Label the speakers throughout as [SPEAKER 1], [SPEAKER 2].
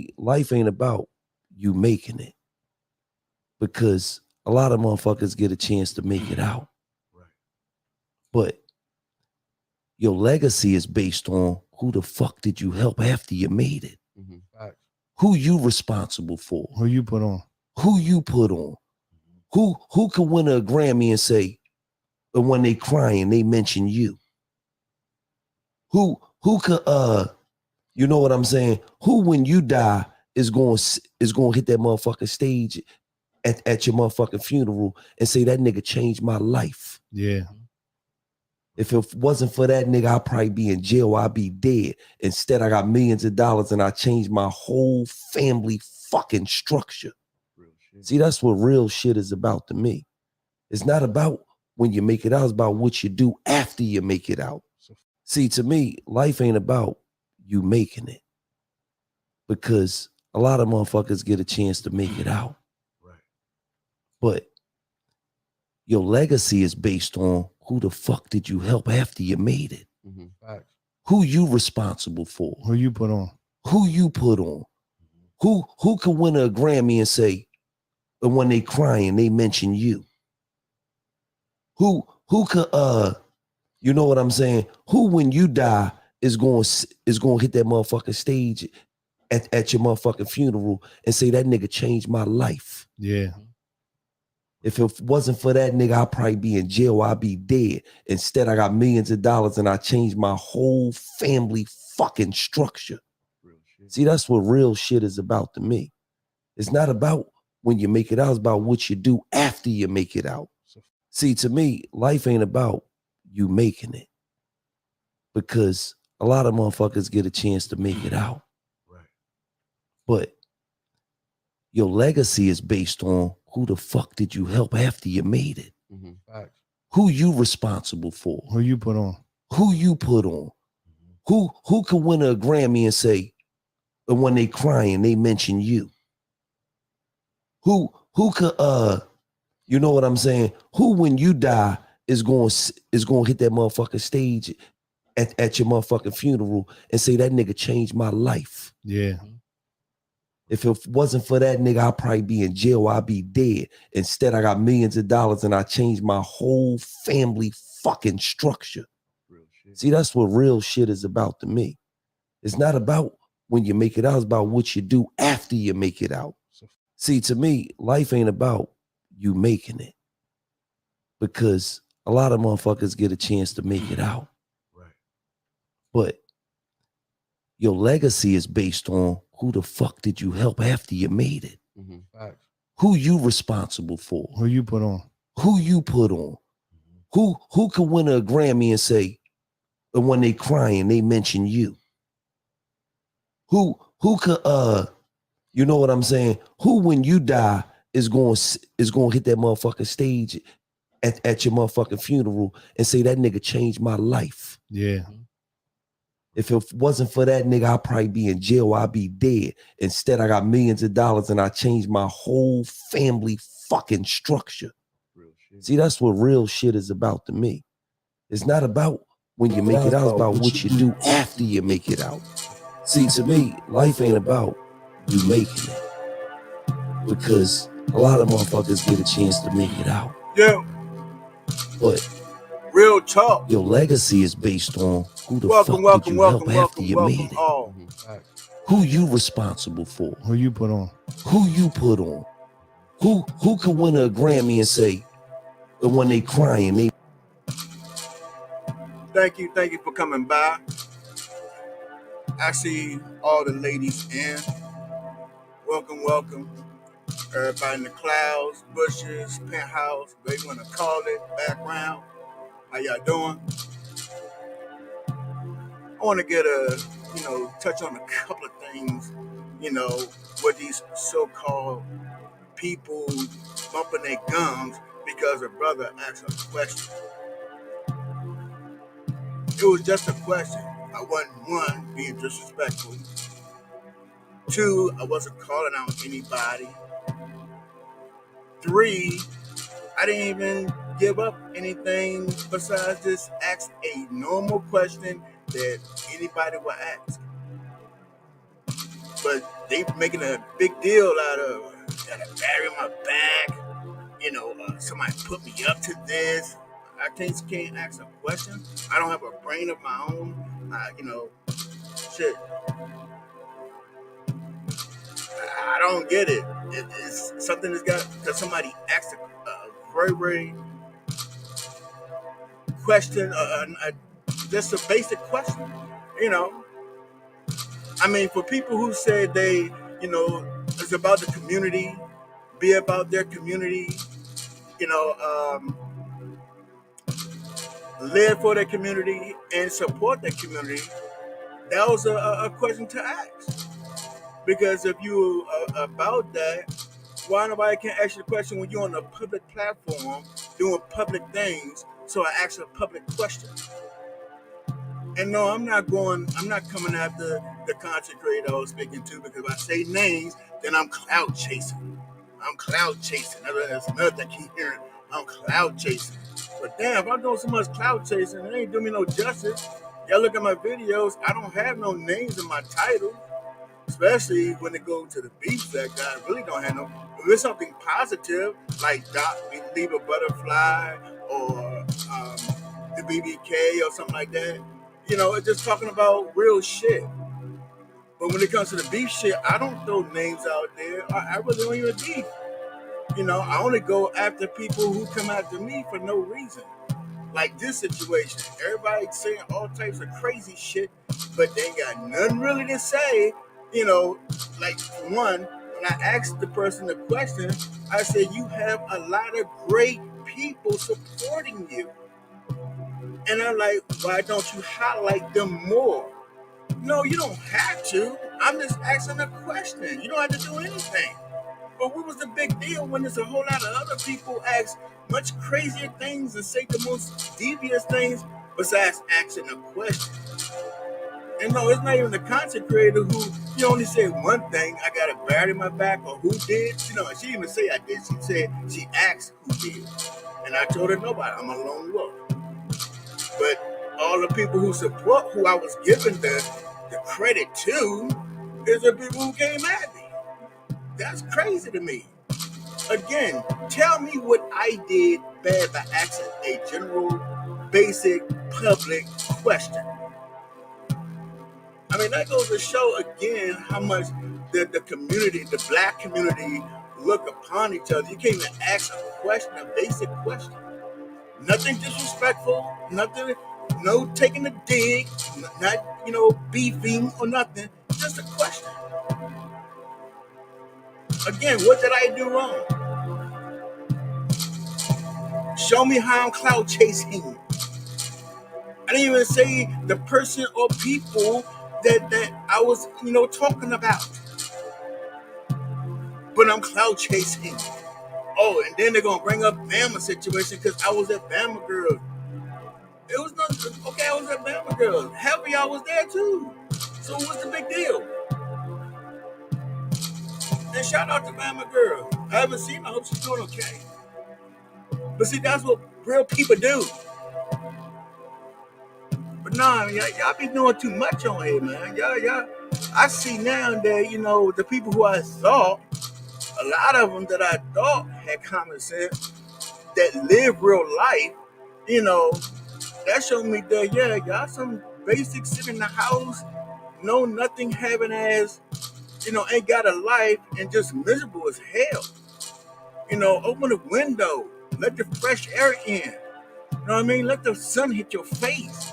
[SPEAKER 1] me, life ain't about you making it, because a lot of motherfuckers get a chance to make it out.
[SPEAKER 2] Right.
[SPEAKER 1] But your legacy is based on who the fuck did you help after you made it?
[SPEAKER 2] Mm-hmm. Facts.
[SPEAKER 1] Who you responsible for?
[SPEAKER 3] Who you put on?
[SPEAKER 1] Who you put on? Who can win a Grammy and say, and when they crying, they mention you? Who could you know what I'm saying? Who when you die is going to hit that motherfucking stage at your motherfucking funeral and say that nigga changed my life?
[SPEAKER 3] Yeah.
[SPEAKER 1] If it wasn't for that nigga, I'd probably be in jail. I'd be dead. Instead, I got millions of dollars and I changed my whole family fucking structure.
[SPEAKER 2] Real shit.
[SPEAKER 1] See, that's what real shit is about to me. It's not about when you make it out. It's about what you do after you make it out. See, to me, life ain't about you making it, because a lot of motherfuckers get a chance to make it out.
[SPEAKER 2] Right.
[SPEAKER 1] But your legacy is based on who the fuck did you help after you made it?
[SPEAKER 2] Mm-hmm. Facts.
[SPEAKER 1] Who you responsible for?
[SPEAKER 3] Who you put on?
[SPEAKER 1] Who you put on? Who can win a Grammy and say, and when they crying, they mention you? Who could you know what I'm saying? Who when you die is going to hit that motherfucking stage at your motherfucking funeral and say that nigga changed my life?
[SPEAKER 3] Yeah.
[SPEAKER 1] If it wasn't for that nigga, I'd probably be in jail. I'd be dead. Instead, I got millions of dollars and I changed my whole family fucking structure.
[SPEAKER 2] Real shit.
[SPEAKER 1] See, that's what real shit is about to me. It's not about when you make it out. It's about what you do after you make it out. See, to me, life ain't about you making it, because a lot of motherfuckers get a chance to make it out.
[SPEAKER 2] Right.
[SPEAKER 1] But your legacy is based on who the fuck did you help after you made it?
[SPEAKER 2] Mm-hmm. Facts.
[SPEAKER 1] Who you responsible for?
[SPEAKER 3] Who you put on?
[SPEAKER 1] Who you put on? Who can win a Grammy and say, and when they crying, they mention you? Who could you know what I'm saying? Who when you die is going to hit that motherfucking stage at your motherfucking funeral and say that nigga changed my life?
[SPEAKER 3] Yeah.
[SPEAKER 1] If it wasn't for that nigga, I'd probably be in jail. I'd be dead. Instead, I got millions of dollars and I changed my whole family fucking structure.
[SPEAKER 2] Real shit.
[SPEAKER 1] See, that's what real shit is about to me. It's not about when you make it out. It's about what you do after you make it out. See, to me, life ain't about you making it, because a lot of motherfuckers get a chance to make it out.
[SPEAKER 2] Right.
[SPEAKER 1] But your legacy is based on who the fuck did you help after you made it?
[SPEAKER 2] Mm-hmm. Facts.
[SPEAKER 1] Who you responsible for?
[SPEAKER 3] Who you put on?
[SPEAKER 1] Who you put on? Who can win a Grammy and say, and when they crying, they mention you? Who could you know what I'm saying? Who when you die is going to hit that motherfucking stage at your motherfucking funeral and say that nigga changed my life?
[SPEAKER 3] Yeah.
[SPEAKER 1] If it wasn't for that nigga, I'd probably be in jail. I'd be dead. Instead, I got millions of dollars and I changed my whole family fucking structure.
[SPEAKER 2] Real shit.
[SPEAKER 1] See, that's what real shit is about to me. It's not about when you make it out. It's about what you do after you make it out. See, to me, life ain't about you making it, because a lot of motherfuckers get a chance to make it out.
[SPEAKER 4] Yeah.
[SPEAKER 1] But
[SPEAKER 4] Real talk.
[SPEAKER 1] your legacy is based on who the
[SPEAKER 4] Welcome,
[SPEAKER 1] fuck did you
[SPEAKER 4] welcome,
[SPEAKER 1] help after you
[SPEAKER 4] welcome
[SPEAKER 1] made it?
[SPEAKER 4] all.
[SPEAKER 2] Mm-hmm. Facts.
[SPEAKER 1] Who you responsible for?
[SPEAKER 3] Who you put on?
[SPEAKER 1] Who you put on? Who can win a Grammy and say, and when they crying, they...
[SPEAKER 4] Thank you for coming by. I see all the ladies in. Welcome. Everybody in the clouds, bushes, penthouse, whatever you want to call it, background. How y'all doing? I want to get touch on a couple of things, what these so-called people bumping their gums because a brother asked a question. It was just a question. I wasn't, one, being disrespectful. Two, I wasn't calling out anybody. Three, I didn't even give up anything besides just ask a normal question that anybody would ask. but they making a big deal out of got a battery on my back. Somebody put me up to this. I can't ask a question. I don't have a brain of my own. Shit. I don't get it. It's something that's got because somebody asked a very, very question, just a basic question. You know, I mean, for people who say they, it's about the community, be about their community, live for their community and support their community. That was a question to ask. Because if you about that, why nobody can ask you the question when you're on a public platform doing public things? So I asked a public question. And no, I'm not coming after the content creator I was speaking to, because if I say names, then I'm cloud chasing. That's another thing I keep hearing. I'm cloud chasing. But damn, if I'm doing so much cloud chasing, it ain't doing me no justice. Y'all look at my videos, I don't have no names in my title. Especially when it goes to the beef sector, I really don't have no. If it's something positive, like Leave a Butterfly or the BBK or something like that, it's just talking about real shit. But when it comes to the beef shit, I don't throw names out there. I really don't even beef. I only go after people who come after me for no reason. Like this situation, everybody saying all types of crazy shit, but they ain't got nothing really to say. Like for one, when I asked the person the question, I said, you have a lot of great people supporting you. And I'm like, why don't you highlight them more? No, you don't have to. I'm just asking a question. You don't have to do anything. But what was the big deal when there's a whole lot of other people ask much crazier things and say the most devious things besides asking a question? And no, it's not even the content creator who you only say one thing, I got a battery in my back, or who did. She didn't even say I did. She said she asked who did. And I told her nobody. I'm a lone wolf. But all the people who support who I was giving the credit to is the people who came at me. That's crazy to me. Again, tell me what I did bad by asking a general, basic, public question. I mean, that goes to show again how much the community, the black community, look upon each other. You can't even ask a question, a basic question. Nothing disrespectful, nothing, no taking a dig, not, beefing or nothing. Just a question. Again, what did I do wrong? Show me how I'm cloud chasing. I didn't even say the person or people that I was, talking about. But I'm cloud chasing. Oh, and then they're gonna bring up Bama situation because I was at Bama Girls. It was nothing. Okay, I was at Bama Girls. Half of y'all was there too. So what's the big deal? And shout out to Bama Girl. I haven't seen her. I hope she's doing okay. But see, that's what real people do. But nah, y'all be doing too much on here, man. Y'all. I see now that, the people who I thought, a lot of them that I thought had common sense, that live real life, that showed me that, y'all some basic sit in the house, know nothing, having ass, ain't got a life and just miserable as hell. Open the window, let the fresh air in. You know what I mean? Let the sun hit your face.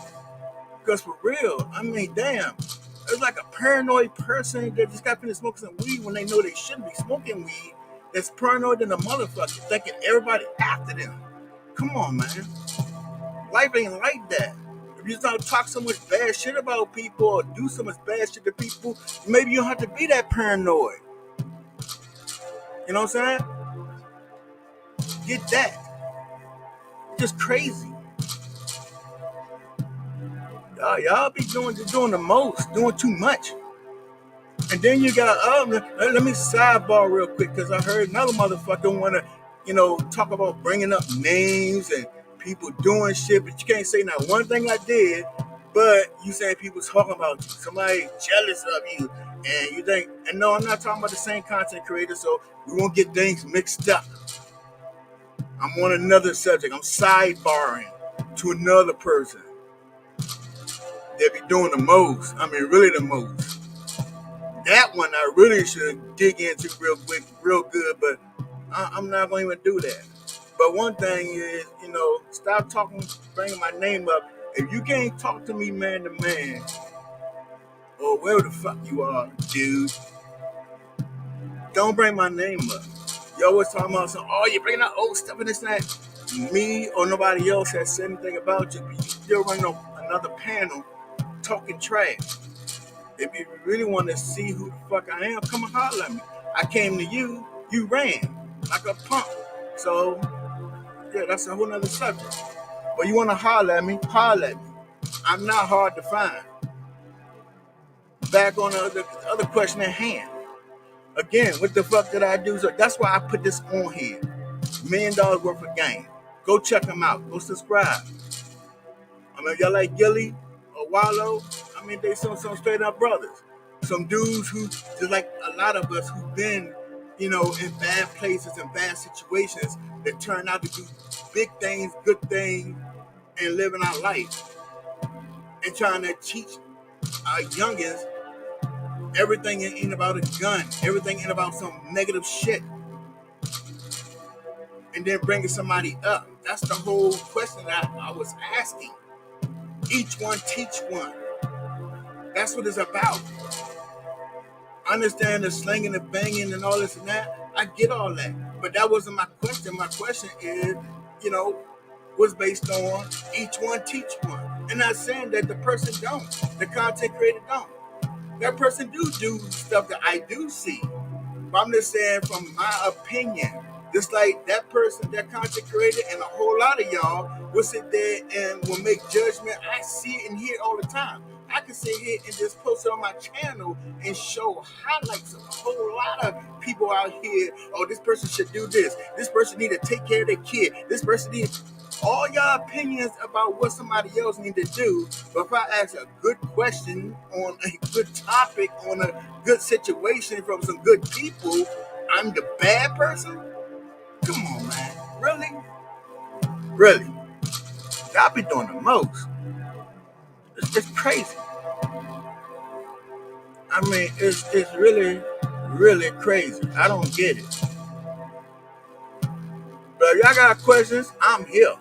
[SPEAKER 4] Because for real, I mean, damn, it's like a paranoid person that just got finished smoking some weed when they know they shouldn't be smoking weed. That's paranoid than a motherfucker, thinking everybody after them. Come on, man. Life ain't like that. If you don't talk so much bad shit about people or do so much bad shit to people, maybe you don't have to be that paranoid. You know what I'm saying? Get that. It's just crazy. Y'all be doing the most, doing too much. And then you got, let me sidebar real quick, because I heard another motherfucker want to, talk about bringing up names and people doing shit, but you can't say not one thing I did, but you saying people talking about you. Somebody jealous of you. And you think, and no, I'm not talking about the same content creator, so we won't get things mixed up. I'm on another subject. I'm sidebarring to another person. They be doing the most. I mean, really the most. That one I really should dig into real quick, real good, but I'm not going to even do that. But one thing is, stop talking, bringing my name up. If you can't talk to me man to man, or wherever the fuck you are, dude, don't bring my name up. You always talking about something, oh, you're bringing out old stuff and this and that. Me or nobody else has said anything about you, but you still run another panel talking trash. If you really want to see who the fuck I am, come and holler at me. I came to you, you ran like a punk. So, yeah, that's a whole nother subject. But you want to holler at me, holler at me. I'm not hard to find. Back on the other question at hand. Again, what the fuck did I do? So that's why I put this on here. $1 million worth of game. Go check them out. Go subscribe. I mean, y'all like Gilly or Wallow, I mean, they some straight up brothers. Some dudes who, just like a lot of us who've been, in bad places and bad situations that turn out to do big things, good things, and living our life. And trying to teach our youngins everything ain't about a gun. Everything ain't about some negative shit. And then bringing somebody up. That's the whole question that I was asking. Each one teach one. That's what it's about. I understand the slinging and banging and all this and that. I get all that. But that wasn't my question. My question is, was based on each one teach one. And not saying that the person don't. The content creator don't. That person do stuff that I do see. But I'm just saying from my opinion, just like that person, that content creator, and a whole lot of y'all will sit there and will make judgment. I see it and hear it all the time. I can sit here and just post it on my channel and show highlights of a whole lot of people out here. Oh, this person should do this. This person need to take care of their kid. This person needs all y'all opinions about what somebody else need to do. But if I ask a good question on a good topic, on a good situation from some good people, I'm the bad person? Come on, man. Really? Really? Y'all be doing the most. It's crazy. I mean, it's really, really crazy. I don't get it. But if y'all got questions, I'm here.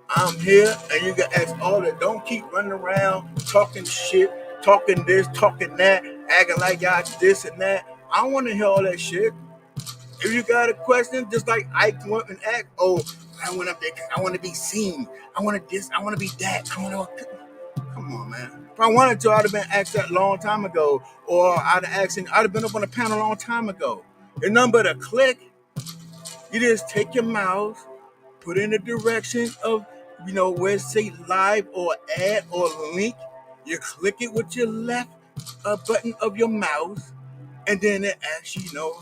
[SPEAKER 4] I'm here, and you can ask all that. Don't keep running around talking shit, talking this, talking that, acting like y'all this and that. I don't want to hear all that shit. If you got a question, just like Ike went and asked, oh, I want to be seen. I want to this. I want to be that. I want to. Come on, man. If I wanted to, I'd have been asked that a long time I'd have been up on the panel a long time ago. It's nothing but a click. You just take your mouse, put in the direction of, where it say live or add or link. You click it with your left button of your mouse, and then it asks you,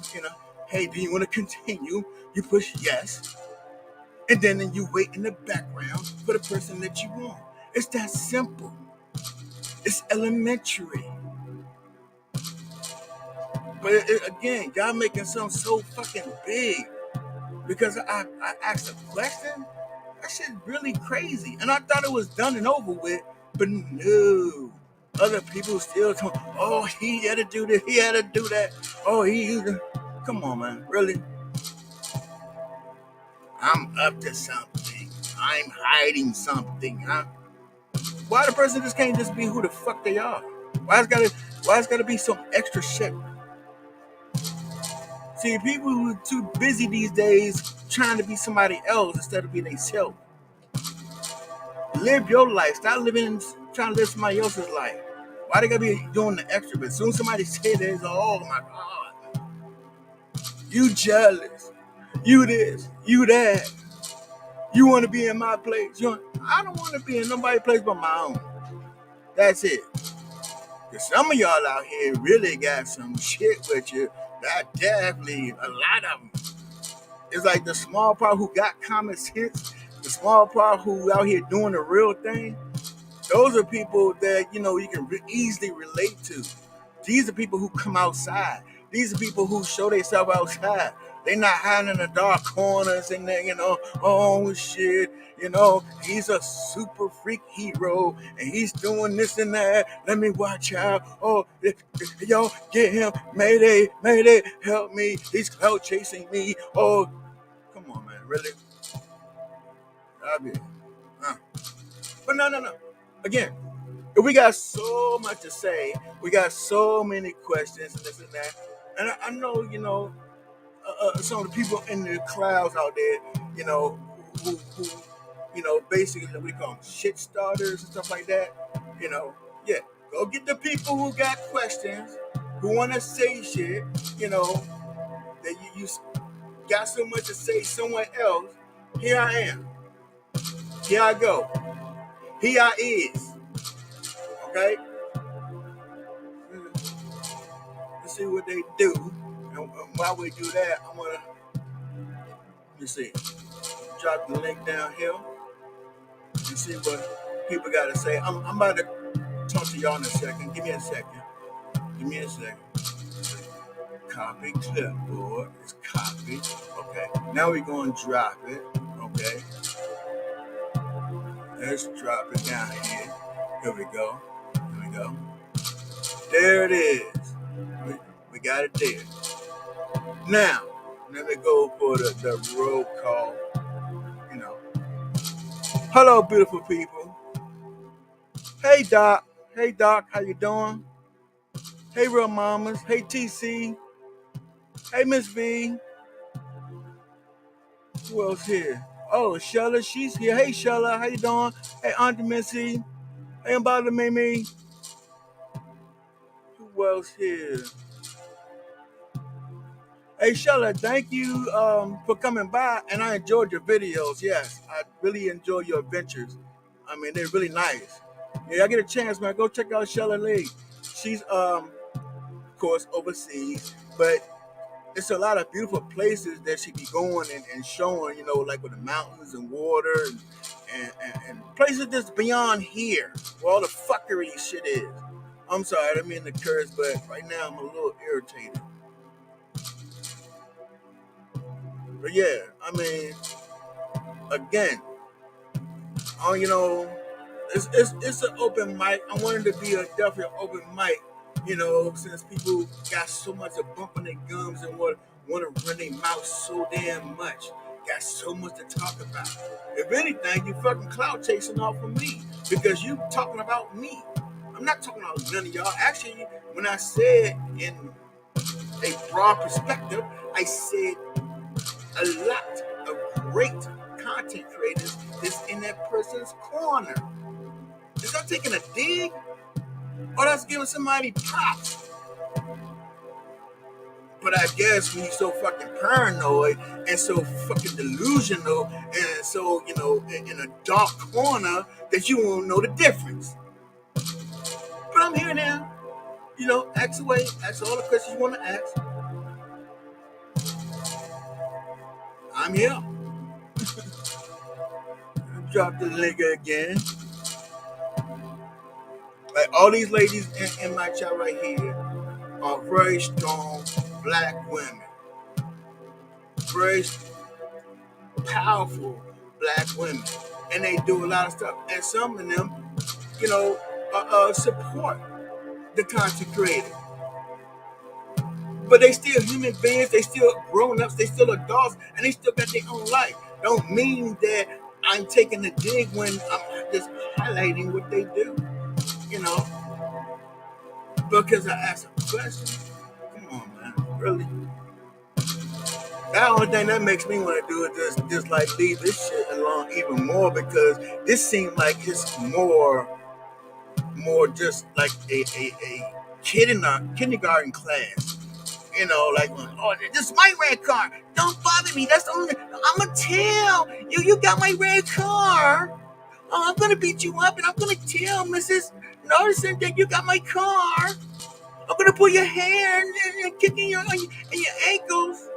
[SPEAKER 4] hey, do you want to continue? You push yes, and then you wait in the background for the person that you want. It's that simple. It's elementary. But again, y'all making something so fucking big because I asked a question. That shit's really crazy. And I thought it was done and over with, but no. Other people still talking, oh, he had to do this, he had to do that. Oh, come on, man. Really? I'm up to something. I'm hiding something, huh? Why the person just can't just be who the fuck they are? Why it's gotta be some extra shit? See, people who are too busy these days trying to be somebody else instead of being themselves. Live your life. Stop trying to live somebody else's life. Why they gotta be doing the extra? But as soon as somebody say this, oh my God, you jealous, you this, you that, you want to be in my place. I don't want to be in nobody's place but my own. That's it. Because some of y'all out here really got some shit with you. That definitely a lot of them. It's like the small part who got common sense, the small part who out here doing the real thing. Those are people that you can easily relate to. These are people who come outside. These are people who show themselves outside. They not hiding in the dark corners and they, oh shit, he's a super freak hero and he's doing this and that. Let me watch out. Oh, y'all get him. Mayday, mayday, help me. He's cloud chasing me. Oh, come on, man, really? I mean, but no. Again, we got so much to say. We got so many questions and this and that. And I know, some of the people in the clouds out there, who basically what we call them shit starters and stuff like that. Yeah, go get the people who got questions, who want to say shit, that you got so much to say somewhere else. Here I am. Here I go. Here I is. Okay? Let's see what they do. And while we do that, I'm gonna let me see. Drop the link down here. You see what people got to say. I'm about to talk to y'all in a second. Give me a second. Copy clipboard. It's copied. Okay. Now we're going to drop it. Okay. Let's drop it down here. Here we go. There it is. We got it there. Now, let me go for the roll call. Hello, beautiful people. Hey, Doc. How you doing? Hey, real mamas. Hey, TC. Hey, Miss V. Who else here? Oh, Shella, she's here. Hey, Shella, how you doing? Hey, Auntie Missy. Hey, Mbada Mimi. Who else here? Hey, Shella, thank you for coming by, and I enjoyed your videos. Yes, I really enjoy your adventures. I mean, they're really nice. Yeah, I get a chance, man. Go check out Shella Lee. She's, of course, overseas, but it's a lot of beautiful places that she be going and showing, like with the mountains and water and places that's beyond here, where all the fuckery shit is. I'm sorry, I didn't mean to curse, but right now I'm a little irritated. But yeah, I mean, again, it's an open mic. I wanted to be definitely an open mic, since people got so much of bumping their gums and want to run their mouth so damn much. Got so much to talk about. If anything, you fucking clout chasing off of me because you talking about me. I'm not talking about none of y'all. Actually, when I said in a broad perspective, I said a lot of great content creators is in that person's corner. Is that taking a dig? Or that's giving somebody props? But I guess when you're so fucking paranoid and so fucking delusional and so, in a dark corner that you won't know the difference. But I'm here now. Ask away. Ask all the questions you want to ask. I'm here. Drop the link again. Like all these ladies in my chat right here are very strong black women. Very powerful black women. And they do a lot of stuff. And some of them, support the content creator. But they still human beings, they still grown-ups, they still adults, and they still got their own life. Don't mean that I'm taking the dig when I'm just highlighting what they do. Because I asked a question. Come on, man. Really? The only thing that makes me want to do is just like leave this shit alone even more because this seems like it's more just like a kid in a kindergarten class. Like, oh, this is my red car. Don't bother me. That's the only. I'm gonna tell you. You got my red car. Oh, I'm gonna beat you up, and I'm gonna tell Mrs. Norton that you got my car. I'm gonna pull your hair and kick in your ankles.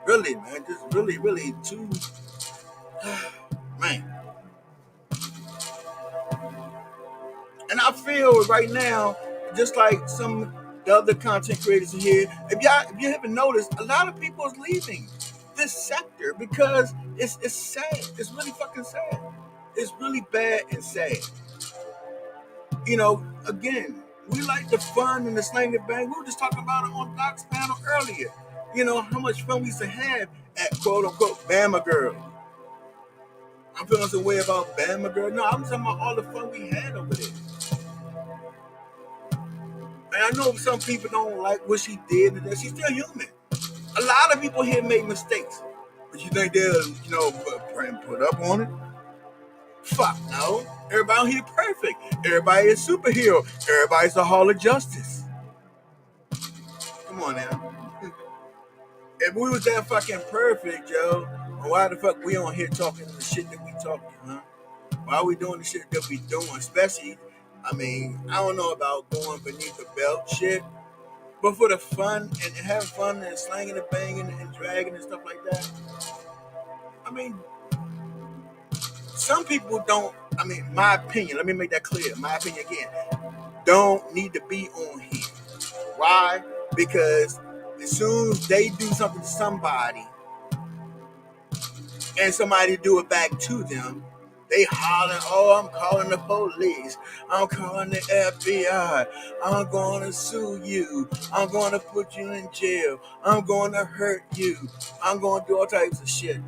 [SPEAKER 4] Really, man, just really too. Man. And I feel right now, just like some of the other content creators in here, if you haven't noticed, a lot of people is leaving this sector because it's sad. It's really fucking sad. It's really bad and sad. You know, again, we like the fun and the slang and bang. We were just talking about it on Doc's panel earlier. You know, how much fun we used to have at quote unquote Bama Girl. I'm feeling some way about Bama Girl. No, I'm talking about all the fun we had over there. And I know some people don't like what she did, and she's still human. A lot of people here make mistakes, but you think they'll, put up on it? Fuck no. Everybody here perfect. Everybody is superhero. Everybody's a Hall of Justice. Come on now. If we was that fucking perfect, yo, why the fuck we on here talking the shit that we talking, huh? Why are we doing the shit that we doing? Especially, I don't know about going beneath the belt shit, but for the fun and having fun and slanging and banging and dragging and stuff like that, some people don't, my opinion, let me make that clear, my opinion again, don't need to be on here. Why? Because as soon as they do something to somebody and somebody do it back to them, they hollering, oh, I'm calling the police. I'm calling the FBI. I'm going to sue you. I'm going to put you in jail. I'm going to hurt you. I'm going to do all types of shit.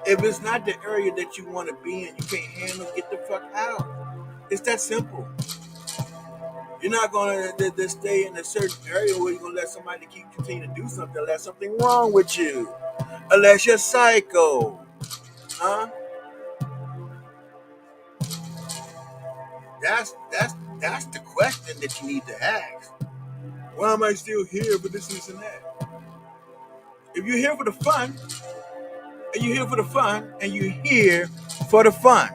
[SPEAKER 4] If it's not the area that you want to be in, you can't handle, get the fuck out. It's that simple. You're not going to stay in a certain area where you're going to let somebody continue to do something unless something wrong with you. Unless you're psycho. Huh? That's the question that you need to ask. Why am I still here for this and that? If you're here for the fun, and you're here for the fun, and you're here for the fun,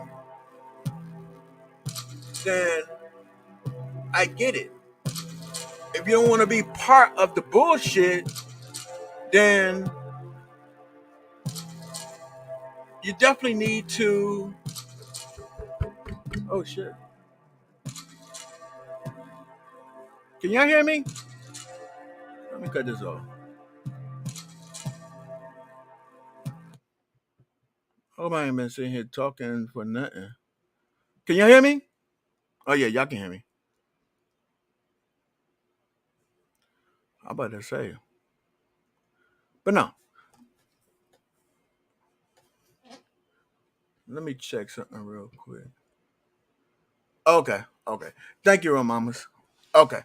[SPEAKER 4] then I get it. If you don't want to be part of the bullshit, then you definitely need to. Oh shit. Can y'all hear me? Let me cut this off. Hope I ain't been sitting here talking for nothing. Can y'all hear me? Oh yeah, y'all can hear me. I'm about to say. But no. Let me check something real quick. Okay. Thank you, mamas. Okay.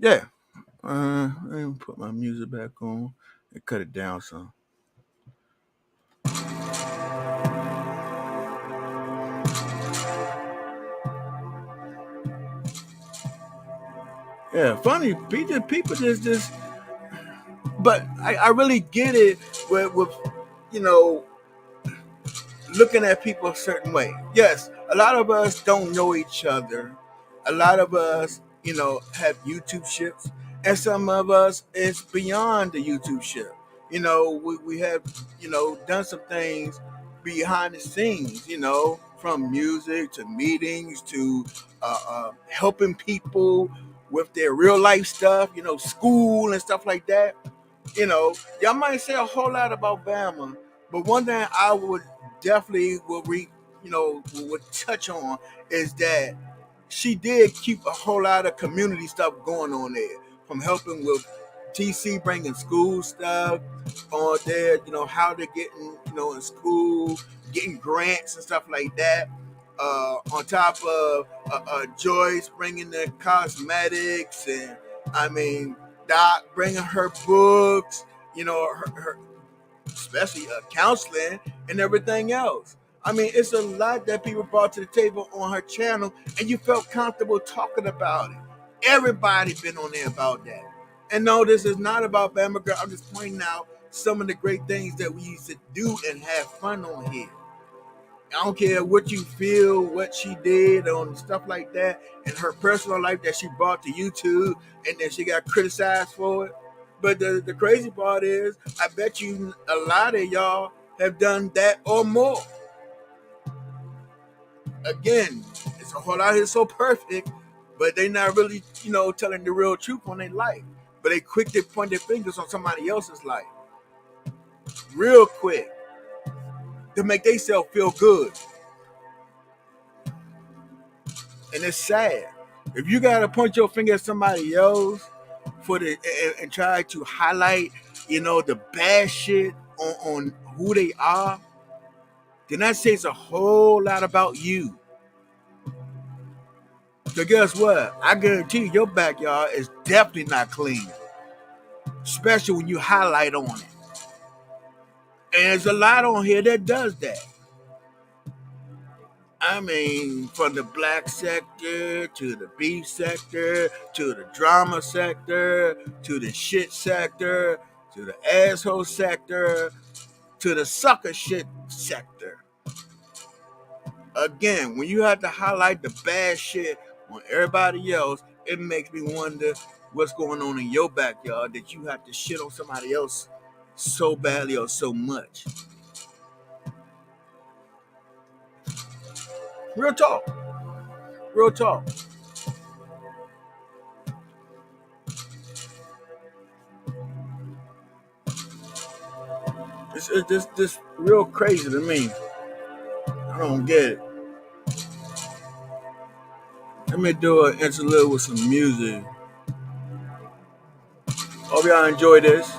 [SPEAKER 4] Yeah. Let me put my music back on and cut it down some. Yeah, funny. People just but I really get it with looking at people a certain way. Yes, a lot of us don't know each other. A lot of us, have YouTube ships, and some of us it's beyond the YouTube ship. We have, done some things behind the scenes, from music to meetings to helping people with their real life stuff, school and stuff like that. Y'all might say a whole lot about Bama, but one thing I would definitely would touch on is that she did keep a whole lot of community stuff going on there, from helping with TC bringing school stuff on there, how they're getting, in school, getting grants and stuff like that. On top of Joyce bringing the cosmetics, and Doc bringing her books, her especially counseling and everything else. It's a lot that people brought to the table on her channel, and you felt comfortable talking about it. Everybody been on there about that. And no, this is not about Bama Girl. I'm just pointing out some of the great things that we used to do and have fun on here. I don't care what you feel, what she did on stuff like that, and her personal life that she brought to YouTube, and then she got criticized for it. But the crazy part is, I bet you a lot of y'all have done that or more. Again, So whole out here so perfect, but they not really, telling the real truth on their life. But they quick to point their fingers on somebody else's life. Real quick. To make themselves feel good. And it's sad. If you gotta point your finger at somebody else and try to highlight, the bad shit on who they are, then that says a whole lot about you. So guess what? I guarantee you, your backyard is definitely not clean. Especially when you highlight on it. And there's a lot on here that does that. I mean, from the black sector to the beef sector to the drama sector to the shit sector to the asshole sector to the sucker shit sector. Again, when you have to highlight the bad shit on everybody else, it makes me wonder what's going on in your backyard that you have to shit on somebody else so badly or so much. Real talk. Real talk. It's this real crazy to me. I don't get it. Let me do an interlude with some music. Hope y'all enjoy this.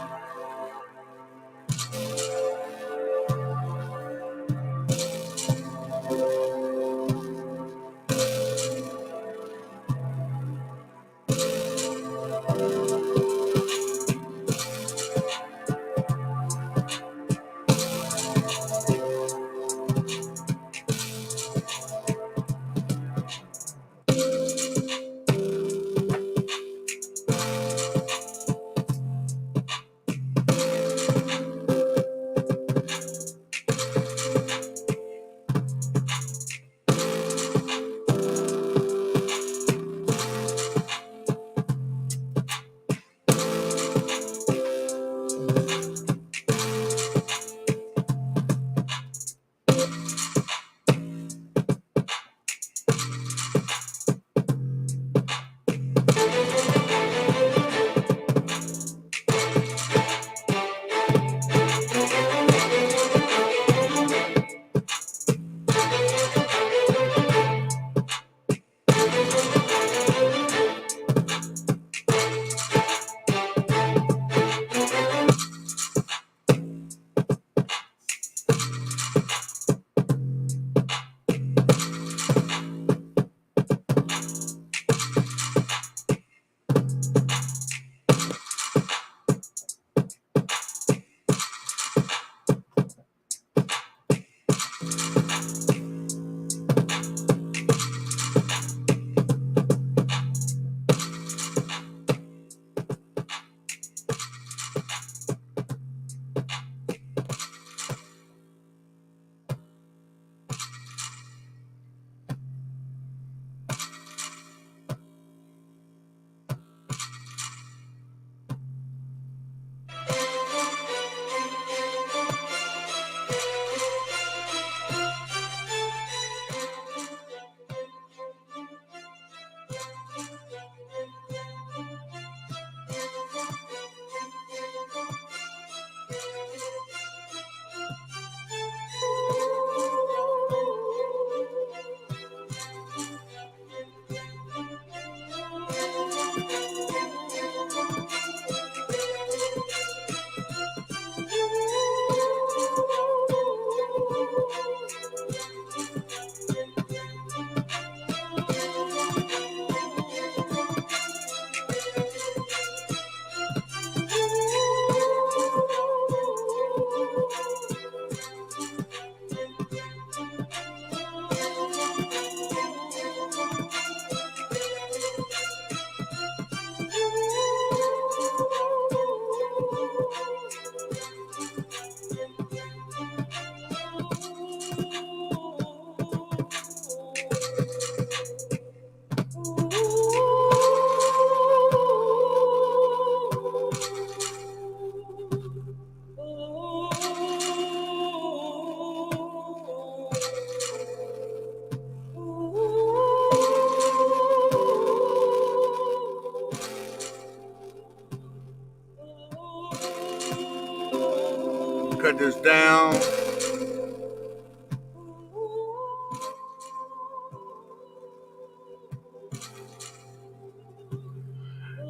[SPEAKER 4] cut this down.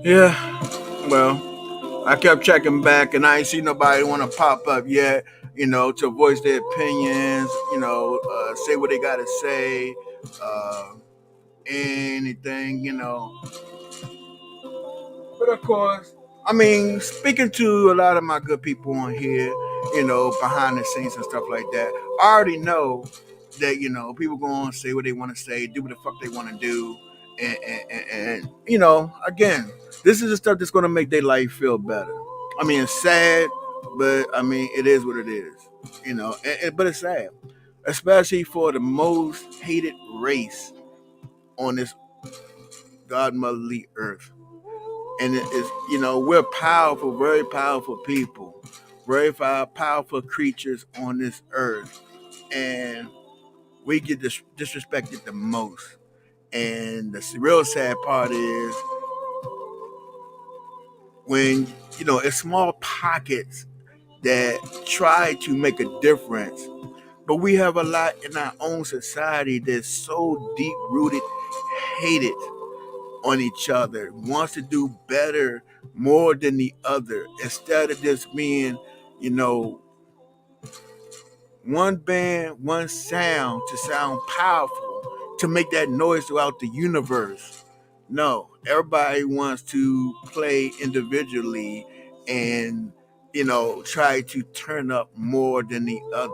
[SPEAKER 4] Yeah, well, I kept checking back, and I ain't see nobody want to pop up yet. To voice their opinions. Say what they gotta say. Uh, anything. But of course, I mean, speaking to a lot of my good people on here, behind the scenes and stuff like that, I already know that, people going to say what they want to say, do what the fuck they want to do. And again, this is the stuff that's going to make their life feel better. I mean, it's sad, but I mean, it is what it is, but it's sad, especially for the most hated race on this godmotherly earth. And it is, we're powerful, very powerful people, very powerful creatures on this earth, and we get disrespected the most. And the real sad part is when it's small pockets that try to make a difference, but we have a lot in our own society that's so deep rooted, hated on each other, wants to do better more than the other, instead of just being, you know, one band, one sound to sound powerful, to make that noise throughout the universe. No, everybody wants to play individually and, try to turn up more than the other.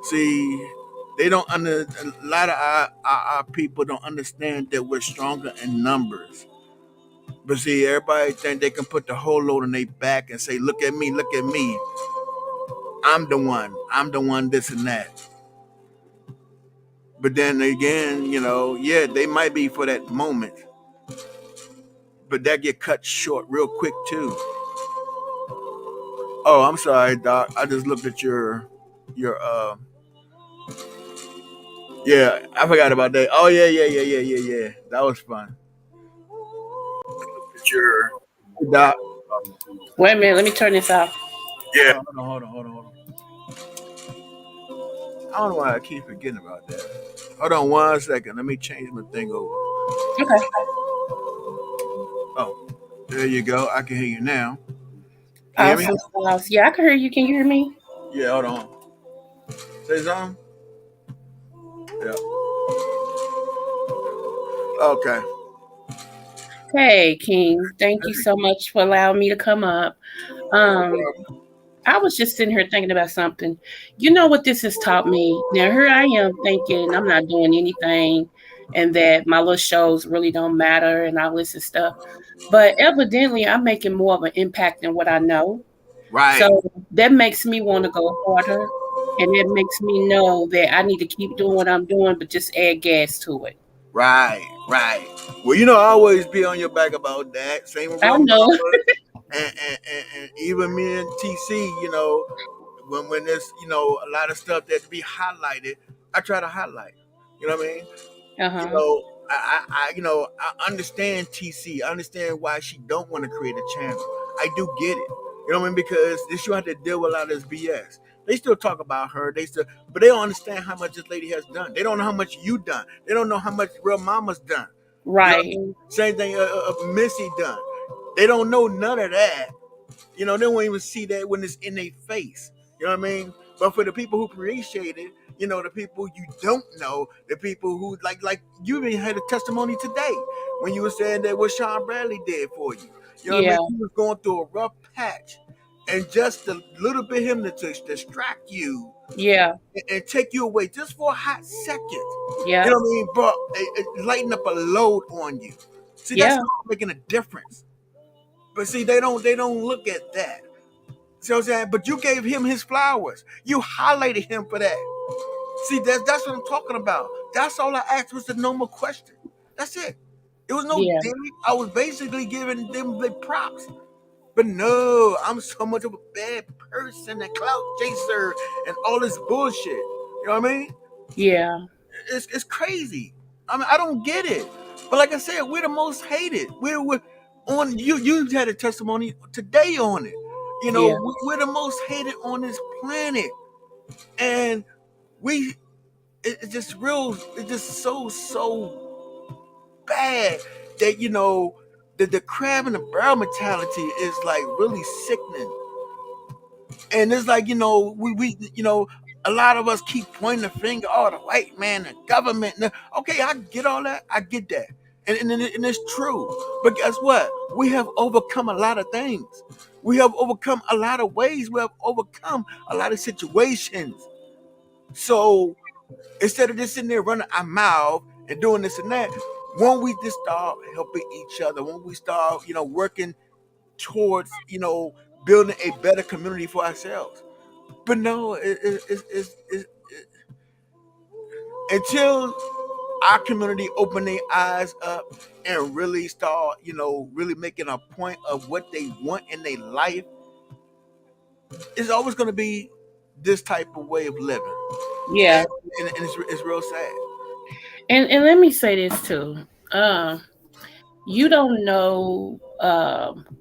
[SPEAKER 4] See, they don't under a lot of our people don't understand that we're stronger in numbers. But see, everybody think they can put the whole load on their back and say, "Look at me, look at me. I'm the one. I'm the one. This and that." But then again, yeah, they might be for that moment, but that get cut short real quick too. Oh, I'm sorry, Doc. I just looked at your. Yeah, I forgot about that. Oh yeah, yeah, yeah, yeah, yeah, yeah. That was fun. Sure. Doc.
[SPEAKER 5] Wait a minute, let me turn this off.
[SPEAKER 4] Yeah. Hold on. I don't know why I keep forgetting about that. Hold on 1 second. Let me change my thing over.
[SPEAKER 5] Okay.
[SPEAKER 4] Oh, there you go. I can hear you now. Can you hear me?
[SPEAKER 5] Awesome sauce. Yeah, I can hear you. Can you hear me?
[SPEAKER 4] Yeah, hold on. Say something? Yeah. Okay.
[SPEAKER 5] Hey, King. Thank you so much for allowing me to come up.
[SPEAKER 4] No
[SPEAKER 5] Um,
[SPEAKER 4] problem.
[SPEAKER 5] I was just sitting here thinking about something. You know what this has taught me? Now here I am thinking I'm not doing anything and that my little shows really don't matter and all this and stuff. But evidently I'm making more of an impact than what I know.
[SPEAKER 4] Right,
[SPEAKER 5] So that makes me want to go harder. And that makes me know that I need to keep doing what I'm doing, but just add gas to it.
[SPEAKER 4] right. Well, I always be on your back about that. Same with
[SPEAKER 5] I
[SPEAKER 4] Real
[SPEAKER 5] know.
[SPEAKER 4] Mama, and even me and TC. When there's a lot of stuff that to be highlighted, I try to highlight. You know what I mean?
[SPEAKER 5] Uh-huh.
[SPEAKER 4] I understand TC. I understand why she don't want to create a channel. I do get it. You know what I mean? Because this you have to deal with a lot of this BS. They still talk about her. But they don't understand how much this lady has done. They don't know how much you done. They don't know how much Real Mama's done. You know what I
[SPEAKER 5] Right.
[SPEAKER 4] mean? Same thing Missy done. They don't know none of that. They won't even see that when it's in their face. You know what I mean? But for the people who appreciate it, the people you don't know, the people who like you even had a testimony today when you were saying that what Sean Bradley did for you. You know what I
[SPEAKER 5] Yeah.
[SPEAKER 4] mean? He was going through a rough patch. And just a little bit him to distract you
[SPEAKER 5] Yeah.
[SPEAKER 4] and take you away just for a hot second. You
[SPEAKER 5] Yeah.
[SPEAKER 4] know what I mean? Bro, it lighten up a load on you. See, that's
[SPEAKER 5] Yeah.
[SPEAKER 4] all making a difference. But see, they don't look at that. See what I'm saying? But you gave him his flowers. You highlighted him for that. See, that's what I'm talking about. That's all I asked was the normal question. That's it. It was no
[SPEAKER 5] Yeah.
[SPEAKER 4] dig. I was basically giving them the props. But no, I'm so much of a bad person and clout chaser and all this bullshit. You know what I mean?
[SPEAKER 5] Yeah.
[SPEAKER 4] It's crazy. I mean, I don't get it. But like I said, we're the most hated. We're on you. You had a testimony today on it. You know,
[SPEAKER 5] Yeah.
[SPEAKER 4] we're the most hated on this planet, and we it's just real. It's just so bad that the crab in the barrel mentality is like really sickening. And it's like a lot of us keep pointing the finger, oh, the white man, the government. Okay, I get all that. I get that, and it's true. But guess what? We have overcome a lot of things. We have overcome a lot of ways. We have overcome a lot of situations. So instead of just sitting there running our mouth and doing this and that, when we just start helping each other, when we start, working towards, building a better community for ourselves. But no, until our community open their eyes up and really start, really making a point of what they want in their life, it's always going to be this type of way of living.
[SPEAKER 5] Yeah.
[SPEAKER 4] And it's real sad.
[SPEAKER 5] And let me say this too. You don't know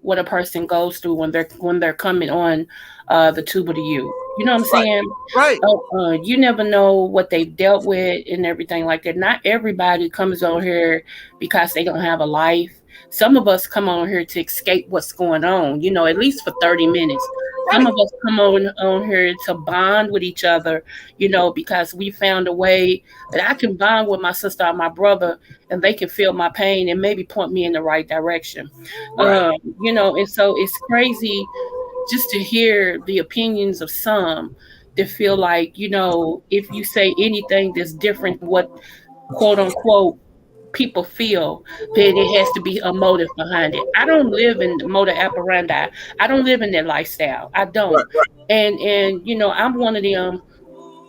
[SPEAKER 5] what a person goes through when they're coming on the tuber to you. You know what I'm
[SPEAKER 4] Right,
[SPEAKER 5] saying?
[SPEAKER 4] right,
[SPEAKER 5] You never know what they've dealt with and everything like that. Not everybody comes on here because they don't have a life. Some of us come on here to escape what's going on, at least for 30 minutes. Some
[SPEAKER 4] right,
[SPEAKER 5] of us come on here to bond with each other, because we found a way that I can bond with my sister or my brother and they can feel my pain and maybe point me in the right direction.
[SPEAKER 4] right,
[SPEAKER 5] And so it's crazy just to hear the opinions of some that feel like, if you say anything that's different from what quote unquote people feel, then it has to be a motive behind it. I don't live in motor operandi. I don't live in that lifestyle. I
[SPEAKER 4] right,
[SPEAKER 5] don't. And I'm one of them.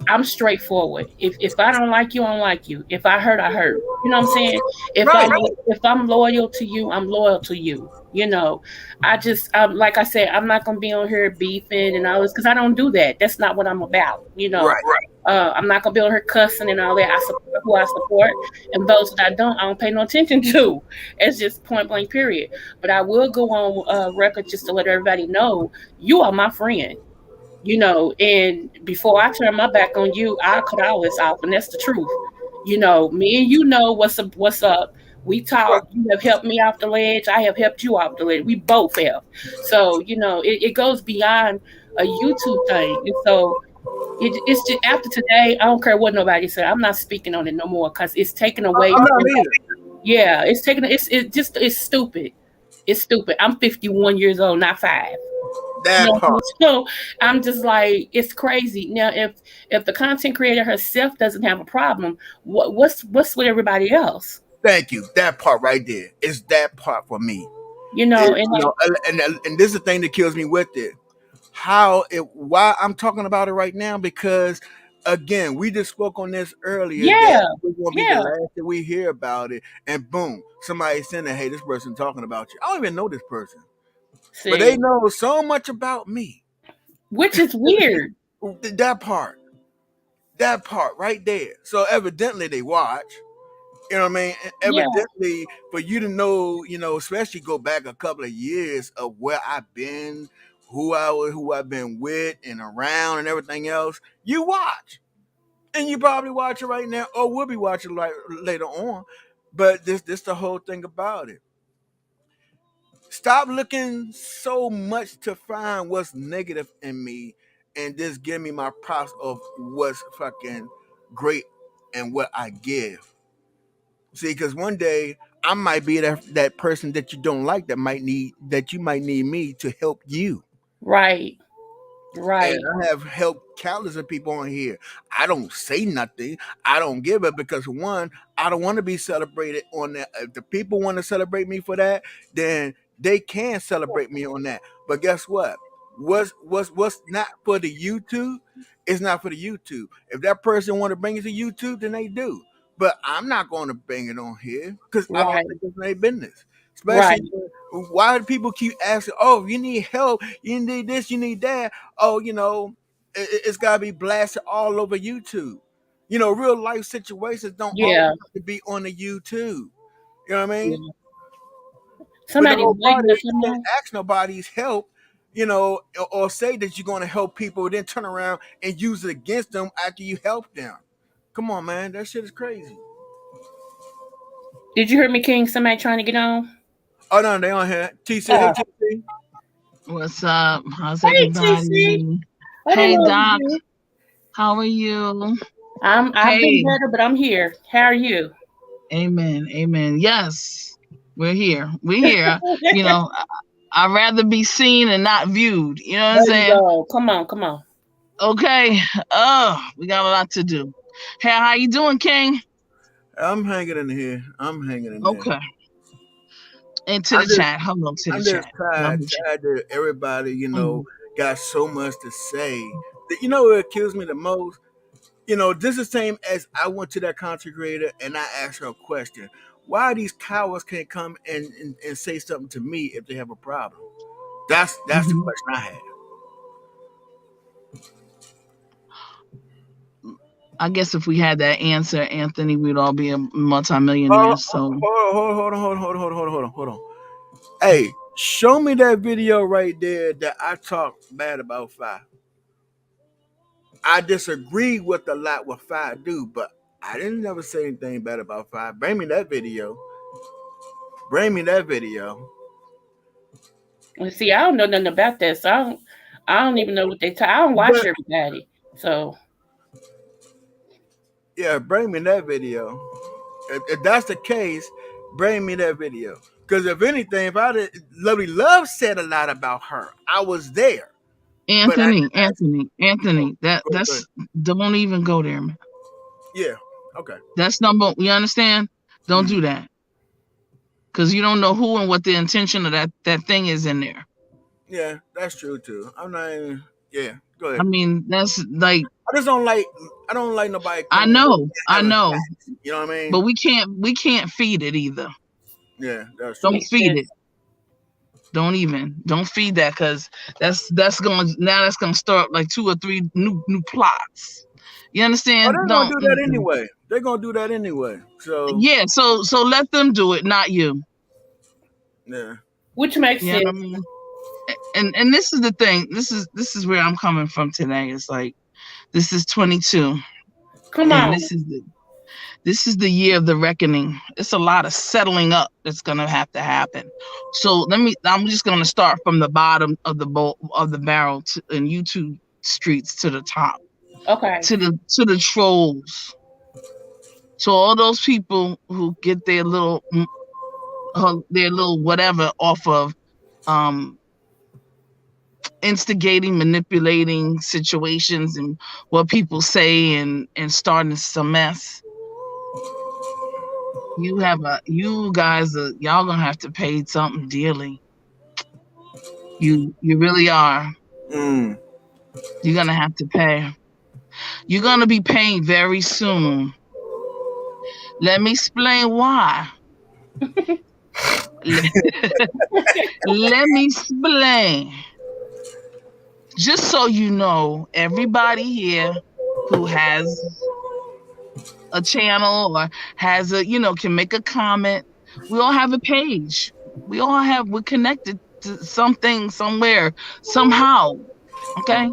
[SPEAKER 5] I'm straightforward. If I don't like you, I don't like you. If I hurt, I hurt. You know what I'm saying? If
[SPEAKER 4] right,
[SPEAKER 5] I'm if I'm loyal to you, I'm loyal to you. Like I said, I'm not gonna be on here beefing and all this because I don't do that. That's not what I'm about.
[SPEAKER 4] right,
[SPEAKER 5] I'm not gonna be on here cussing and all that. I support who I support, and those that I don't pay no attention to. It's just point blank period. But I will go on record just to let everybody know you are my friend. And before I turn my back on you, I'll cut all this off, and that's the truth. Me and you know what's up. What's up? We
[SPEAKER 4] right.
[SPEAKER 5] talk. You have helped me off the ledge. I have helped you off the ledge. We both have. So it goes beyond a YouTube thing, and so it's just after today. I don't care what nobody said. I'm not speaking on it no more because it's taken away
[SPEAKER 4] I'm not
[SPEAKER 5] from.
[SPEAKER 4] either.
[SPEAKER 5] Yeah, it's taken. It's stupid. It's stupid. I'm 51 years old, not 5.
[SPEAKER 4] That part.
[SPEAKER 5] So I'm just like, it's crazy. Now, if the content creator herself doesn't have a problem, what's with everybody else?
[SPEAKER 4] Thank you. That part right there is that part for me.
[SPEAKER 5] And like,
[SPEAKER 4] And this is the thing that kills me with it. Why I'm talking about it right now, because again, we just spoke on this earlier
[SPEAKER 5] yeah,
[SPEAKER 4] that we're gonna be the
[SPEAKER 5] yeah,
[SPEAKER 4] last that we hear about it, and boom, somebody sending, hey, this person talking about you. I don't even know this person, but they
[SPEAKER 5] see,
[SPEAKER 4] know so much about me.
[SPEAKER 5] which is weird.
[SPEAKER 4] That part, that part right there. So evidently they watch. You know what I mean? And
[SPEAKER 5] Yeah,
[SPEAKER 4] evidently, for you to know, especially go back a couple of years of where I've been, who I've been with and around and everything else, you watch. And you probably watch it right now or will be watching like later on. But this the whole thing about it. Stop looking so much to find what's negative in me and just give me my props of what's fucking great and what I give. See, because one day I might be that person that you don't like that you might need me to help you.
[SPEAKER 5] right,
[SPEAKER 4] And
[SPEAKER 5] right,
[SPEAKER 4] I have helped countless of people on here. I don't say nothing. I don't give it because one, I don't want to be celebrated on that. If the people want to celebrate me for that, then they can celebrate me on that. But guess what? What's not for the YouTube is not for the YouTube. If that person want to bring it to YouTube, then they do. But I'm not going to bring it on here because I don't
[SPEAKER 5] right,
[SPEAKER 4] think it's their business.
[SPEAKER 5] right.
[SPEAKER 4] Especially why do people keep asking, "Oh, you need help, you need this, you need that." Oh, it's got to be blasted all over YouTube. Real life situations don't always
[SPEAKER 5] Yeah,
[SPEAKER 4] have to be on the YouTube. You know what I mean?
[SPEAKER 5] yeah.
[SPEAKER 4] But the
[SPEAKER 5] Somebody's
[SPEAKER 4] whole part
[SPEAKER 5] waiting
[SPEAKER 4] is
[SPEAKER 5] to
[SPEAKER 4] you
[SPEAKER 5] come
[SPEAKER 4] can't
[SPEAKER 5] on.
[SPEAKER 4] ask nobody's help, or say that you're going to help people, then turn around and use it against them after you help them. Come on, man, that shit is crazy.
[SPEAKER 5] Did you hear me, King? Somebody trying to get on?
[SPEAKER 4] Oh no, they on here. T said, "Hey,
[SPEAKER 5] Oh,
[SPEAKER 4] TC."
[SPEAKER 6] What's up? How's
[SPEAKER 5] hey, TC.
[SPEAKER 6] everybody?
[SPEAKER 5] I didn't
[SPEAKER 6] Hey,
[SPEAKER 5] know it was
[SPEAKER 6] Doc.
[SPEAKER 5] you.
[SPEAKER 6] How are you?
[SPEAKER 5] I've been
[SPEAKER 6] Hey,
[SPEAKER 5] better, but I'm here. How are you?
[SPEAKER 6] amen. Amen. Yes, we're here. We're here. You know, I'd rather be seen and not viewed. You know what I'm
[SPEAKER 5] There you
[SPEAKER 6] saying?
[SPEAKER 5] go. Come on, come on.
[SPEAKER 6] Okay. Oh, we got a lot to do. Hey, how you doing, King?
[SPEAKER 4] I'm hanging in here. I'm hanging in here.
[SPEAKER 6] Okay. And to
[SPEAKER 4] I'm
[SPEAKER 6] the
[SPEAKER 4] just,
[SPEAKER 6] chat. Hello to the
[SPEAKER 4] I'm just
[SPEAKER 6] chat. Love
[SPEAKER 4] tired,
[SPEAKER 6] the chat.
[SPEAKER 4] tired that everybody,
[SPEAKER 6] Mhm.
[SPEAKER 4] got so much to say. You know what kills me the most? This is the same as I went to that content creator and I asked her a question. Why these cowards can't come and say something to me if they have a problem? That's the
[SPEAKER 6] Mhm.
[SPEAKER 4] question I had.
[SPEAKER 6] I guess if we had that answer, Anthony, we'd all be a multimillionaire.
[SPEAKER 4] Oh,
[SPEAKER 6] So
[SPEAKER 4] hold on. Hey, show me that video right there that I talked bad about Fi. I disagree with a lot what Fi do, but I didn't never say anything bad about Fi. Bring me that video. Bring me that video.
[SPEAKER 5] And see, I don't know nothing about that, so I don't even know what they talk. I don't watch
[SPEAKER 4] But
[SPEAKER 5] everybody, so
[SPEAKER 4] yeah, bring me that video. If that's the case, bring me that video. Because if anything, if I did, Lovely Love said a lot about her. I was there, but I
[SPEAKER 6] Anthony,
[SPEAKER 4] didn't.
[SPEAKER 6] Anthony,
[SPEAKER 4] Go ahead.
[SPEAKER 6] that's don't even go there, man.
[SPEAKER 4] Yeah. Okay.
[SPEAKER 6] That's number. You understand? Don't
[SPEAKER 4] Mm.
[SPEAKER 6] do that because you don't know who and what the intention of that thing is in there.
[SPEAKER 4] Yeah, that's true too. I'm not even. Yeah. Go
[SPEAKER 6] I
[SPEAKER 4] ahead.
[SPEAKER 6] mean, that's like
[SPEAKER 4] I just don't like. I don't like nobody
[SPEAKER 6] I
[SPEAKER 4] coming
[SPEAKER 6] know,
[SPEAKER 4] and
[SPEAKER 6] I
[SPEAKER 4] having
[SPEAKER 6] know,
[SPEAKER 4] facts. You know what I
[SPEAKER 6] but
[SPEAKER 4] mean?
[SPEAKER 6] we can't feed it either.
[SPEAKER 4] Yeah, that's true.
[SPEAKER 6] Don't
[SPEAKER 5] makes
[SPEAKER 6] feed
[SPEAKER 5] sense.
[SPEAKER 6] it. Don't feed that because that's gonna start like 2 or 3 new plots. You
[SPEAKER 4] Oh,
[SPEAKER 6] understand?
[SPEAKER 4] they're gonna
[SPEAKER 6] Don't.
[SPEAKER 4] do that anyway. They're gonna do that anyway. So
[SPEAKER 6] Yeah. So let them do it, not you.
[SPEAKER 4] yeah.
[SPEAKER 5] Which makes
[SPEAKER 6] You know what I
[SPEAKER 5] sense.
[SPEAKER 6] mean? And this is the thing. This is where I'm coming from today. It's like this is 22,
[SPEAKER 5] Come
[SPEAKER 6] and
[SPEAKER 5] on.
[SPEAKER 6] this is the year of the reckoning. It's a lot of settling up that's gonna have to happen. So I'm just gonna start from the bottom of the bowl of the barrel in YouTube streets to the top,
[SPEAKER 5] Okay.
[SPEAKER 6] to the trolls, to all those people who get their little whatever off of um instigating, manipulating situations and what people say and starting some mess. You guys y'all gonna have to pay something dearly. You really are.
[SPEAKER 4] Mm.
[SPEAKER 6] You're gonna have to pay. You're gonna be paying very soon. Let me explain why. Let, let me explain. Just so you know, everybody here who has a channel or has can make a comment. We all have a page. We're connected to something, somewhere, somehow. Okay.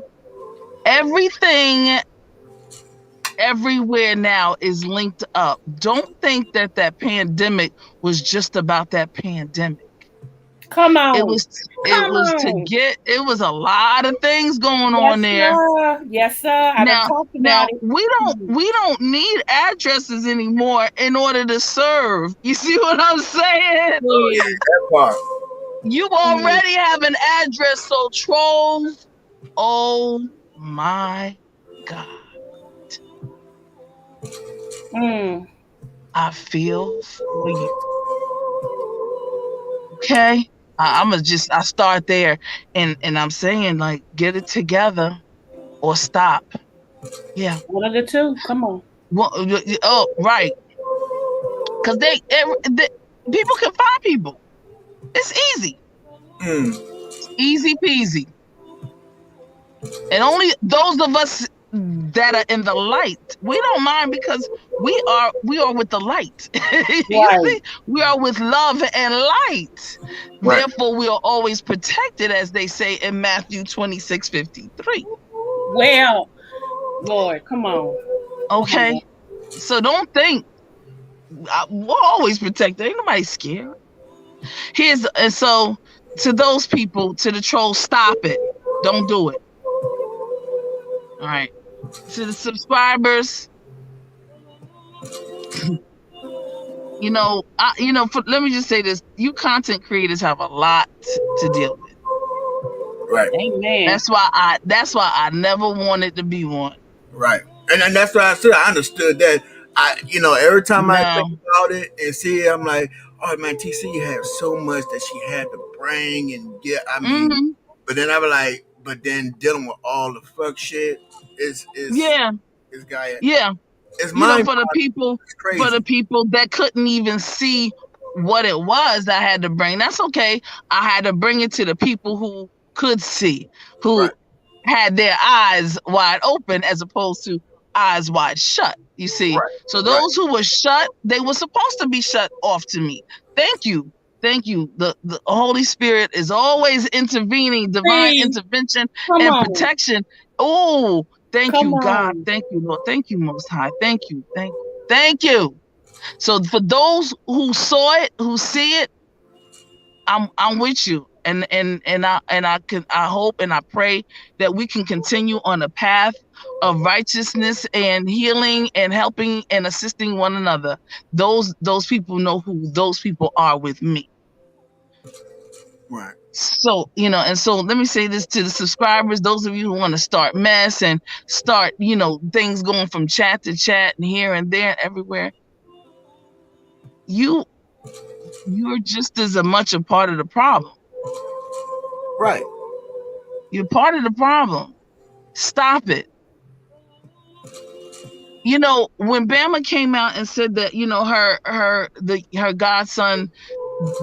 [SPEAKER 6] Everything everywhere now is linked up. Don't think that pandemic was just about that pandemic.
[SPEAKER 5] Come
[SPEAKER 6] It
[SPEAKER 5] on.
[SPEAKER 6] was it
[SPEAKER 5] Come
[SPEAKER 6] was to
[SPEAKER 5] on.
[SPEAKER 6] get it was a lot of things going on
[SPEAKER 5] Yes,
[SPEAKER 6] there.
[SPEAKER 5] sir. Yes, sir. I done
[SPEAKER 6] Now,
[SPEAKER 5] talked
[SPEAKER 6] now
[SPEAKER 5] about it.
[SPEAKER 6] we don't need addresses anymore in order to serve. You see what I'm saying?
[SPEAKER 5] Please.
[SPEAKER 4] That part.
[SPEAKER 6] You
[SPEAKER 5] Please.
[SPEAKER 6] already have an address, so trolls. Oh my God.
[SPEAKER 5] Mm.
[SPEAKER 6] I feel for you. Okay? I start there and I'm saying like get it together or stop. Yeah.
[SPEAKER 5] One of the two. Come on.
[SPEAKER 6] Well, oh, right. Because they people can find people. It's easy.
[SPEAKER 4] Mm.
[SPEAKER 6] Easy peasy. And only those of us that are in the light, we don't mind because we are with the light. You
[SPEAKER 5] Right.
[SPEAKER 6] see? We are with love and light.
[SPEAKER 4] Right.
[SPEAKER 6] Therefore, we are always protected, as they say in Matthew 26:53.
[SPEAKER 5] Well, Lord, come on. Come on.
[SPEAKER 6] Okay? So don't think we're always protected. Ain't nobody scared. And so to those people, to the trolls, stop it. Don't do it. All right. To the subscribers, let me just say this: you content creators have a lot to deal with.
[SPEAKER 4] Right.
[SPEAKER 5] Amen.
[SPEAKER 6] That's why I never wanted to be one.
[SPEAKER 4] Right. And that's why I said I understood that. Every time I
[SPEAKER 6] No.
[SPEAKER 4] think about it and see it, I'm like, oh man, TC had so much that she had to bring and get. I mean,
[SPEAKER 6] Mm-hmm.
[SPEAKER 4] but then I was like, but then dealing with all the fuck shit is
[SPEAKER 6] Yeah.
[SPEAKER 4] this guy.
[SPEAKER 6] Yeah.
[SPEAKER 4] It's
[SPEAKER 6] You know,
[SPEAKER 4] mind
[SPEAKER 6] for the
[SPEAKER 4] crazy.
[SPEAKER 6] people that couldn't even see what it was that I had to bring, that's okay. I had to bring it to the people who could see, who
[SPEAKER 4] Right.
[SPEAKER 6] had their eyes wide open as opposed to eyes wide shut. You see,
[SPEAKER 4] Right.
[SPEAKER 6] so
[SPEAKER 4] Right.
[SPEAKER 6] those who were shut, they were supposed to be shut off to me. Thank you. Thank you. The Holy Spirit is always intervening, divine
[SPEAKER 5] See,
[SPEAKER 6] intervention
[SPEAKER 5] come
[SPEAKER 6] and
[SPEAKER 5] on.
[SPEAKER 6] protection. Oh, thank
[SPEAKER 5] Come
[SPEAKER 6] you, God.
[SPEAKER 5] on.
[SPEAKER 6] Thank you, Lord. Thank you, Most High. Thank you. Thank you. So for those who saw it, who see it, I'm with you. I hope and I pray that we can continue on a path of righteousness and healing and helping and assisting one another. Those people know who those people are with me.
[SPEAKER 4] Right.
[SPEAKER 6] So, and so let me say this to the subscribers, those of you who want to start mess and start, things going from chat to chat and here and there and everywhere. You're just as much a part of the problem.
[SPEAKER 4] Right.
[SPEAKER 6] You're part of the problem. Stop it. When Bama came out and said that, her godson,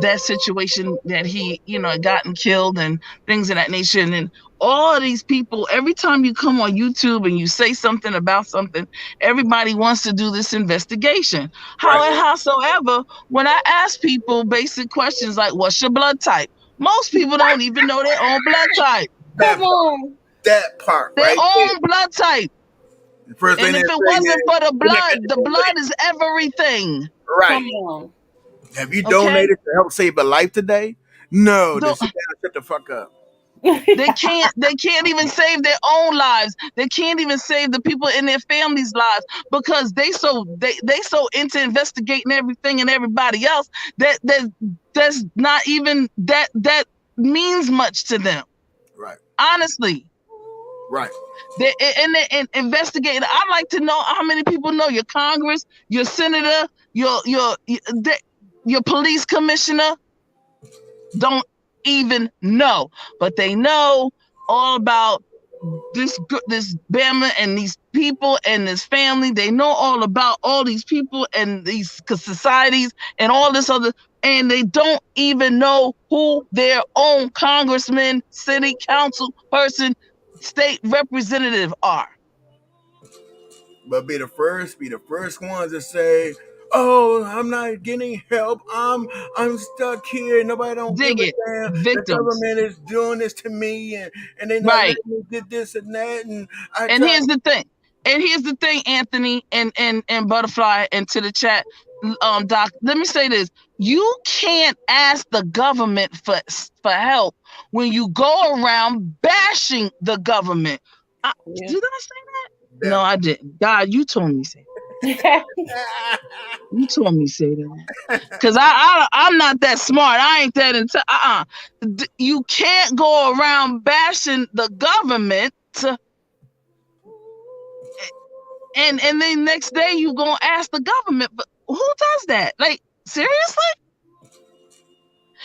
[SPEAKER 6] that situation that he, had gotten killed and things of that nature. And all of these people, every time you come on YouTube and you say something about something, everybody wants to do this investigation.
[SPEAKER 4] Right.
[SPEAKER 6] Howsoever, when I ask people basic questions like, what's your blood type? Most people don't even know their own blood type.
[SPEAKER 4] That
[SPEAKER 5] Come on.
[SPEAKER 4] that part
[SPEAKER 6] Their
[SPEAKER 4] right
[SPEAKER 6] own blood type.
[SPEAKER 4] there. The first thing
[SPEAKER 6] And
[SPEAKER 4] they
[SPEAKER 6] if it
[SPEAKER 4] say
[SPEAKER 6] wasn't for the
[SPEAKER 4] is,
[SPEAKER 6] blood is everything.
[SPEAKER 4] right.
[SPEAKER 5] Come on.
[SPEAKER 4] Have you
[SPEAKER 6] Okay?
[SPEAKER 4] donated to help save a life today? No. Then
[SPEAKER 6] Don't,
[SPEAKER 4] sit down and shut the fuck up.
[SPEAKER 6] they can't even save their own lives. They can't even save the people in their families' lives because they so into investigating everything and everybody else that's not even that means much to them.
[SPEAKER 4] Right.
[SPEAKER 6] Honestly.
[SPEAKER 4] Right.
[SPEAKER 6] They investigating. I'd like to know how many people know your Congress, your senator, your police commissioner don't even know, but they know all about this Bama and these people and this family. They know all about all these people and these societies and all this other, and they don't even know who their own congressman, city council person, state representative are.
[SPEAKER 4] But be the first ones to say, "Oh, I'm not getting help. I'm stuck here. Nobody don't give
[SPEAKER 6] Dig
[SPEAKER 4] a
[SPEAKER 6] it.
[SPEAKER 4] damn. The
[SPEAKER 6] Victims.
[SPEAKER 4] government is doing this to me, and they not
[SPEAKER 6] Right.
[SPEAKER 4] letting me get this and that." And I
[SPEAKER 6] And
[SPEAKER 4] try.
[SPEAKER 6] here's the thing, Anthony and Butterfly, and to the chat, Doc. Let me say this: you can't ask the government for help when you go around bashing the government.
[SPEAKER 5] Yeah.
[SPEAKER 6] Did I say that? No, I didn't. God, you told me say that. You told me say that. Cause I'm not that smart. I ain't that you can't go around bashing the government. And then next day you gonna ask the government, but who does that? Like, seriously?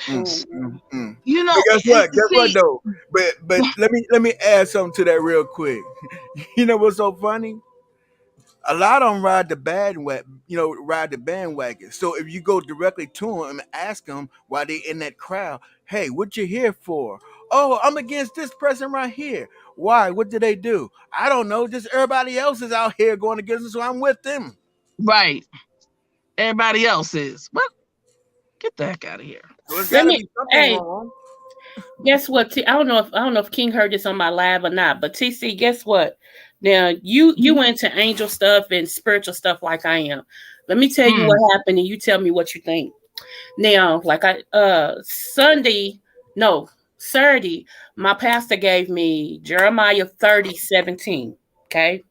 [SPEAKER 4] Mm.
[SPEAKER 6] You
[SPEAKER 4] But
[SPEAKER 6] know,
[SPEAKER 4] guess what? Guess what
[SPEAKER 6] see,
[SPEAKER 4] though? But let me add something to that real quick. You know what's so funny? A lot of them ride the bandwagon. So if you go directly to them and ask them why they in that crowd, hey, what you here for? Oh, I'm against this person right here. Why? What did they do? I don't know. Just everybody else is out here going against us, so I'm with them.
[SPEAKER 6] Right. Everybody else is. Well, get the heck out of here.
[SPEAKER 4] So it's
[SPEAKER 5] Let
[SPEAKER 4] got to
[SPEAKER 5] me.
[SPEAKER 4] be something
[SPEAKER 5] Hey,
[SPEAKER 4] wrong.
[SPEAKER 5] guess what? I don't know if King heard this on my live or not, but TC, guess what? Now you into angel stuff and spiritual stuff like I am. Let me tell you
[SPEAKER 6] Mm,
[SPEAKER 5] what happened, and you tell me what you think. Now, like Sunday, no, Saturday, my pastor gave me Jeremiah 30:17. Okay.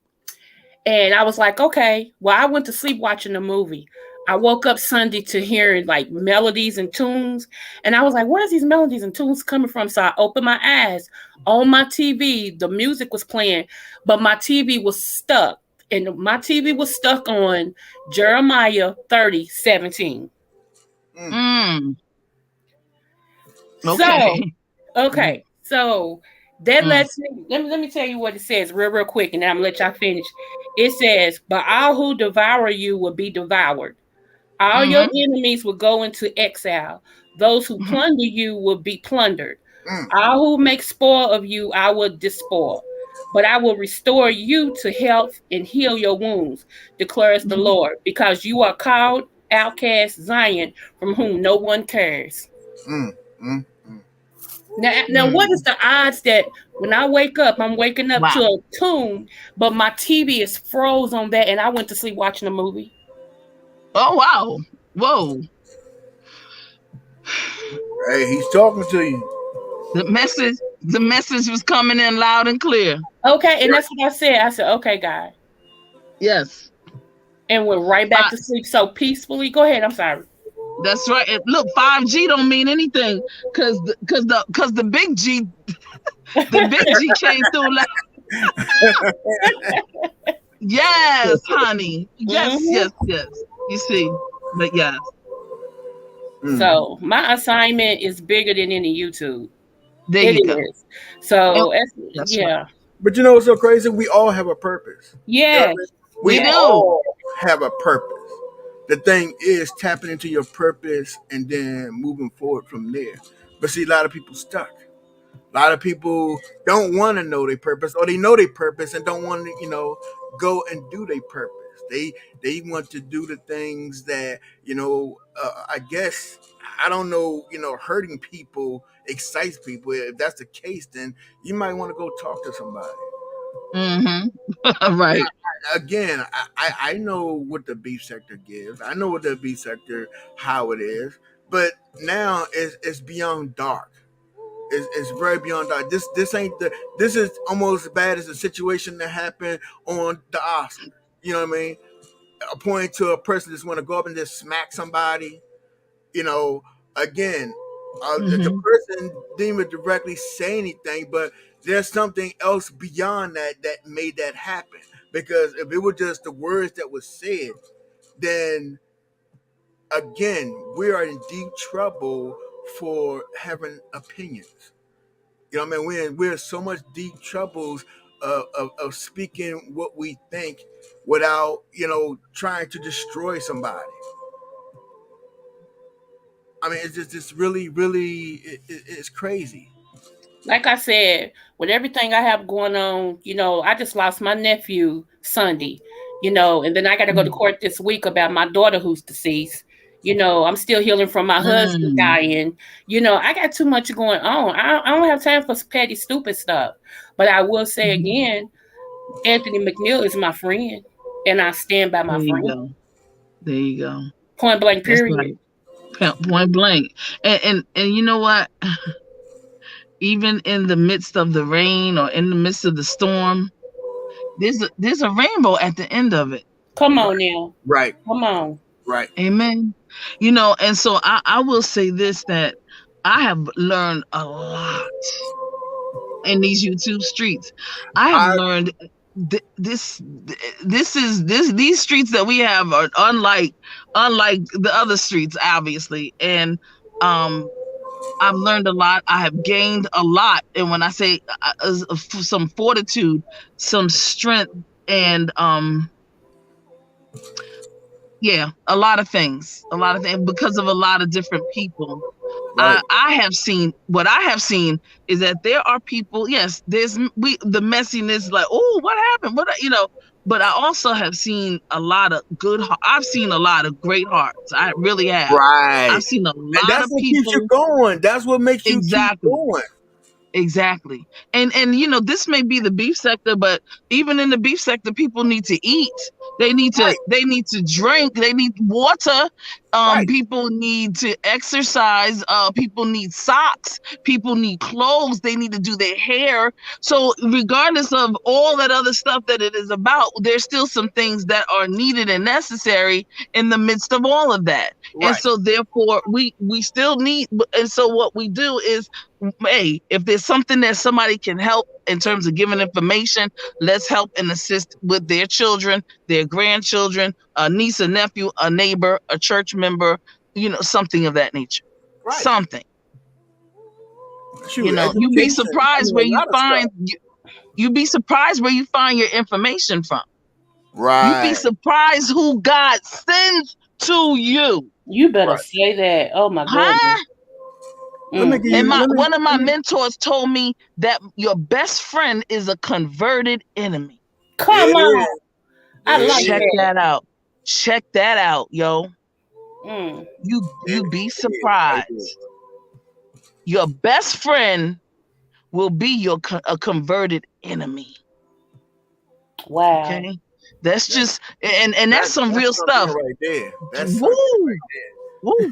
[SPEAKER 5] And I was like, okay. Well, I went to sleep watching the movie. I woke up Sunday to hearing like melodies and tunes. And I was like, where's these melodies and tunes coming from? So I opened my eyes. On my TV, the music was playing, but my TV was stuck. And my TV was stuck on Jeremiah 30:17.
[SPEAKER 4] Mm,
[SPEAKER 6] mm,
[SPEAKER 5] So,
[SPEAKER 6] okay.
[SPEAKER 5] okay. So that
[SPEAKER 6] Mm,
[SPEAKER 5] lets me let me tell you what it says real quick, and then I'm gonna let y'all finish. It says, but all who devour you will be devoured. All your
[SPEAKER 6] mm-hmm,
[SPEAKER 5] enemies will go into exile. Those who
[SPEAKER 6] mm-hmm,
[SPEAKER 5] plunder you will be plundered.
[SPEAKER 4] mm,
[SPEAKER 5] All who make spoil of you, I will despoil. But I will restore you to health and heal your wounds, declares the
[SPEAKER 6] mm-hmm.
[SPEAKER 5] Lord, because you are called outcast Zion, from whom no one cares.
[SPEAKER 4] mm, mm, mm.
[SPEAKER 5] Now, what is
[SPEAKER 6] Mm.
[SPEAKER 5] the odds that when I wake up, I'm waking up to
[SPEAKER 6] Wow.
[SPEAKER 5] a tune, but my TV is froze on that, and I went to sleep watching a movie?
[SPEAKER 6] Oh wow. Whoa.
[SPEAKER 4] Hey, he's talking to you.
[SPEAKER 6] The message was coming in loud and clear.
[SPEAKER 5] Okay, and that's what I said. I said, okay, God,
[SPEAKER 6] Yes.
[SPEAKER 5] and went right back
[SPEAKER 6] Fi-
[SPEAKER 5] to sleep so peacefully. Go ahead. I'm sorry.
[SPEAKER 6] that's right. And look, 5G don't mean anything because the big G came through like yes, honey. Yes,
[SPEAKER 5] Mhm.
[SPEAKER 6] yes, yes. You see. But yes.
[SPEAKER 4] Mm.
[SPEAKER 5] So my assignment is bigger than any YouTube.
[SPEAKER 6] There
[SPEAKER 5] It
[SPEAKER 6] you go.
[SPEAKER 5] is.
[SPEAKER 6] And
[SPEAKER 5] So
[SPEAKER 6] that's right.
[SPEAKER 5] yeah,
[SPEAKER 4] But you know what's so crazy? We all have a purpose. You know what I
[SPEAKER 5] yes,
[SPEAKER 4] mean?
[SPEAKER 6] We
[SPEAKER 4] We
[SPEAKER 5] yes.
[SPEAKER 6] do.
[SPEAKER 4] all have a purpose. The thing is tapping into your purpose and then moving forward from there. But see, a lot of people stuck. A lot of people don't want to know their purpose, or they know their purpose and don't want to, go and do their purpose. They want to do the things that I guess I don't know. Hurting people excites people. If that's the case, then you might want to go talk to somebody.
[SPEAKER 6] Mm-hmm. Right.
[SPEAKER 4] Again, I know what the beef sector gives. I know what the beef sector how it is, but now it's beyond dark. It's very beyond dark. This ain't the. This is almost as bad as the situation that happened on the Oscars. You know what I mean? Pointing to a person that's want to go up and just smack somebody. You know, again, the
[SPEAKER 6] Mm-hmm.
[SPEAKER 4] person didn't even directly say anything, but there's something else beyond that made that happen. Because if it were just the words that was said, then again, we are in deep trouble for having opinions. You know what I mean? We're in so much deep troubles of speaking what we think without, trying to destroy somebody. I mean, it's just it's really, really, it's crazy.
[SPEAKER 5] Like I said, with everything I have going on, I just lost my nephew Sunday, and then I got to go to court this week about my daughter who's deceased. I'm still healing from my husband
[SPEAKER 6] Mm.
[SPEAKER 5] dying. I got too much going on. I don't have time for petty, stupid stuff. But I will say
[SPEAKER 6] Mhm.
[SPEAKER 5] again, Anthony McNeil is my friend, and I stand by my
[SPEAKER 6] There you
[SPEAKER 5] friend.
[SPEAKER 6] go. There you go.
[SPEAKER 5] Point blank,
[SPEAKER 6] That's
[SPEAKER 5] period.
[SPEAKER 6] right. Point blank. And you know what? Even in the midst of the rain or in the midst of the storm, there's a rainbow at the end of it.
[SPEAKER 5] Come
[SPEAKER 4] Right,
[SPEAKER 5] on now.
[SPEAKER 4] right,
[SPEAKER 5] Come on.
[SPEAKER 4] right.
[SPEAKER 6] Amen. And so I will say this, that I have learned a lot in these YouTube streets. I have
[SPEAKER 4] I
[SPEAKER 6] learned these streets that we have are unlike the other streets, obviously. And um I've learned a lot. I have gained a lot. And when I say some fortitude, some strength, and yeah, a lot of things because of a lot of different people
[SPEAKER 1] Right.
[SPEAKER 6] I have seen what I have seen is that there are people. Yes, there's the messiness, like, oh, what happened? What But I also have seen a lot of I've seen a lot of great hearts. I really have.
[SPEAKER 4] Right.
[SPEAKER 6] I've seen a
[SPEAKER 4] And
[SPEAKER 6] lot
[SPEAKER 4] that's
[SPEAKER 6] of
[SPEAKER 4] what keeps you
[SPEAKER 6] people.
[SPEAKER 4] going. That's what makes you keep
[SPEAKER 6] Exactly.
[SPEAKER 4] going.
[SPEAKER 6] Exactly. And this may be the beef sector, but even in the beef sector, people need to eat. They need to drink, they need water.
[SPEAKER 4] Right.
[SPEAKER 6] People need to exercise, people need socks, people need clothes, they need to do their hair. So regardless of all that other stuff that it is about, there's still some things that are needed and necessary in the midst of all of that. And
[SPEAKER 4] Right.
[SPEAKER 6] so therefore we still need, and so what we do is, hey, if there's something that somebody can help in terms of giving information, let's help and assist with their children, their grandchildren, a niece, a nephew, a neighbor, a church member, something of that nature.
[SPEAKER 4] Right.
[SPEAKER 6] Something.
[SPEAKER 4] Shoot,
[SPEAKER 6] You'd be
[SPEAKER 4] education,
[SPEAKER 6] surprised
[SPEAKER 4] a
[SPEAKER 6] where you
[SPEAKER 4] lot of
[SPEAKER 6] find
[SPEAKER 4] stuff.
[SPEAKER 6] you'd be surprised where you find your information from. You'd be
[SPEAKER 4] Right.
[SPEAKER 6] surprised who God sends to you.
[SPEAKER 5] You better
[SPEAKER 4] Right.
[SPEAKER 5] say that. Oh my
[SPEAKER 6] Huh?
[SPEAKER 5] goodness.
[SPEAKER 4] Let me give you.
[SPEAKER 6] And
[SPEAKER 4] let me-
[SPEAKER 6] one of my mentors told me that your best friend is a converted enemy.
[SPEAKER 5] Come
[SPEAKER 4] It
[SPEAKER 5] on.
[SPEAKER 4] is.
[SPEAKER 5] I
[SPEAKER 4] It
[SPEAKER 5] like
[SPEAKER 4] is.
[SPEAKER 6] Check
[SPEAKER 5] that.
[SPEAKER 6] that out. Check that out, yo.
[SPEAKER 5] Mm.
[SPEAKER 6] You
[SPEAKER 4] It
[SPEAKER 6] be
[SPEAKER 4] is.
[SPEAKER 6] surprised. Your best friend will be a converted enemy.
[SPEAKER 5] Wow.
[SPEAKER 6] Okay, that's just and that's some real
[SPEAKER 4] something
[SPEAKER 6] stuff.
[SPEAKER 4] right there. That's
[SPEAKER 6] Woo,
[SPEAKER 4] something right there.
[SPEAKER 6] woo.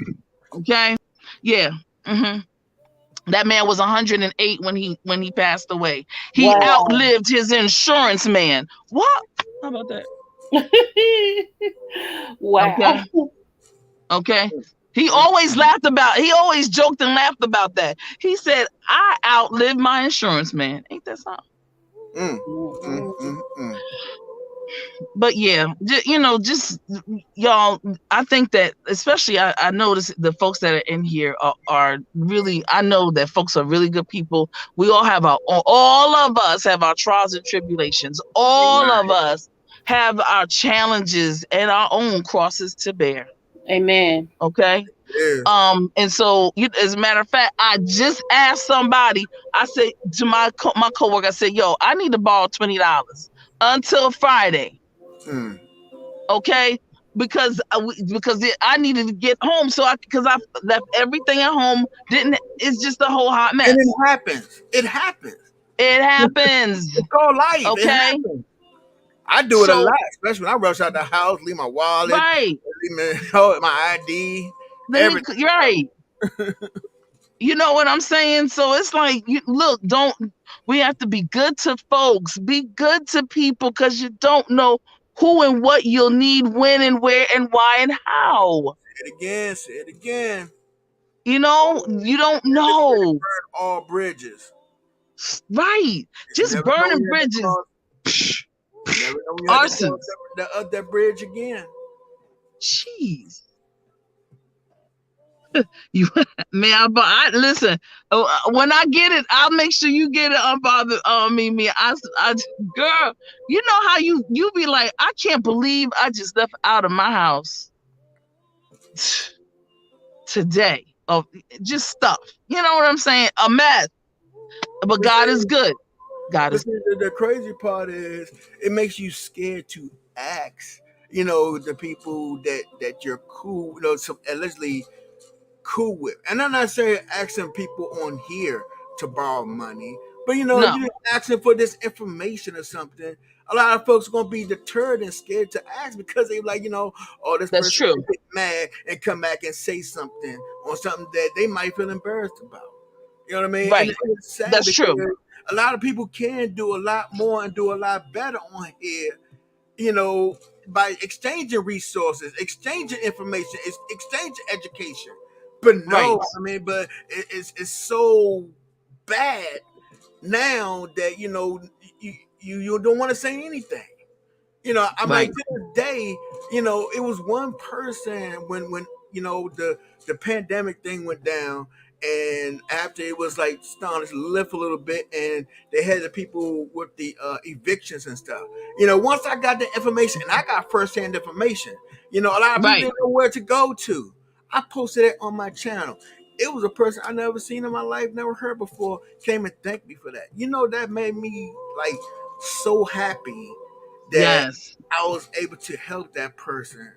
[SPEAKER 6] Okay, yeah. That man was 108 when he passed away. He
[SPEAKER 5] Wow.
[SPEAKER 6] outlived his insurance man. What? How about that?
[SPEAKER 5] Wow.
[SPEAKER 6] Okay. Okay. He always joked and laughed about that. He said, I outlived my insurance man. Ain't that something? But yeah, just y'all, I think that especially I notice the folks that are in here are really, I know that folks are really good people. We all have all of us have our trials and tribulations. All of us have our challenges and our own crosses to bear.
[SPEAKER 5] Amen.
[SPEAKER 6] Okay.
[SPEAKER 4] Yeah.
[SPEAKER 6] And so as a matter of fact, I just asked somebody, I said to my coworker, I said, yo, I need to borrow $20 until Friday. Okay, because I needed to get home, because I left everything at home. It's just a whole hot mess.
[SPEAKER 4] And it happens. It happens.
[SPEAKER 6] It's
[SPEAKER 4] called life.
[SPEAKER 6] Okay.
[SPEAKER 4] It happens. I do it a lot, especially when I rush out the house, leave my wallet,
[SPEAKER 6] right,
[SPEAKER 4] leave my ID, everything.
[SPEAKER 6] Right. You know what I'm saying? So it's like, we have to be good to folks, be good to people, because you don't know who and what you'll need, when and where and why and how.
[SPEAKER 4] Say it again.
[SPEAKER 6] You don't know.
[SPEAKER 4] Burn all bridges.
[SPEAKER 6] Right. Just burning bridges.
[SPEAKER 4] Never know when you have to cross that bridge again.
[SPEAKER 6] Jeez. I listen. When I get it, I'll make sure you get it. Unbothered. Me. Girl, you know how you be like, I can't believe I just left out of my house today. Of just stuff. You know what I'm saying? A mess. But God is good.
[SPEAKER 4] The crazy part is it makes you scared to ask. The people that you're cool, allegedly cool with. And I'm not saying asking people on here to borrow money, but you're asking for this information or something. A lot of folks are gonna be deterred and scared to ask because they're like, this
[SPEAKER 6] That's
[SPEAKER 4] person
[SPEAKER 6] true.
[SPEAKER 4] get mad and come back and say something on something that they might feel embarrassed about. You know what I mean?
[SPEAKER 6] Right.
[SPEAKER 4] And it's sad.
[SPEAKER 6] That's true.
[SPEAKER 4] A lot of people can do a lot more and do a lot better on here, by exchanging resources, exchanging information, exchanging education. But no,
[SPEAKER 6] right.
[SPEAKER 4] but it's so bad now that you don't want to say anything. I'm
[SPEAKER 6] right.
[SPEAKER 4] like, to this day, it was one person when the pandemic thing went down, and after it was like starting to lift a little bit, and they had the people with the evictions and stuff. Once I got the information, and I got firsthand information, a lot of people didn't know where to go to. I posted it on my channel. it was a person I never seen in my life, never heard before, came and thanked me for that. That made me like so happy that
[SPEAKER 6] Yes,
[SPEAKER 4] I was able to help that person.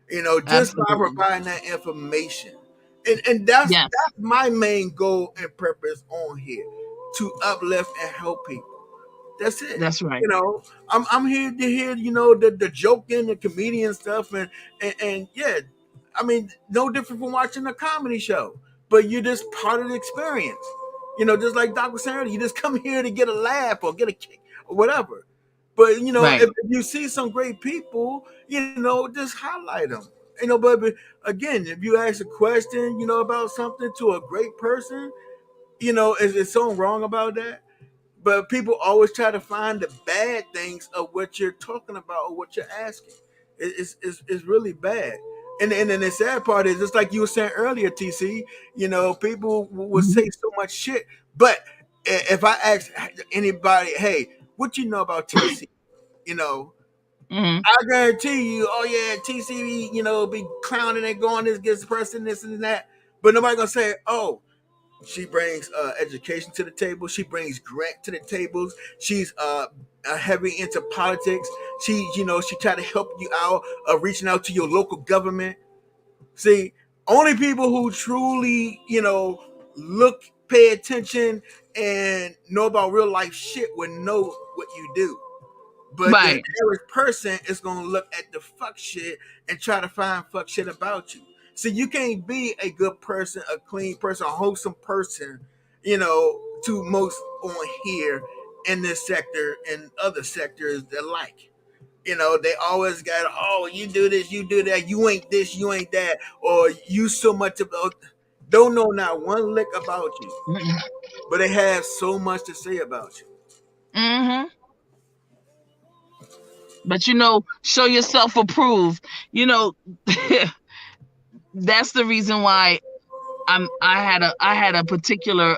[SPEAKER 4] Just by
[SPEAKER 6] absolutely.
[SPEAKER 4] providing that information. And that's
[SPEAKER 6] Yes,
[SPEAKER 4] my main goal and purpose on here, to uplift and help people. That's it.
[SPEAKER 6] that's right.
[SPEAKER 4] I'm here to hear the joking, the comedian stuff, and yeah, I mean, no different from watching a comedy show, but you're just part of the experience. Just like Doc was saying earlier, you just come here to get a laugh or get a kick or whatever. But
[SPEAKER 6] Right.
[SPEAKER 4] if you see some great people, just highlight them. But again, if you ask a question, about something to a great person, is something wrong about that? But people always try to find the bad things of what you're talking about or what you're asking. It's really bad. And then the sad part is, just like you were saying earlier, TC, people will
[SPEAKER 6] Mhm.
[SPEAKER 4] say so much shit. But if I ask anybody, hey, what you know about TC? You know,
[SPEAKER 6] Mhm.
[SPEAKER 4] I guarantee you, oh yeah, TC, be clowning and going this, gets person, this and that. But nobody gonna say, oh, she brings education to the table. She brings grant to the tables. She's heavy into politics. She try to help you out, reaching out to your local government. See, only people who truly, look, pay attention, and know about real life shit would know what you do. But the
[SPEAKER 6] Right.
[SPEAKER 4] average person is gonna look at the fuck shit and try to find fuck shit about you. So you can't be a good person, a clean person, a wholesome person, to most on here in this sector and other sectors alike. They always got, oh, you do this, you do that, you ain't this, you ain't that, or you so much about, don't know not one lick about you, but they have so much to say about you.
[SPEAKER 6] Mm-hmm. But show yourself approved. You know, that's the reason why I had a particular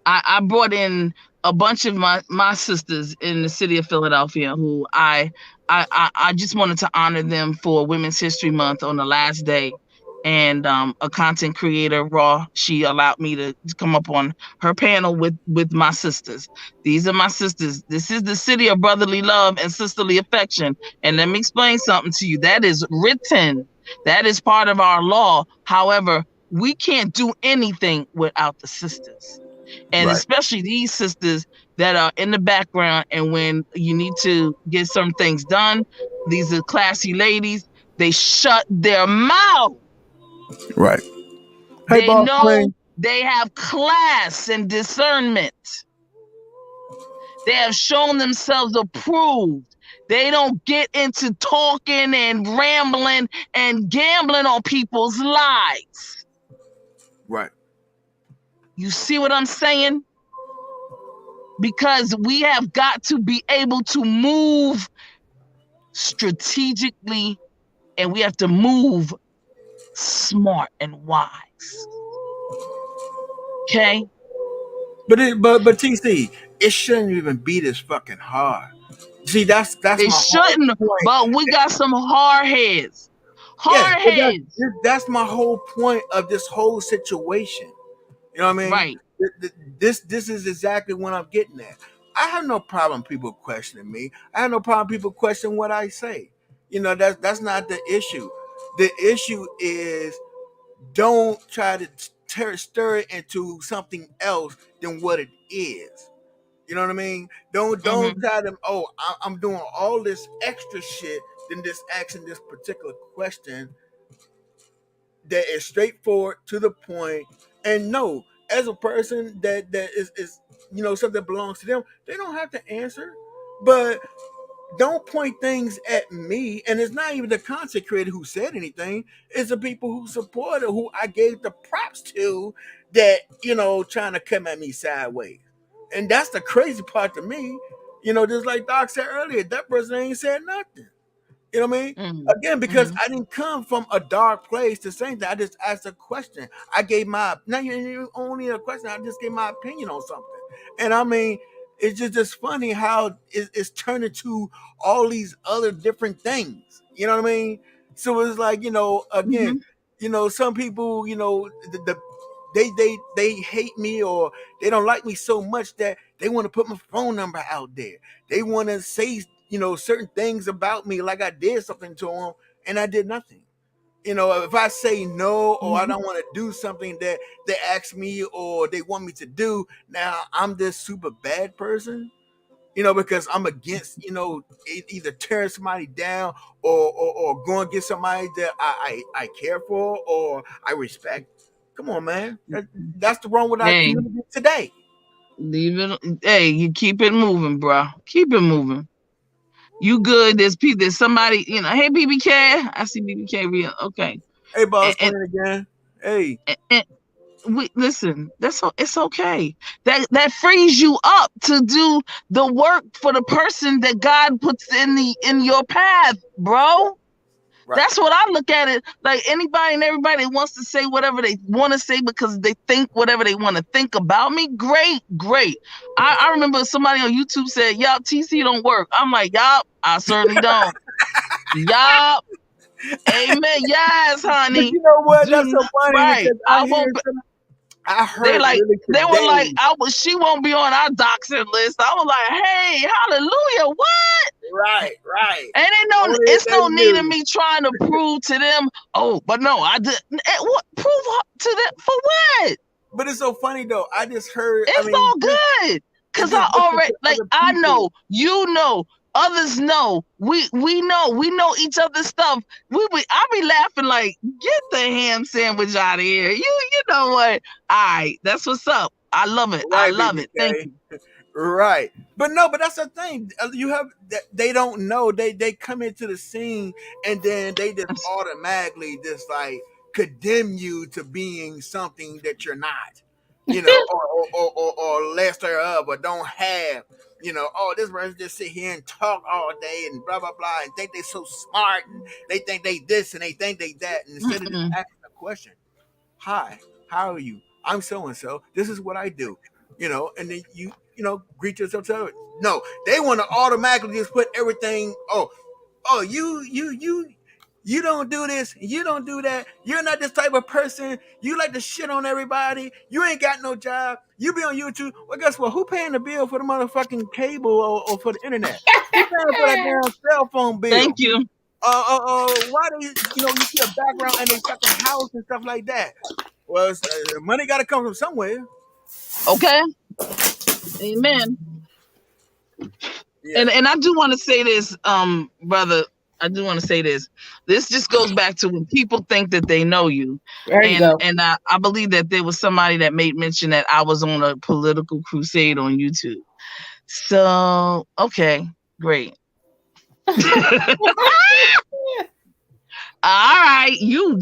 [SPEAKER 6] I brought in a bunch of my sisters in the city of Philadelphia who I just wanted to honor them for Women's History Month on the last day. And a content creator, Raw, she allowed me to come up on her panel with my sisters. These are my sisters. This is the city of brotherly love and sisterly affection. And let me explain something to you. That is written. That is part of our law. However, we can't do anything without the sisters, and
[SPEAKER 4] Right.
[SPEAKER 6] especially these sisters that are in the background. And when you need to get some things done, these are classy ladies. They shut their mouth.
[SPEAKER 4] Right. Hey,
[SPEAKER 6] They
[SPEAKER 4] boss
[SPEAKER 6] know
[SPEAKER 4] man.
[SPEAKER 6] they have class and discernment. They have shown themselves approved. They don't get into talking and rambling and gambling on people's lives.
[SPEAKER 4] Right.
[SPEAKER 6] You see what I'm saying? Because we have got to be able to move strategically, and we have to move smart and wise. Okay?
[SPEAKER 4] But TC, it shouldn't even be this fucking hard. See, that's
[SPEAKER 6] It
[SPEAKER 4] my whole
[SPEAKER 6] shouldn't,
[SPEAKER 4] point.
[SPEAKER 6] but we got some hard heads.
[SPEAKER 4] Yeah,
[SPEAKER 6] Hard
[SPEAKER 4] but
[SPEAKER 6] heads.
[SPEAKER 4] that's my whole point of this whole situation. You know what I mean?
[SPEAKER 6] Right.
[SPEAKER 4] This is exactly what I'm getting at. I have no problem people questioning me. I have no problem people questioning what I say. That's not the issue. The issue is, don't try to stir it into something else than what it is. You know what I mean? Don't
[SPEAKER 6] Mm-hmm.
[SPEAKER 4] try to, oh, I'm doing all this extra shit than just asking this particular question that is straightforward to the point. And no, as a person that is something that belongs to them, they don't have to answer. But don't point things at me. And it's not even the content creator who said anything. It's the people who supported, who I gave the props to, that trying to come at me sideways. And that's the crazy part to me. Just like Doc said earlier, that person ain't said nothing. You know what I mean? Again, because
[SPEAKER 6] Mm-hmm.
[SPEAKER 4] I didn't come from a dark place to say that. I just asked a question. I gave my, not even only a question, I just gave my opinion on something. And I mean, it's just funny how it's turned into all these other different things. You know what I mean? So it's like, again,
[SPEAKER 6] Mm-hmm.
[SPEAKER 4] some people, they hate me, or they don't like me so much that they want to put my phone number out there. They want to say, certain things about me, like I did something to them and I did nothing. If I say no, or I don't want to do something that they ask me or they want me to do, now I'm this super bad person, because I'm against, either tearing somebody down, or going against somebody that I care for or I respect. Come on, man. That's the wrong with our
[SPEAKER 6] Hey,
[SPEAKER 4] community today.
[SPEAKER 6] leave it. Hey, you keep it moving, bro. Keep it moving. You good? There's somebody. Hey, BBK. I see BBK. Real okay.
[SPEAKER 4] Hey, boss,
[SPEAKER 6] And,
[SPEAKER 4] playing again. Hey,
[SPEAKER 6] and we listen. It's okay. That frees you up to do the work for the person that God puts in your path, bro.
[SPEAKER 4] right.
[SPEAKER 6] That's what I look at it. Like anybody and everybody wants to say whatever they want to say because they think whatever they want to think about me. Great, great. I remember somebody on YouTube said, "Yup, TC don't work." I'm like, "Yup, I certainly don't." Yup, amen. Yes,
[SPEAKER 4] But
[SPEAKER 6] honey.
[SPEAKER 4] you know what?
[SPEAKER 6] Do
[SPEAKER 4] That's so
[SPEAKER 6] not
[SPEAKER 4] funny
[SPEAKER 6] right.
[SPEAKER 4] because I
[SPEAKER 6] They
[SPEAKER 4] heard
[SPEAKER 6] like
[SPEAKER 4] really
[SPEAKER 6] they were like,
[SPEAKER 4] today.
[SPEAKER 6] she won't be on our doxing list. I was like, hey, hallelujah, what?
[SPEAKER 4] Right, right.
[SPEAKER 6] And
[SPEAKER 4] Only if
[SPEAKER 6] it's
[SPEAKER 4] they
[SPEAKER 6] no need in
[SPEAKER 4] knew.
[SPEAKER 6] me trying to prove to them. Oh, but no, I did. What prove to them for what?
[SPEAKER 4] But it's so funny though. I just heard. I
[SPEAKER 6] It's
[SPEAKER 4] mean,
[SPEAKER 6] all good
[SPEAKER 4] and
[SPEAKER 6] because I
[SPEAKER 4] just listen
[SPEAKER 6] already
[SPEAKER 4] to
[SPEAKER 6] like
[SPEAKER 4] other
[SPEAKER 6] I
[SPEAKER 4] people.
[SPEAKER 6] know, you know, others know. We know each other's stuff. I be laughing like, get the ham sandwich out of here. You know what? All right, that's what's up. I love it. I
[SPEAKER 4] Right,
[SPEAKER 6] love it. Thank
[SPEAKER 4] BBK.
[SPEAKER 6] you.
[SPEAKER 4] Right. But no, but that's the thing. You have they don't know. They come into the scene and then they just automatically just like condemn you to being something that you're not. Or less thereof, or don't have. Oh, this person just sit here and talk all day and blah blah blah, and think they so smart, and they think they this and they think they that, and instead of just
[SPEAKER 6] Mm-mm.
[SPEAKER 4] asking a question, hi, how are you? I'm so and so. This is what I do. And then greet yourself to it. No, they want to automatically just put everything. Oh, you don't do this. You don't do that. You're not this type of person. You like to shit on everybody. You ain't got no job. You be on YouTube. Well, guess what? Who paying the bill for the motherfucking cable or for the internet? Who paying for that damn cell phone
[SPEAKER 6] Thank
[SPEAKER 4] bill?
[SPEAKER 6] you.
[SPEAKER 4] Why do you see a background and they fucking house and stuff like that? Well, money got to come from somewhere.
[SPEAKER 6] Okay. Amen.
[SPEAKER 4] Yeah.
[SPEAKER 6] And I do want to say this, brother. I do want to say this. This just goes back to when people think that they know you,
[SPEAKER 5] There you go.
[SPEAKER 6] and I believe that there was somebody that made mention that I was on a political crusade on YouTube. So okay, great. All right, you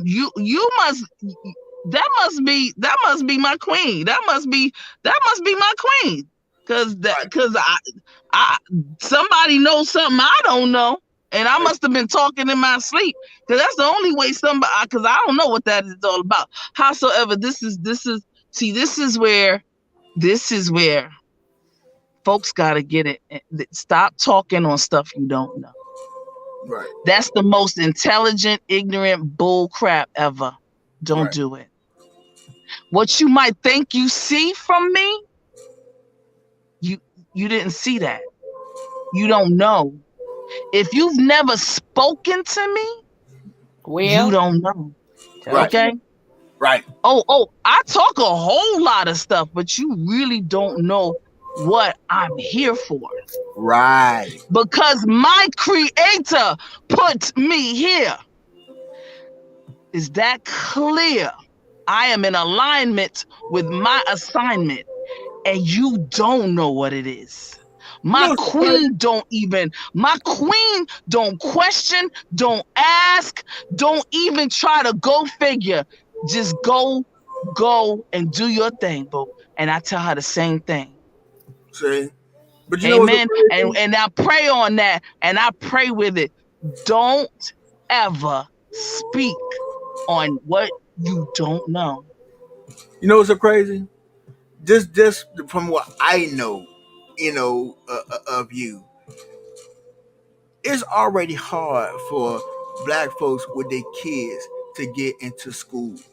[SPEAKER 6] must that must be my queen. That must be my queen. Cause I somebody knows something I don't know, and I must have been talking in my sleep. Cause that's the only way somebody. Cause I don't know what that is all about. Howsoever, this is see this is where folks gotta get it. Stop talking on stuff you don't know.
[SPEAKER 4] Right.
[SPEAKER 6] That's the most intelligent, ignorant bull crap ever. Don't
[SPEAKER 4] Right.
[SPEAKER 6] do it. What you might think you see from me, you didn't see that. You don't know. If you've never spoken to me, you
[SPEAKER 5] Well,
[SPEAKER 6] don't know.
[SPEAKER 5] tell the
[SPEAKER 4] Right.
[SPEAKER 6] Okay?
[SPEAKER 5] truth.
[SPEAKER 4] Right.
[SPEAKER 6] Oh, I talk a whole lot of stuff, but you really don't know what I'm here for.
[SPEAKER 4] Right.
[SPEAKER 6] Because my creator put me here. Is that clear? I am in alignment with my assignment, and you don't know what it is. My queen don't question, don't ask, don't even try to go figure. Just go and do your thing, boo. And I tell her the same thing.
[SPEAKER 4] See, but you know what's so
[SPEAKER 6] Amen.
[SPEAKER 4] crazy?
[SPEAKER 6] And I pray on that, and I pray with it. Don't ever speak on what you don't know.
[SPEAKER 4] You know what's so crazy? Just from what I know, of you, it's already hard for black folks with their kids to get into schools.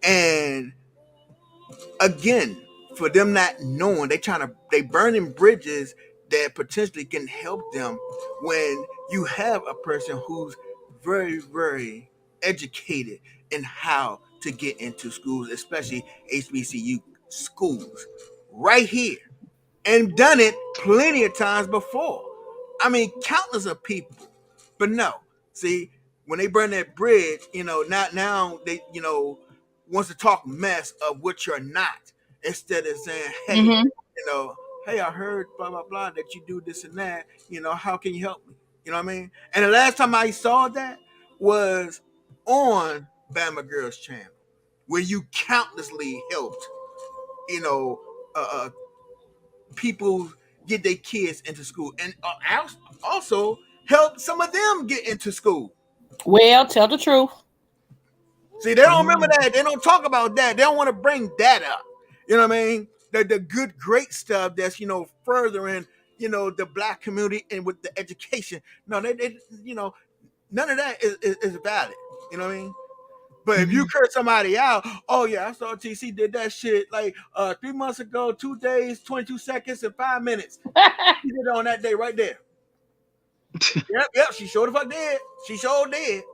[SPEAKER 4] And again, for them not knowing, they burning bridges that potentially can help them when you have a person who's very, very educated in how to get into schools, especially HBCU schools, right here, and done it plenty of times before. I mean, countless of people. But no, see, when they burn that bridge, now they, wants to talk mess of what you're not, instead of saying, hey,
[SPEAKER 6] Mm-hmm.
[SPEAKER 4] hey, I heard blah blah blah that you do this and that. How can you help me? You know what I mean? And the last time I saw that was on Bama Girls channel, where you countlessly helped, you know, uh, people get their kids into school, and also help some of them get into school.
[SPEAKER 5] Well, tell the truth.
[SPEAKER 4] See, they don't remember that. They don't talk about that. They don't want to bring that up. You know what I mean? The good, great stuff that's furthering the black community and with the education. No, they none of that is valid. You know what I mean? But if you curse somebody out, oh yeah, I saw TC did that shit like 3 months ago, 2 days, 22 seconds, and 5 minutes. She did it on that day right there. Yep, she sure the fuck did. She sure did.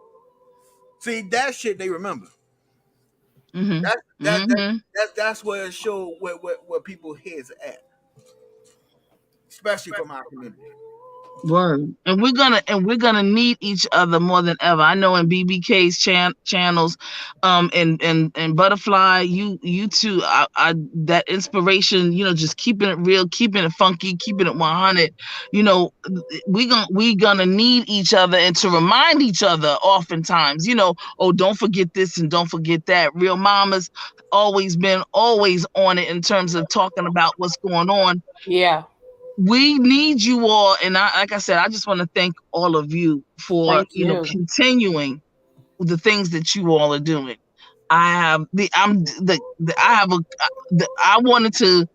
[SPEAKER 4] See, that shit they remember.
[SPEAKER 6] Mm-hmm.
[SPEAKER 4] That's where it show where people heads are at, especially from our community.
[SPEAKER 6] Word. And we're gonna need each other more than ever. I know in BBK's channels, and Butterfly, you too. I that inspiration, just keeping it real, keeping it funky, keeping it 100. We gonna need each other, and to remind each other oftentimes. Oh, don't forget this and don't forget that. Real mamas always on it in terms of talking about what's going on.
[SPEAKER 5] Yeah.
[SPEAKER 6] We need you all, and like I said, I just want to thank all of you for
[SPEAKER 5] Thank you.
[SPEAKER 6] continuing the things that you all are doing. I wanted to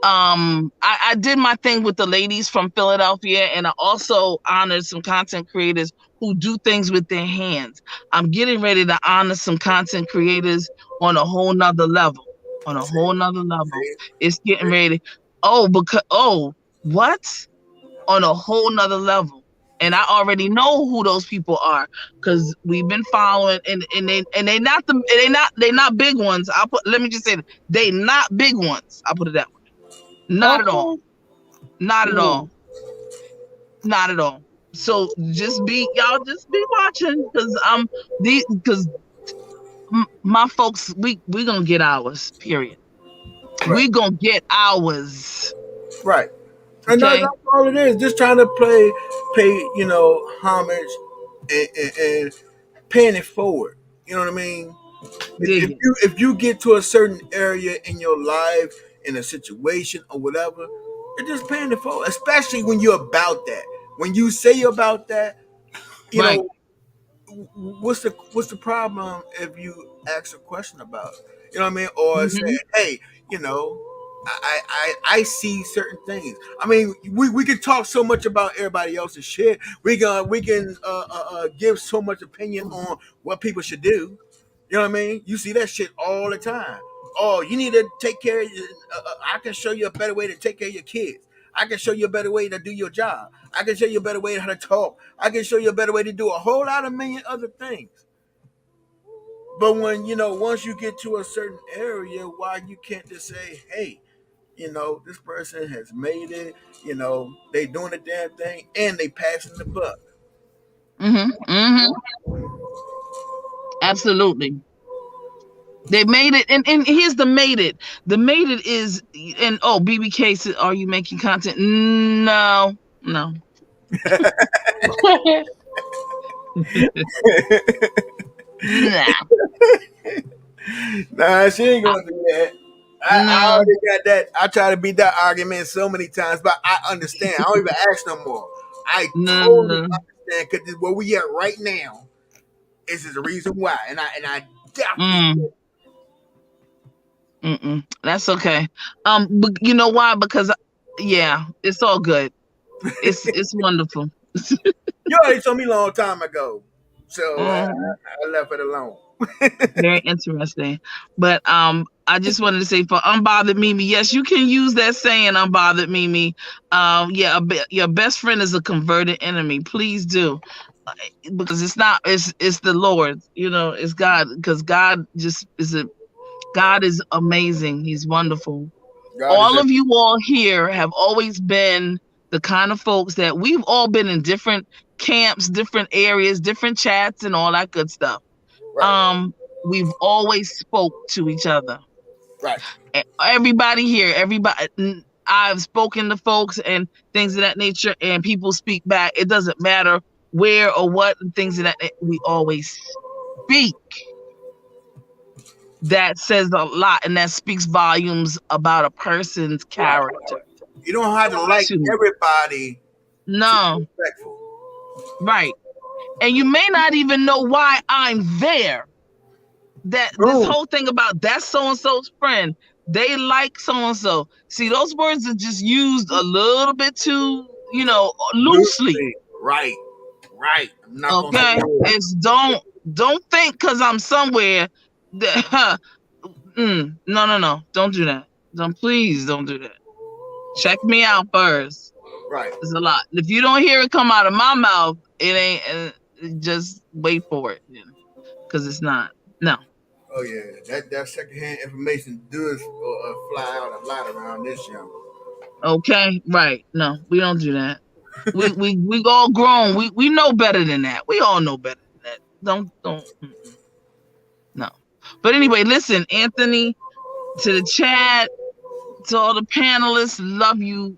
[SPEAKER 6] I did my thing with the ladies from Philadelphia, and I also honored some content creators who do things with their hands. I'm getting ready to honor some content creators on a whole nother level. It's getting ready. What? On a whole nother level. And I already know who those people are, because we've been following, and they not big ones. Let me just say that they not big ones. I'll put it that way. Not at all. Not at all. Not at all. So just be watching, because my folks, we gonna get ours. Period.
[SPEAKER 4] Right.
[SPEAKER 6] We gonna get ours.
[SPEAKER 4] Right. And
[SPEAKER 6] Okay.
[SPEAKER 4] that's all it is. Just trying to pay homage and paying it forward. You know what I mean? If you get to a certain area in your life, in a situation or whatever, you're just paying it forward. Especially when you're about that. When you say you're about that,
[SPEAKER 6] Right.
[SPEAKER 4] what's the problem if you ask a question about it? You know what I mean? Or say, hey, I see certain things. I mean, we can talk so much about everybody else's shit. We can give so much opinion on what people should do. You know what I mean? You see that shit all the time. Oh, you need to take care of your, I can show you a better way to take care of your kids. I can show you a better way to do your job. I can show you a better way how to talk. I can show you a better way to do a whole lot of million other things. But when, once you get to a certain area, why you can't just say, hey, this person has made it, they doing the damn thing and they passing the buck.
[SPEAKER 6] Absolutely. They made it, and here's the made it. The made it is, and BBK said, "Are you making content?" No.
[SPEAKER 5] Nah.
[SPEAKER 4] Nah, she ain't gonna do that. I already got that. I try to beat that argument so many times, but I understand. I don't even ask no more. I totally understand, because where we at right now is the reason why, and I definitely.
[SPEAKER 6] That's okay. But you know why? Because it's all good. It's wonderful.
[SPEAKER 4] You already told me a long time ago. So I left it alone.
[SPEAKER 6] Very interesting. But I just wanted to say for unbothered Mimi, yes, you can use that saying unbothered Mimi. Yeah, your best friend is a converted enemy. Please do. Because it's the Lord, it's God, because God God is amazing. He's wonderful.
[SPEAKER 4] God is
[SPEAKER 6] All
[SPEAKER 4] a,
[SPEAKER 6] of you all here have always been the kind of folks that we've all been in different camps, different areas, different chats, and all that good stuff.
[SPEAKER 4] right,
[SPEAKER 6] We've always spoke to each other.
[SPEAKER 4] right.
[SPEAKER 6] Everybody here, I've spoken to folks and things of that nature, and people speak back. It doesn't matter where or what, and things of that. We always speak. That says a lot, and that speaks volumes about a person's
[SPEAKER 4] Right.
[SPEAKER 6] character.
[SPEAKER 4] You don't have to like
[SPEAKER 6] To
[SPEAKER 4] everybody to be
[SPEAKER 6] no,
[SPEAKER 4] respectful.
[SPEAKER 6] right, and you may not even know why I'm there. That this
[SPEAKER 4] Boom.
[SPEAKER 6] whole thing about that's so and so's friend, they like so and so. See, those words are just used a little bit too, loosely.
[SPEAKER 4] Loosely. Right, right. I'm not gonna say
[SPEAKER 6] Okay,
[SPEAKER 4] it.
[SPEAKER 6] it's don't think because I'm somewhere that no, don't do that. Please don't do that. Check me out first.
[SPEAKER 4] Right.
[SPEAKER 6] It's a lot. If you don't hear it come out of my mouth, it ain't. Just wait for it, because it's not. No.
[SPEAKER 4] Oh yeah, that secondhand information does fly out a lot around this young.
[SPEAKER 6] Okay. Right. No, we don't do that. We all grown. We know better than that. We all know better than that. Don't. No. But anyway, listen, Anthony, to the chat, to all the panelists, love you,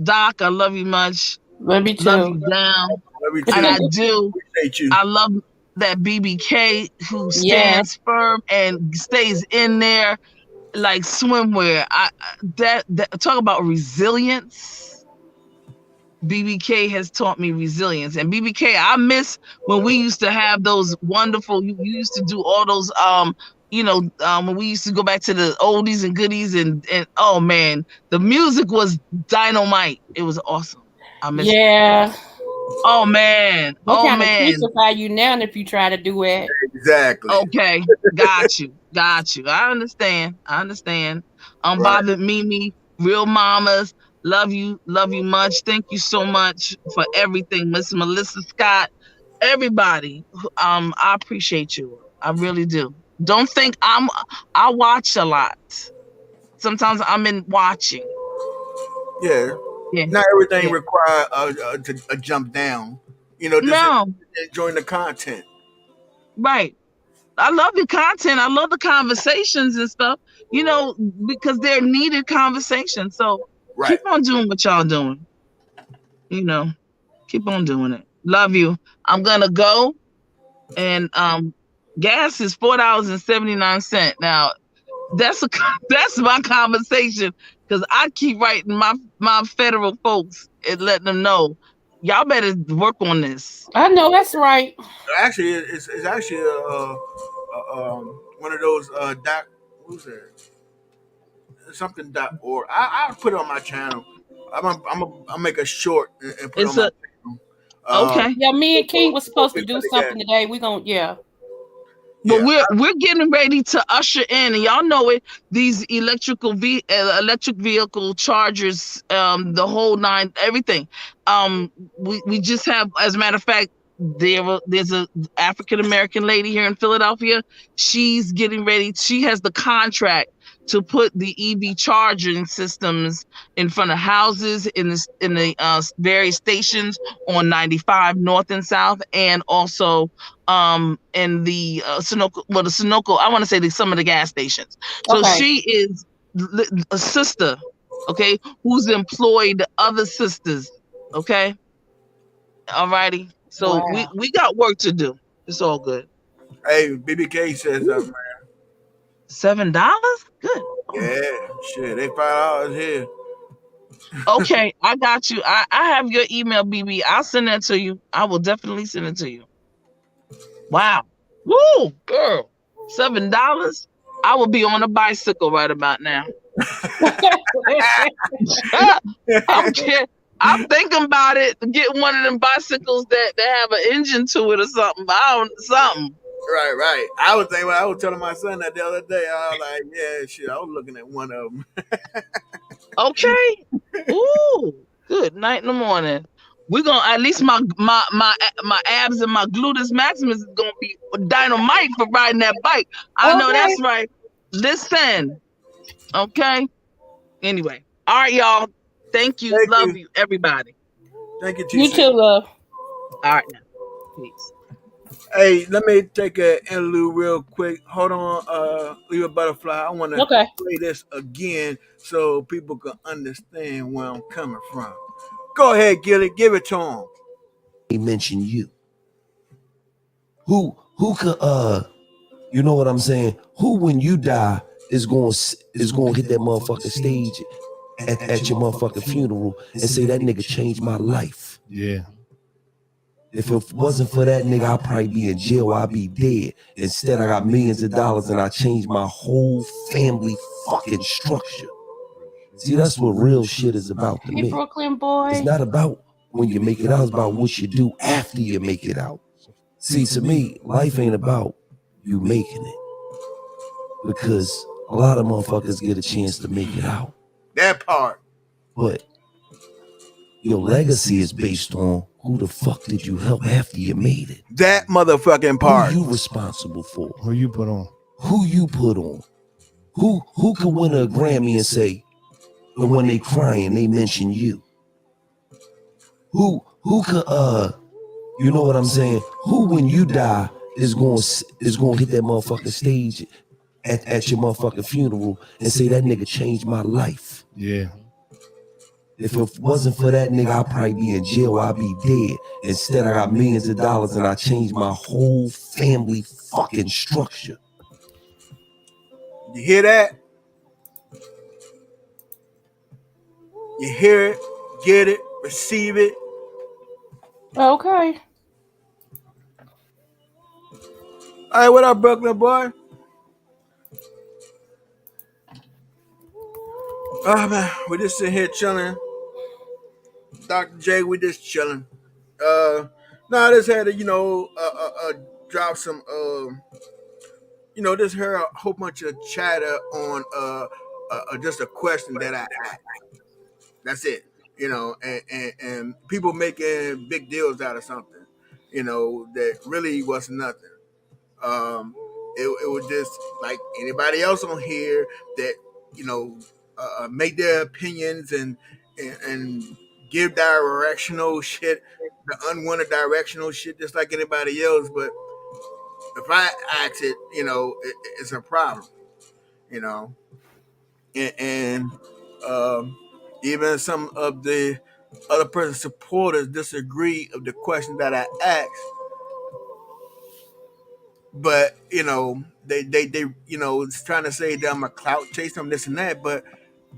[SPEAKER 6] Doc. I love you much.
[SPEAKER 5] Love you
[SPEAKER 6] Love
[SPEAKER 5] too.
[SPEAKER 6] you down.
[SPEAKER 4] Love you
[SPEAKER 6] And
[SPEAKER 4] too.
[SPEAKER 6] I do.
[SPEAKER 4] Appreciate you.
[SPEAKER 6] I love that BBK who
[SPEAKER 5] Yes.
[SPEAKER 6] stands firm and stays in there like swimwear. That talk about resilience. BBK has taught me resilience, and BBK, I miss when we used to have those wonderful. You used to do all those when we used to go back to the oldies and goodies, and oh man, the music was dynamite. It was awesome. I miss it.
[SPEAKER 5] Yeah.
[SPEAKER 6] Oh man.
[SPEAKER 5] They
[SPEAKER 6] Oh
[SPEAKER 5] kind of
[SPEAKER 6] man.
[SPEAKER 5] crucify you now if you try to do it.
[SPEAKER 4] Exactly.
[SPEAKER 6] Okay. Got you. I understand.
[SPEAKER 4] Right.
[SPEAKER 6] Unbothered Mimi, real mamas. Love you much. Thank you so much for everything, Miss Melissa Scott. Everybody, I appreciate you. I really do. Don't think I watch a lot. Sometimes I'm in watching.
[SPEAKER 4] Yeah.
[SPEAKER 6] Yeah.
[SPEAKER 4] Not everything
[SPEAKER 6] Yeah.
[SPEAKER 4] require a jump down. Just
[SPEAKER 6] No.
[SPEAKER 4] enjoying the content.
[SPEAKER 6] Right. I love the content. I love the conversations and stuff, because they're needed conversations. So
[SPEAKER 4] Right.
[SPEAKER 6] keep on doing what y'all doing. Keep on doing it. Love you. I'm gonna go, and gas is $4.79. Now that's my conversation, because I keep writing my federal folks and letting them know y'all better work on this.
[SPEAKER 5] I know that's right.
[SPEAKER 4] Actually, it's actually one of those who's that? Something .org. I'll put it on my channel. I'll make a short and put it on my channel.
[SPEAKER 6] Okay.
[SPEAKER 5] Yeah, me and King was supposed to do something today. We gonna
[SPEAKER 6] But
[SPEAKER 4] Yeah.
[SPEAKER 6] we're getting ready to usher in, and y'all know it. These electric vehicle chargers, the whole nine, everything. We just have, as a matter of fact, there's a African American lady here in Philadelphia. She's getting ready. She has the contract to put the EV charging systems in front of houses in the various stations on 95 North and South, and also in the Sunoco, I want to say some of the gas stations. So
[SPEAKER 5] Okay.
[SPEAKER 6] she is a sister, okay, who's employed other sisters, okay. Alrighty. So
[SPEAKER 5] Wow.
[SPEAKER 6] we got work to do. It's all good.
[SPEAKER 4] Hey, BBK says man.
[SPEAKER 6] $7? Good.
[SPEAKER 4] Yeah, shit. They $5 here.
[SPEAKER 6] Okay, I got you. I have your email, BB. I'll send that to you. I will definitely send it to you. Wow. Woo, girl. $7? I will be on a bicycle right about now. I'm kidding. I'm thinking about it. Get one of them bicycles that have an engine to it or something. Something.
[SPEAKER 4] Right. I was thinking. I was telling my son that the other day. I was like, yeah, shit. I was looking at one of them.
[SPEAKER 6] Okay. Ooh. Good night in the morning. We're gonna at least my abs and my gluteus maximus is gonna be dynamite for riding that bike. I know
[SPEAKER 5] Okay.
[SPEAKER 6] that's right. Listen. Okay. Anyway. All right, y'all. Thank you.
[SPEAKER 4] Thank
[SPEAKER 6] Love
[SPEAKER 4] you.
[SPEAKER 6] you, everybody.
[SPEAKER 4] Thank you,
[SPEAKER 5] You
[SPEAKER 4] TC.
[SPEAKER 5] too, love.
[SPEAKER 6] All right now. Peace.
[SPEAKER 4] Hey, let me take an interlude real quick. Hold on, leave a butterfly. I want to
[SPEAKER 5] Okay.
[SPEAKER 4] play this again so people can understand where I'm coming from. Go ahead, Gilly. Give it to them.
[SPEAKER 1] They mention you. Who could you know what I'm saying? Who when you die is going to hit that motherfucking stage at your motherfucking funeral and say that nigga changed my life.
[SPEAKER 3] Yeah.
[SPEAKER 1] If it wasn't for that nigga, I'd probably be in jail. I'd be dead. Instead, I got millions of dollars and I changed my whole family fucking structure. See, that's what real shit is about to
[SPEAKER 5] Hey,
[SPEAKER 1] me.
[SPEAKER 5] Brooklyn boy.
[SPEAKER 1] It's not about when you make it out, it's about what you do after you make it out. See, to me, life ain't about you making it. Because a lot of motherfuckers get a chance to make it out.
[SPEAKER 4] That part.
[SPEAKER 1] But your legacy is based on who the fuck did you help after you made it.
[SPEAKER 4] That motherfucking part.
[SPEAKER 1] Who you responsible for?
[SPEAKER 3] Who you put on?
[SPEAKER 1] Who you put on? Who could win a Grammy and say, and when they crying, they mention you? Who could you know what I'm saying? Who when you die is going to hit that motherfucking stage at your motherfucking funeral and say that nigga changed my life?
[SPEAKER 3] Yeah.
[SPEAKER 1] If it wasn't for that nigga, I'd probably be in jail. I'd be dead. Instead, I got millions of dollars and I changed my whole family fucking structure.
[SPEAKER 4] You hear that? You hear it, get it, receive it.
[SPEAKER 5] Okay.
[SPEAKER 4] All right, what up, Brooklyn boy? Oh man, we just sitting here chilling. Dr. J, we just chilling. No, I just had to, drop some, just heard a whole bunch of chatter on, just a question that I asked. That's it, and people making big deals out of something, that really was nothing. Um, it was just like anybody else on here that make their opinions and give directional shit, the unwanted directional shit, just like anybody else. But if I ask it, it's a problem, you know, and even some of the other person's supporters disagree of the question that I asked. But they it's trying to say that I'm a clout chaser, I'm this and that, but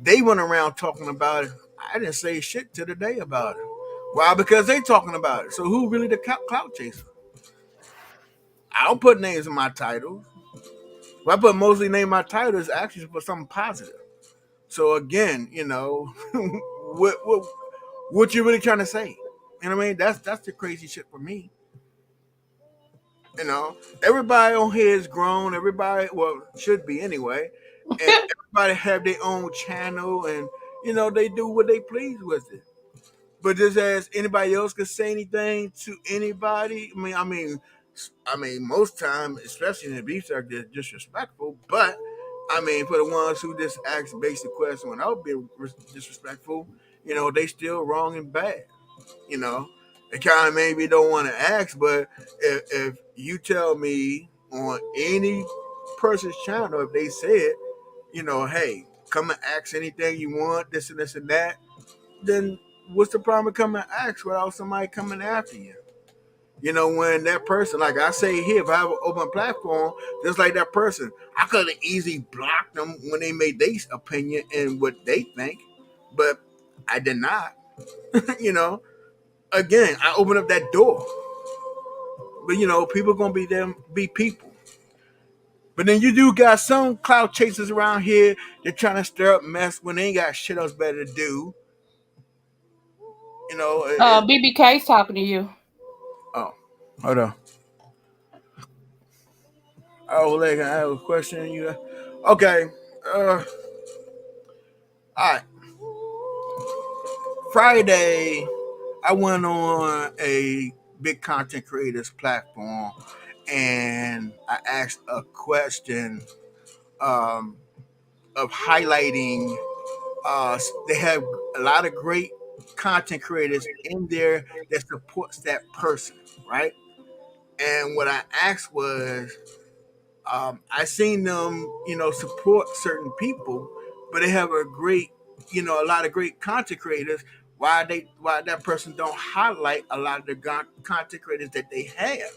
[SPEAKER 4] they went around talking about it. I didn't say shit to the day about it. Why? Because they talking about it. So who really the clout chaser? I don't put names in my titles. What I put mostly name in my title is actually for something positive. So again, what you really trying to say? You know what I mean? That's the crazy shit for me. Everybody on here is grown. Everybody, well, should be anyway. And everybody have their own channel, and they do what they please with it. But just as anybody else could say anything to anybody, I mean, most time, especially in the beef circuit, they're disrespectful. But I mean, for the ones who just ask basic questions without being disrespectful, they still wrong and bad. You know, it kind of maybe don't want to ask, but if you tell me on any person's channel, if they said, hey, come and ask anything you want, this and this and that, then what's the problem with coming and ask without somebody coming after you? When that person, like I say here, if I have an open platform, just like that person, I could have easily blocked them when they made their opinion and what they think, but I did not. Again, I open up that door. But people gonna be people. But then you do got some cloud chasers around here that trying to stir up mess when they ain't got shit else better to do. You know,
[SPEAKER 5] BBK's talking to you.
[SPEAKER 4] oh, hold on. Oh, like I have a question. You okay? All right. Friday, I went on a big content creators platform, and I asked a question um, of highlighting. They have a lot of great content creators in there that supports that person, right? And what I asked was, I seen them, support certain people, but they have a great, a lot of great content creators. Why that person don't highlight a lot of the content creators that they have,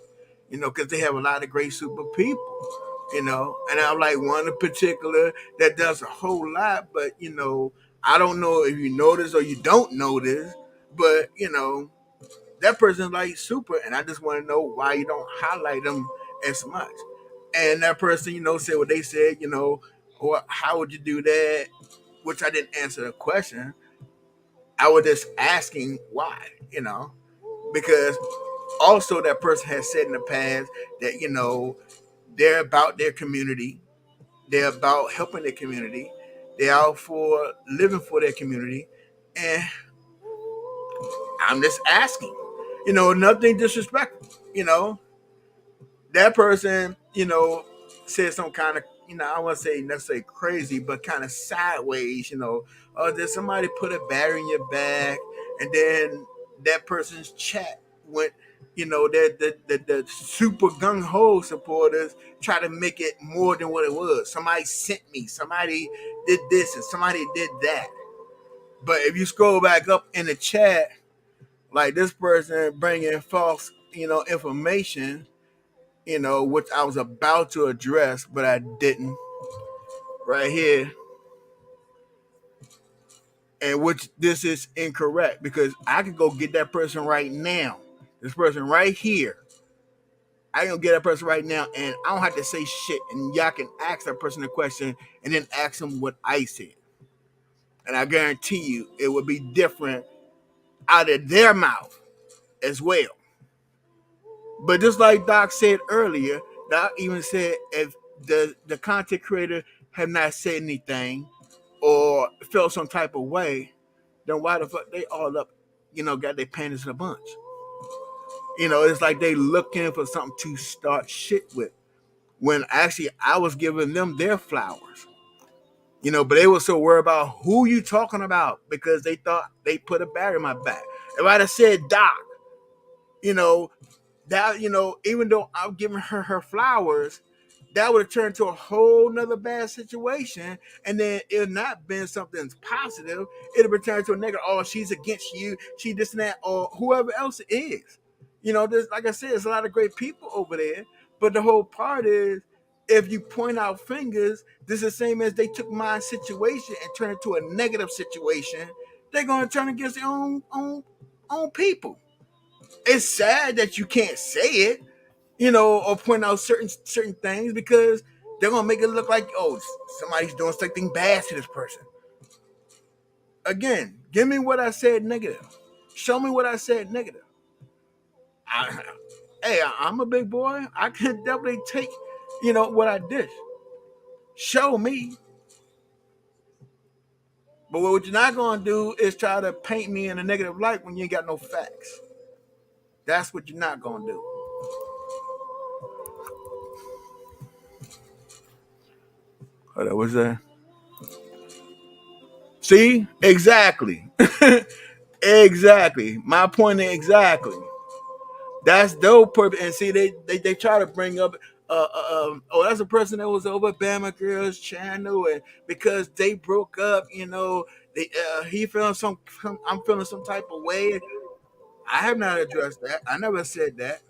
[SPEAKER 4] because they have a lot of great super people, And I'm like one in particular that does a whole lot, but I don't know if you notice or you don't notice, but that person's like super, and I just want to know why you don't highlight them as much. And that person, said what they said, or how would you do that? Which I didn't answer the question. I was just asking why, because also that person has said in the past that they're about their community, they're about helping their community, they're out for living for their community, and I'm just asking, nothing disrespectful, that person, said some kind of, I won't say necessarily crazy, but kind of sideways, did somebody put a battery in your back? And then that person's chat went, the super gung ho supporters try to make it more than what it was. Somebody sent me, somebody did this, and somebody did that. But if you scroll back up in the chat, like this person bringing false, information, which I was about to address, but I didn't. Right here, and which this is incorrect because I could go get that person right now. This person right here, I can get that person right now, and I don't have to say shit, and y'all can ask that person a question and then ask them what I said, and I guarantee you it would be different out of their mouth as well. But just like Doc said earlier, Doc even said if the content creator have not said anything or felt some type of way, then why the fuck they all up, got their panties in a bunch? It's like they looking for something to start shit with. When actually I was giving them their flowers. But they were so worried about who you talking about because they thought they put a battery in my back. If I'd have said Doc, you know, that even though I'm giving her flowers, that would have turned to a whole nother bad situation, and then it not been something positive. It'll return to a negative. Oh, she's against you, she this and that, or whoever else it is. There's, like I said, there's a lot of great people over there, but the whole part is if you point out fingers, this is the same as they took my situation and turned it to a negative situation. They're going to turn against their own people. It's sad that you can't say it, or point out certain things because they're gonna make it look like, oh, somebody's doing something bad to this person. Again, give me what I said negative. Show me what I said negative. Hey, I'm a big boy. I can definitely take, what I did. Show me. But what you're not gonna do is try to paint me in a negative light when you ain't got no facts. That's what you're not gonna do. Hold on, what's that? See? Exactly. Exactly. My point is exactly. That's their purpose. And see, they try to bring up, oh, that's a person that was over Bama Girls channel, and because they broke up, they he feeling some, I'm feeling some type of way. I have not addressed that. I never said that.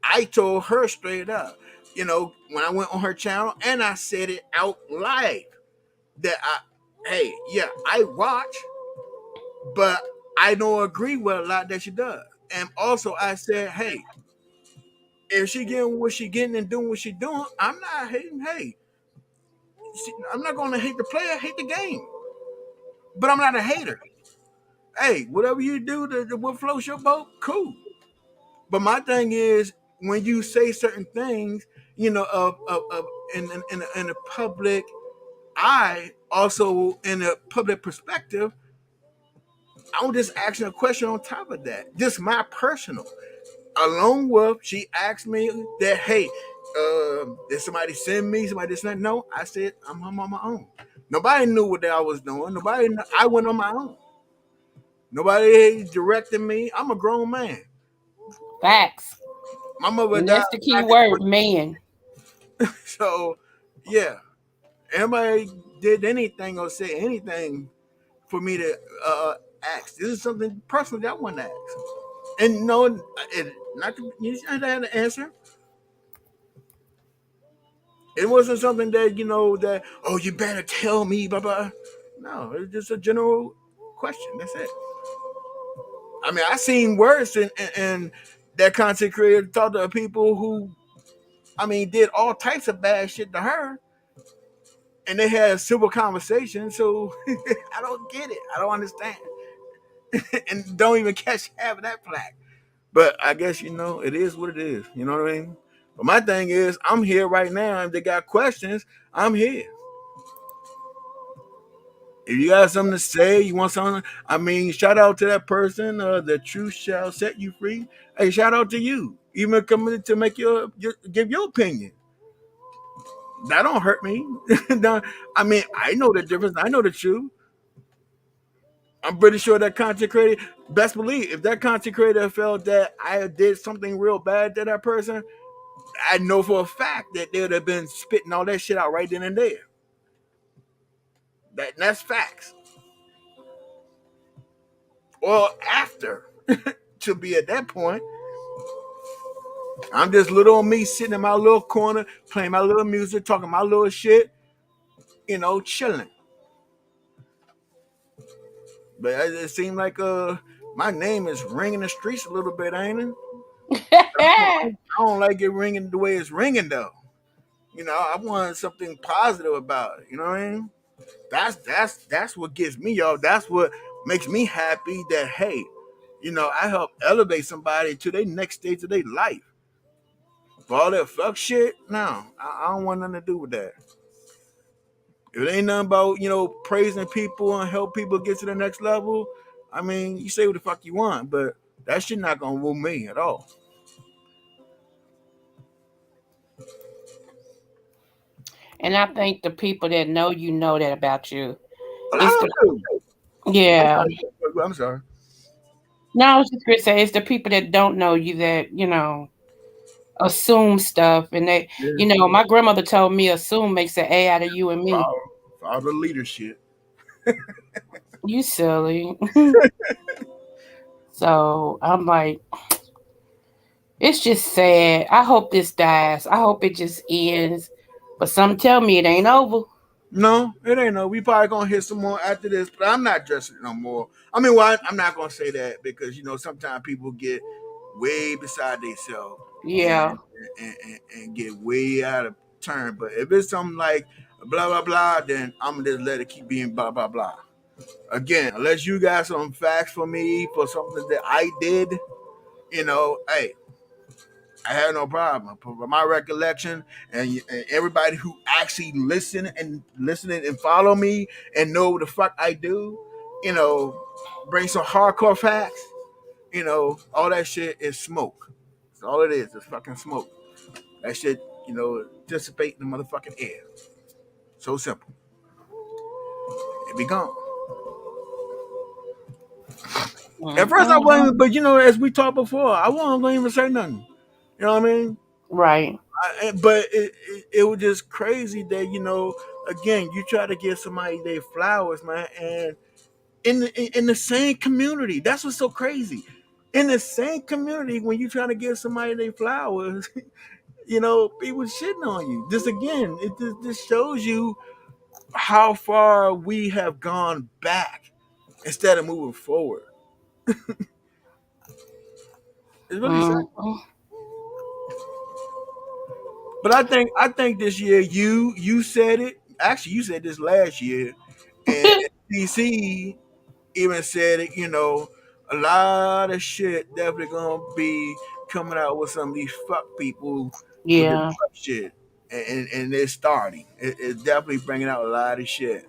[SPEAKER 4] I told her straight up, when I went on her channel, and I said it out live that hey, yeah, I watch, but I don't agree with a lot that she does. And also, I said, hey, if she getting what she getting and doing what she doing, I'm not hating. Hey, I'm not going to hate the player, hate the game, but I'm not a hater. hey, whatever you do to what floats your boat, cool. But my thing is when you say certain things, you know, in a public eye, also in a public perspective, I'm just asking a question on top of that. Just my personal. Alone with, she asked me that, hey, did somebody send me? Somebody just said no. I said I'm home on my own. Nobody knew what I was doing. I went on my own. Nobody directed me. I'm a grown man.
[SPEAKER 5] Facts.
[SPEAKER 4] My mother
[SPEAKER 5] And
[SPEAKER 4] died
[SPEAKER 5] that's the key
[SPEAKER 4] back in
[SPEAKER 5] word, man.
[SPEAKER 4] so yeah. Anybody did anything or say anything for me to ask. This is something personal that I want to ask. And no, it, not to, you had to answer. It wasn't something that that you better tell me, blah blah. No, it's just a general question. That's it. I mean, I seen worse and that content creator talk to people who, I mean, did all types of bad shit to her, and they had civil conversations. So I don't get it. I don't understand, and don't even catch half of that flack. But I guess it is what it is. You know what I mean? But my thing is, I'm here right now. If they got questions, I'm here. If you got something to say, you want something, I mean, shout out to that person. The truth shall set you free. Hey, shout out to you. Even coming to make give your opinion. That don't hurt me. I mean, I know the difference. I know the truth. I'm pretty sure that content creator, best believe, if that content creator felt that I did something real bad to that person, I know for a fact that they would have been spitting all that shit out right then and there. That's facts. Or after, to be at that point. I'm just little on me sitting in my little corner, playing my little music, talking my little shit, chilling. But it seemed like my name is ringing the streets a little bit, ain't it? I don't like it ringing the way it's ringing though. I want something positive about it. You know what I mean? That's what gets me, y'all. That's what makes me happy. That hey, I help elevate somebody to their next stage of their life. For all that fuck shit, no, I don't want nothing to do with that. If it ain't nothing about praising people and help people get to the next level, I mean, you say what the fuck you want, but that shit not gonna move me at all.
[SPEAKER 5] And I think the people that know that about you.
[SPEAKER 4] Well,
[SPEAKER 5] It's
[SPEAKER 4] I
[SPEAKER 5] the
[SPEAKER 4] don't know.
[SPEAKER 5] yeah.
[SPEAKER 4] I'm sorry.
[SPEAKER 5] No, I was just gonna say it's the people that don't know you that, assume stuff and
[SPEAKER 4] Yeah,
[SPEAKER 5] my grandmother told me assume makes an A out of you and me.
[SPEAKER 4] follow the leadership.
[SPEAKER 5] You silly. So I'm like, it's just sad. I hope this dies. I hope it just ends. But some tell me it ain't over.
[SPEAKER 4] No, it ain't no. We probably gonna hit some more after this, but I'm not dressing it no more. I mean, well, I'm not gonna say that because sometimes people get way beside themselves
[SPEAKER 5] Yeah.
[SPEAKER 4] and get way out of turn. But if it's something like blah blah blah, then I'm gonna just let it keep being blah blah blah. Again, unless you got some facts for me for something that I did, hey, I had no problem. From my recollection, and everybody who actually listening and follow me and know what the fuck I do, bring some hardcore facts. All that shit is smoke. That's all it is. It's fucking smoke. That shit, dissipate in the motherfucking air. So simple. It be gone. At first I
[SPEAKER 5] Mhm.
[SPEAKER 4] wasn't, but as we talked before, I wasn't gonna even say nothing. You know what I mean?
[SPEAKER 5] Right.
[SPEAKER 4] But it was just crazy that again, you try to give somebody their flowers, man, and in the same community, that's what's so crazy. In the same community, when you trying to give somebody their flowers, people shitting on you. This again, this shows you how far we have gone back instead of moving forward. It's really sad.
[SPEAKER 5] Mhm.
[SPEAKER 4] But I think this year you said it. Actually, you said this last year, and DC. even said it, a lot of shit definitely gonna be coming out with some of these fuck people with this
[SPEAKER 5] Yeah.
[SPEAKER 4] fuck shit, and it's starting. It's definitely bringing out a lot of shit.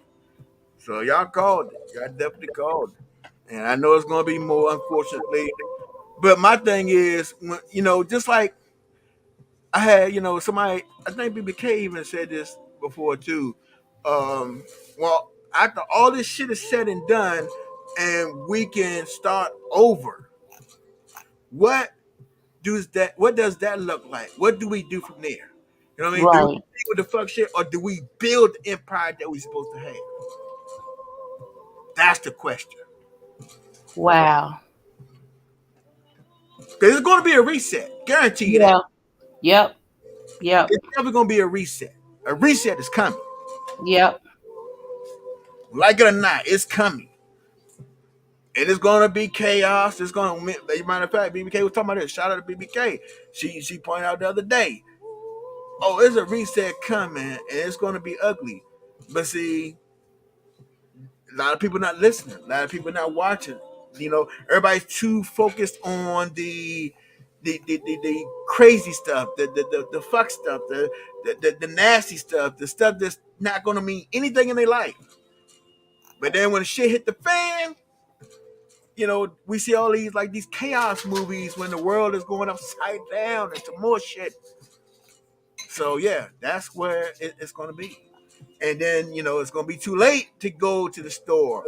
[SPEAKER 4] So y'all called it. Y'all definitely called it, and I know it's gonna be more, unfortunately. But my thing is, just like I had, somebody, I think BBK even said this before too. Well, after all this shit is said and done, and we can start over, what what does that look like? What do we do from there? You know what I mean? Do we
[SPEAKER 5] Right.
[SPEAKER 4] stay with the fuck shit, or do we build the empire that we're supposed to have? That's the question.
[SPEAKER 5] Wow.
[SPEAKER 4] Because it's going to be a reset. Guarantee you that.
[SPEAKER 5] Yeah. Yep. Yep.
[SPEAKER 4] It's never going to be a reset. A reset is coming.
[SPEAKER 5] Yep.
[SPEAKER 4] Like it or not, it's coming. And it's gonna be chaos. It's gonna. As a matter of fact, BBK was talking about this. Shout out to BBK. She pointed out the other day. Oh, it's a reset coming, and it's gonna be ugly. But see, a lot of people not listening. A lot of people not watching. Everybody's too focused on the crazy stuff, the fuck stuff, the nasty stuff, the stuff that's not gonna mean anything in their life. But then when shit hit the fan, we see all these chaos movies when the world is going upside down into more shit. So yeah, that's where it's going to be. And then it's going to be too late to go to the store.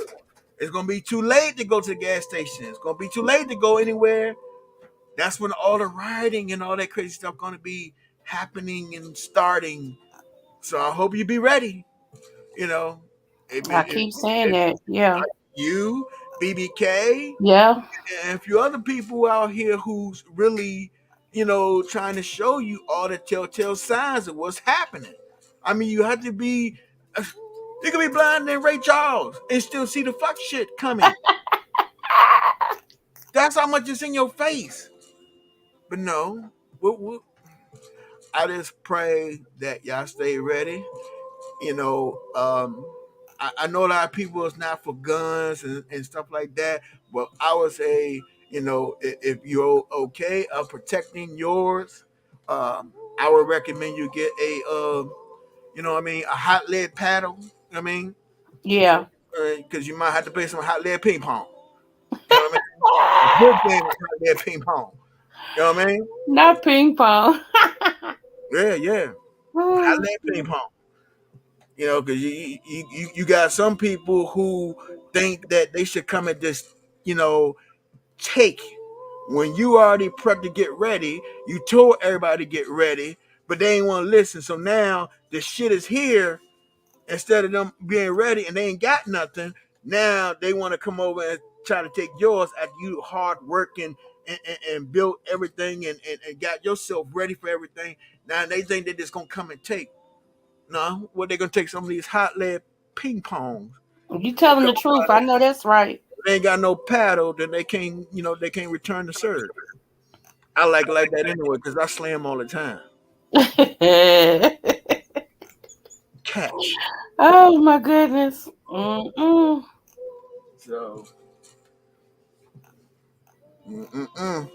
[SPEAKER 4] It's going to be too late to go to the gas station. It's going to be too late to go anywhere. That's when all the rioting and all that crazy stuff going to be happening and starting. So I hope you be ready. You know, if,
[SPEAKER 5] I
[SPEAKER 4] if,
[SPEAKER 5] keep saying
[SPEAKER 4] if
[SPEAKER 5] that. Yeah.
[SPEAKER 4] you, BBK,
[SPEAKER 5] Yeah.
[SPEAKER 4] and a few other people out here who's really, trying to show you all the telltale signs of what's happening. I mean, you have to be, you can be blind than Ray Charles and still see the fuck shit coming. That's how much it's in your face. But no, I just pray that y'all stay ready. you know, um, I know a lot of people is not for guns and stuff like that, but I would say, if you're okay of protecting yours, I would recommend you get a hot lead paddle. I mean,
[SPEAKER 5] Yeah.
[SPEAKER 4] because you might have to play some hot lead ping pong. You know what I mean? A good game of hot lead ping pong. You know what I mean?
[SPEAKER 5] Not ping pong.
[SPEAKER 4] Yeah, yeah. Hot
[SPEAKER 5] Oh,
[SPEAKER 4] lead ping pong. Because you got some people who think that they should come and just, you know, take when you already prepped to get ready. You told everybody to get ready, but they ain't want to listen. So now the shit is here. Instead of them being ready and they ain't got nothing, now they want to come over and try to take yours after you hard working and built everything and got yourself ready for everything. Now they think they're just gonna come and take. No, what they gonna take some of these hot lead ping pongs.
[SPEAKER 5] you telling the truth. I know that's right.
[SPEAKER 4] They ain't got no paddle, then they can't return the serve. I like that anyway because I slam all the time. Catch.
[SPEAKER 5] Oh my goodness. Mm-mm.
[SPEAKER 4] So, mm-mm.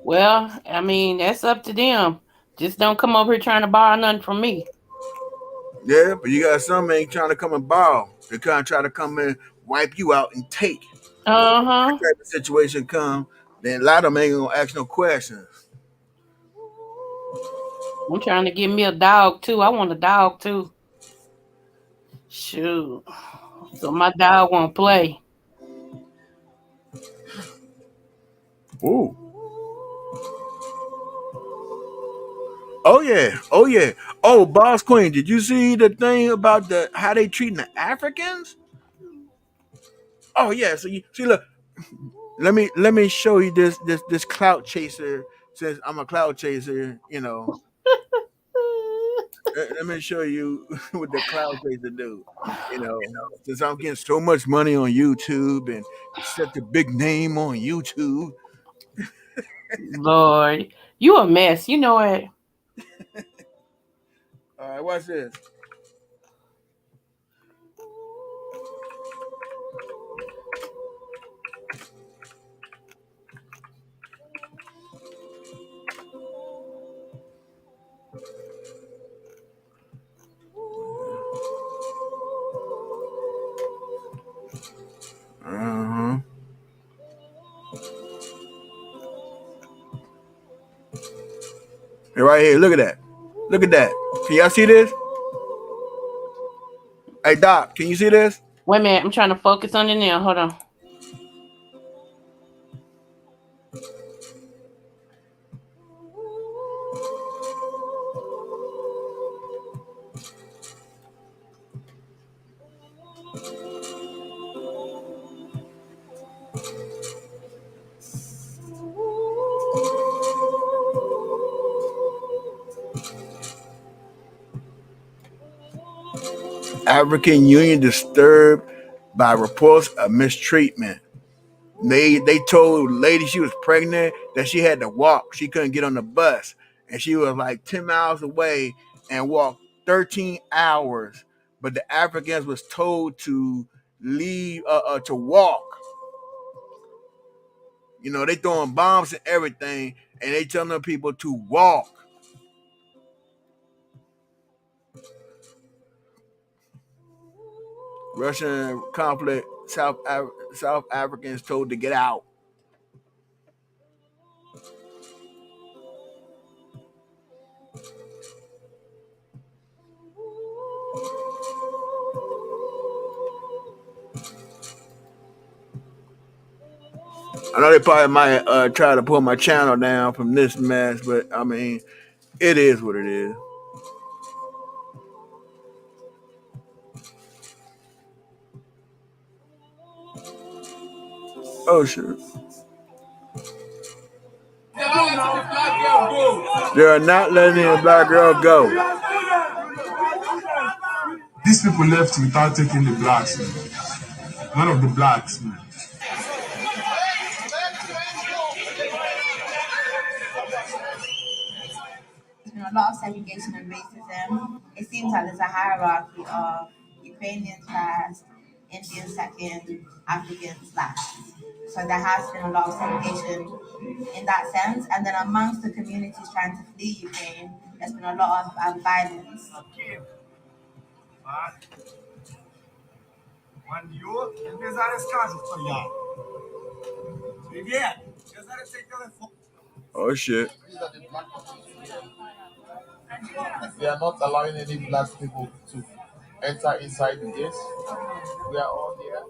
[SPEAKER 5] Well, I mean, that's up to them. Just don't come over here trying to borrow nothing from me.
[SPEAKER 4] Yeah, but you got some ain't trying to come and borrow. They kind of try to come and wipe you out and take.
[SPEAKER 5] Uh
[SPEAKER 4] That
[SPEAKER 5] huh.
[SPEAKER 4] type of situation come, then a lot of them ain't gonna ask no questions.
[SPEAKER 5] I'm trying to get me a dog too. I want a dog too. Shoot. So my dog won't play.
[SPEAKER 4] Ooh. Oh yeah. Oh yeah. Oh, Boss Queen, did you see the thing about the how they treating the Africans? Oh yeah. So you see, look, let me show you this clout chaser. Since I'm a clout chaser, let me show you what the clout chaser do. Since I'm getting so much money on YouTube and such a big name on YouTube.
[SPEAKER 5] Lord, you a mess. You know it.
[SPEAKER 4] All right, watch this. Hey, right here, look at that. Look at that. Can y'all see this? Hey Doc, can you see this?
[SPEAKER 5] Wait a minute, I'm trying to focus on the nail. Hold on.
[SPEAKER 4] African Union disturbed by reports of mistreatment. They told lady she was pregnant that she had to walk. She couldn't get on the bus, and she was like 10 miles away and walked 13 hours. But the Africans was told to leave to walk. You know, they throwing bombs and everything, and they telling the people to walk. Russian conflict, South Africans told to get out. I know they probably might try to pull my channel down from this mess, but I mean, it is what it is. Oh shit. They are not letting a black girl go.
[SPEAKER 7] These people left without taking the blacks. None of the blacks.
[SPEAKER 8] A lot of segregation and racism. It seems like there's a hierarchy of Ukrainians first, Indians second, Africans last. So there has been a lot of segregation in that sense. And then amongst the communities trying to flee Ukraine, there's been a lot of violence.
[SPEAKER 4] Oh shit.
[SPEAKER 2] They are not allowing any black people to enter inside the gates. We are all here.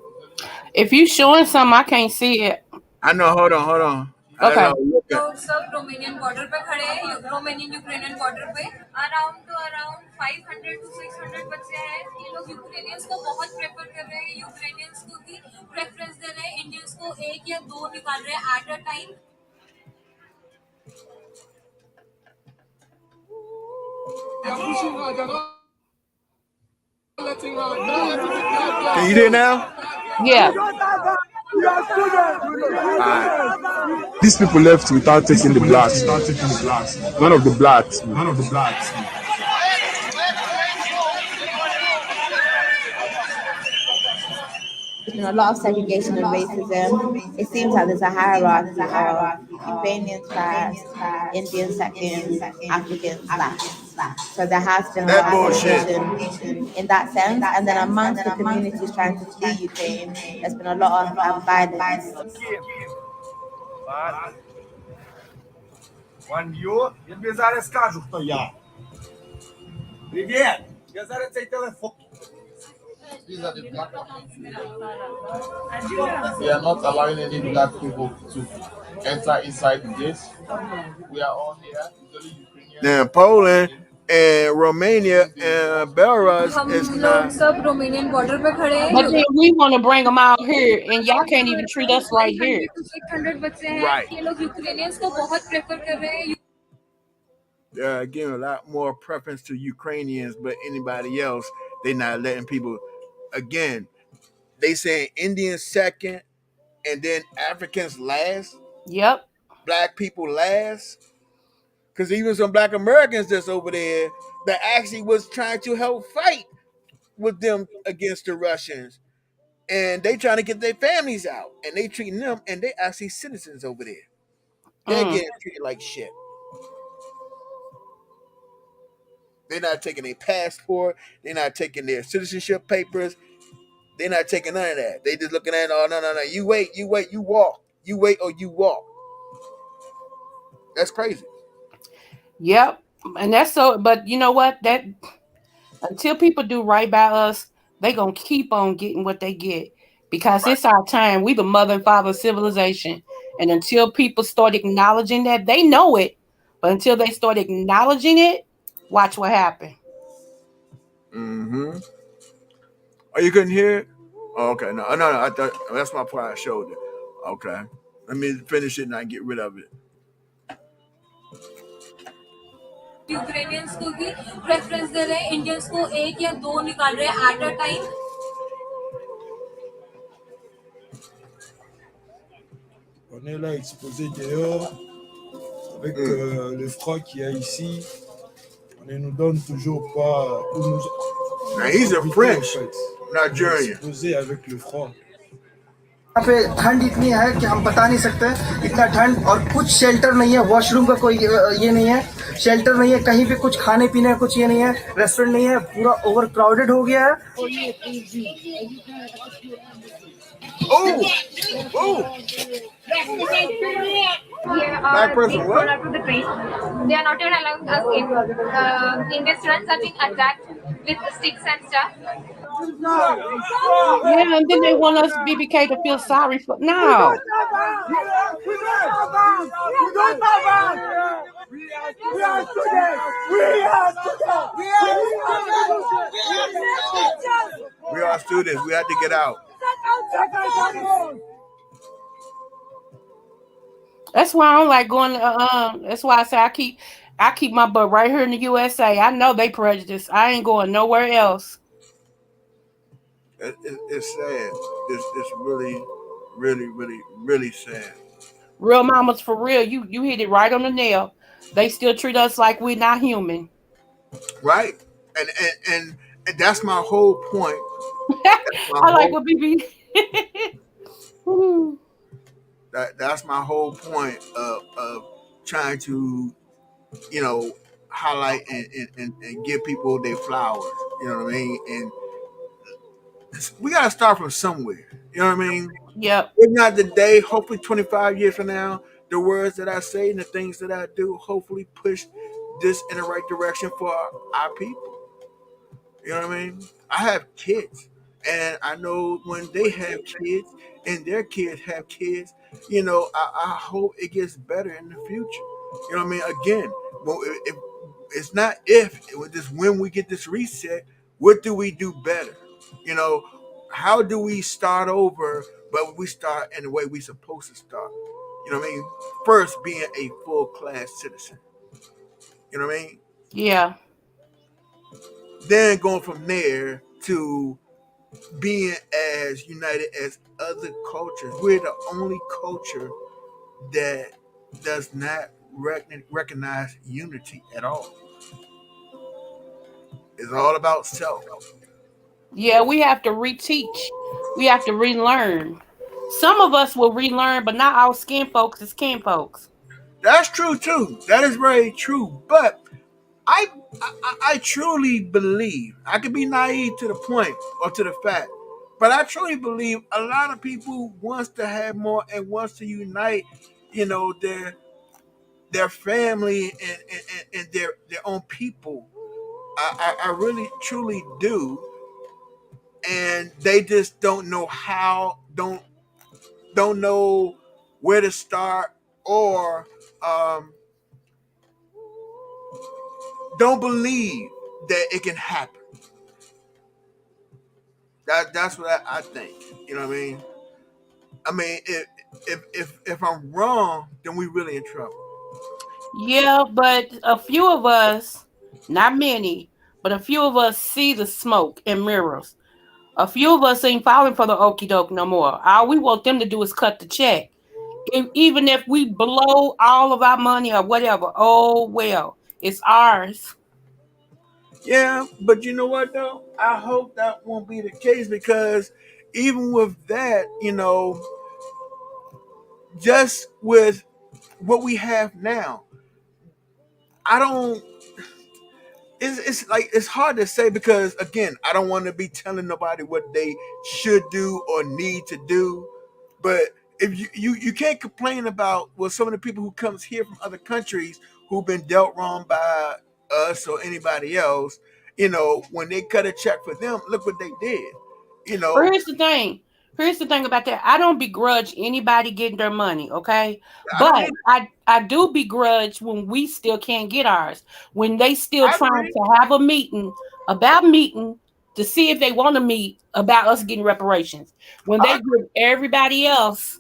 [SPEAKER 5] If you showing something, I can't see it.
[SPEAKER 4] I know. Hold on.
[SPEAKER 5] Okay.
[SPEAKER 9] तो सब Romanian border पे खड़े हैं Romanian Ukrainian border पे around 500 to 600 बच्चे हैं ये लोग यूक्रेनियंस को बहुत प्रेफर कर रहे हैं यूक्रेनियंस को भी प्रेफरेंस दे रहे हैं इंडियंस को एक या दो निकाल रहे हैं at a time
[SPEAKER 4] Can you hear now?
[SPEAKER 5] Yeah.
[SPEAKER 7] These people left without taking the blacks. None of the blacks.
[SPEAKER 8] A lot of segregation and racism. It seems like there's a hierarchy of Ukrainians first, Indians second, Africans last. So there has been a lot of segregation in that sense. And then amongst the communities trying to flee Ukraine, there's been a lot of violence.
[SPEAKER 10] Я зараз скажу, хто я. Привіт! Я зараз цей телефон.
[SPEAKER 2] These are the black They are not allowing any black people to enter inside the gates. We are all here. It's only Ukrainians.
[SPEAKER 4] Now Poland and Romania and Belarus is
[SPEAKER 9] हम लोग
[SPEAKER 4] not.
[SPEAKER 9] सब Romanian border पे खड़े हैं
[SPEAKER 5] But then we want to bring them out here, and y'all can't even treat us right here.
[SPEAKER 9] 500 to 600 बच्चे हैं
[SPEAKER 4] Right.
[SPEAKER 9] ये लोग यूक्रेनियंस को बहुत प्रेफर कर रहे हैं
[SPEAKER 4] They're giving a lot more preference to Ukrainians, but anybody else, they're not letting people. Again, they saying Indians second, and then Africans last.
[SPEAKER 5] Yep.
[SPEAKER 4] Black people last. Because even some Black Americans that's over there that actually was trying to help fight with them against the Russians, and they trying to get their families out, and they treating them, and they actually citizens over there. They're getting treated like shit. They're not taking their passport. They're not taking their citizenship papers. They're not taking none of that. They just looking at, oh, no. You wait, you walk.
[SPEAKER 2] You wait or you walk. That's crazy.
[SPEAKER 5] Yep. And that's so, but you know what? That until people do right by us, they gonna keep on getting what they get because
[SPEAKER 2] Right.
[SPEAKER 5] it's our time. We the mother and father of civilization, and until people start acknowledging that, they know it, but until they start acknowledging it, watch what happens.
[SPEAKER 2] Mm-hmm. Oh, you couldn't hear it? Oh, okay. No, no, no. I thought that's my part. I showed it. Okay. Let me finish it and I get rid of it.
[SPEAKER 9] Ukrainians को ही preference दे रहे हैं, Indians को एक या दो निकाल रहे हैं at a time.
[SPEAKER 7] On est là exposé dehors avec le froid qu'il y a ici. On ne nous donne toujours pas où nous
[SPEAKER 2] Now he's a
[SPEAKER 7] abriter,
[SPEAKER 2] French
[SPEAKER 7] en fait. On est
[SPEAKER 2] Nigerian.
[SPEAKER 7] exposé avec le froid.
[SPEAKER 10] यहाँ पे ठंड इतनी है कि हम बता नहीं सकते इतना ठंड, और कुछ शेल्टर नहीं है, वॉशरूम का कोई ये नहीं है, शेल्टर नहीं है, कहीं पे कुछ खाने पीने का कुछ ये नहीं है, रेस्टोरेंट नहीं है, पूरा ओवर क्राउडेड हो गया है.
[SPEAKER 2] Oh, oh. Black person, what?
[SPEAKER 9] To the train. They are not even allowing us in. Indian students are being attacked with sticks and stuff.
[SPEAKER 5] Yeah, and then they want us BBK to feel sorry for no.
[SPEAKER 2] We are students. We have to get out.
[SPEAKER 5] That's why I don't like going. That's why I say I keep my butt right here in the USA. I know they prejudice. I ain't going nowhere else.
[SPEAKER 2] It's sad. It's really, really, really, really sad.
[SPEAKER 5] Real mamas for real. You hit it right on the nail. They still treat us like we're not human.
[SPEAKER 2] Right. And that's my whole point.
[SPEAKER 5] I like what BB.
[SPEAKER 2] That's my whole point of trying to, highlight and give people their flowers. You know what I mean? And we gotta start from somewhere. You know what I mean?
[SPEAKER 5] Yep.
[SPEAKER 2] If not today, hopefully 25 years from now, the words that I say and the things that I do hopefully push this in the right direction for our people. You know what I mean? I have kids, and I know when they have kids and their kids have kids, I hope it gets better in the future. You know what I mean? Again, well, if it's not if, it's just when we get this reset, what do we do better? You know, how do we start over, but we start in the way we supposed to start? You know what I mean? First, being a full class citizen. You know what I mean?
[SPEAKER 5] Yeah.
[SPEAKER 2] Then going from there to being as united as other cultures. We're the only culture that does not recognize unity at all. It's all about self.
[SPEAKER 5] Yeah, we have to reteach. We have to relearn. Some of us will relearn, but not our skin folks is kin folks.
[SPEAKER 2] That's true too. That is very true. But I truly believe, I could be naive to the point or to the fact, but I truly believe a lot of people wants to have more and wants to unite, their family and their own people. I really truly do, and they just don't know how, don't know where to start, or don't believe that it can happen. That's what I think. You know what I mean? I mean, if I'm wrong, then we really in trouble.
[SPEAKER 5] Yeah, but a few of us, not many, but a few of us see the smoke and mirrors. A few of us ain't falling for the okey doke no more. All we want them to do is cut the check. Even if we blow all of our money or whatever, oh well, it's ours.
[SPEAKER 2] Yeah, but you know what though? I hope that won't be the case, because even with that, just with what we have now, I don't. It's like it's hard to say, because again, I don't want to be telling nobody what they should do or need to do, but if you can't complain about some of the people who comes here from other countries who've been dealt wrong by us or anybody else. When they cut a check for them, look what they did. You
[SPEAKER 5] But
[SPEAKER 2] know,
[SPEAKER 5] here's the thing. Here's the thing about that. I don't begrudge anybody getting their money, okay?
[SPEAKER 2] I
[SPEAKER 5] But
[SPEAKER 2] don't either.
[SPEAKER 5] I do begrudge when we still can't get ours. When they still
[SPEAKER 2] I
[SPEAKER 5] trying
[SPEAKER 2] agree.
[SPEAKER 5] to have a meeting to see if they want to meet about us getting reparations. When they
[SPEAKER 2] I
[SPEAKER 5] give everybody else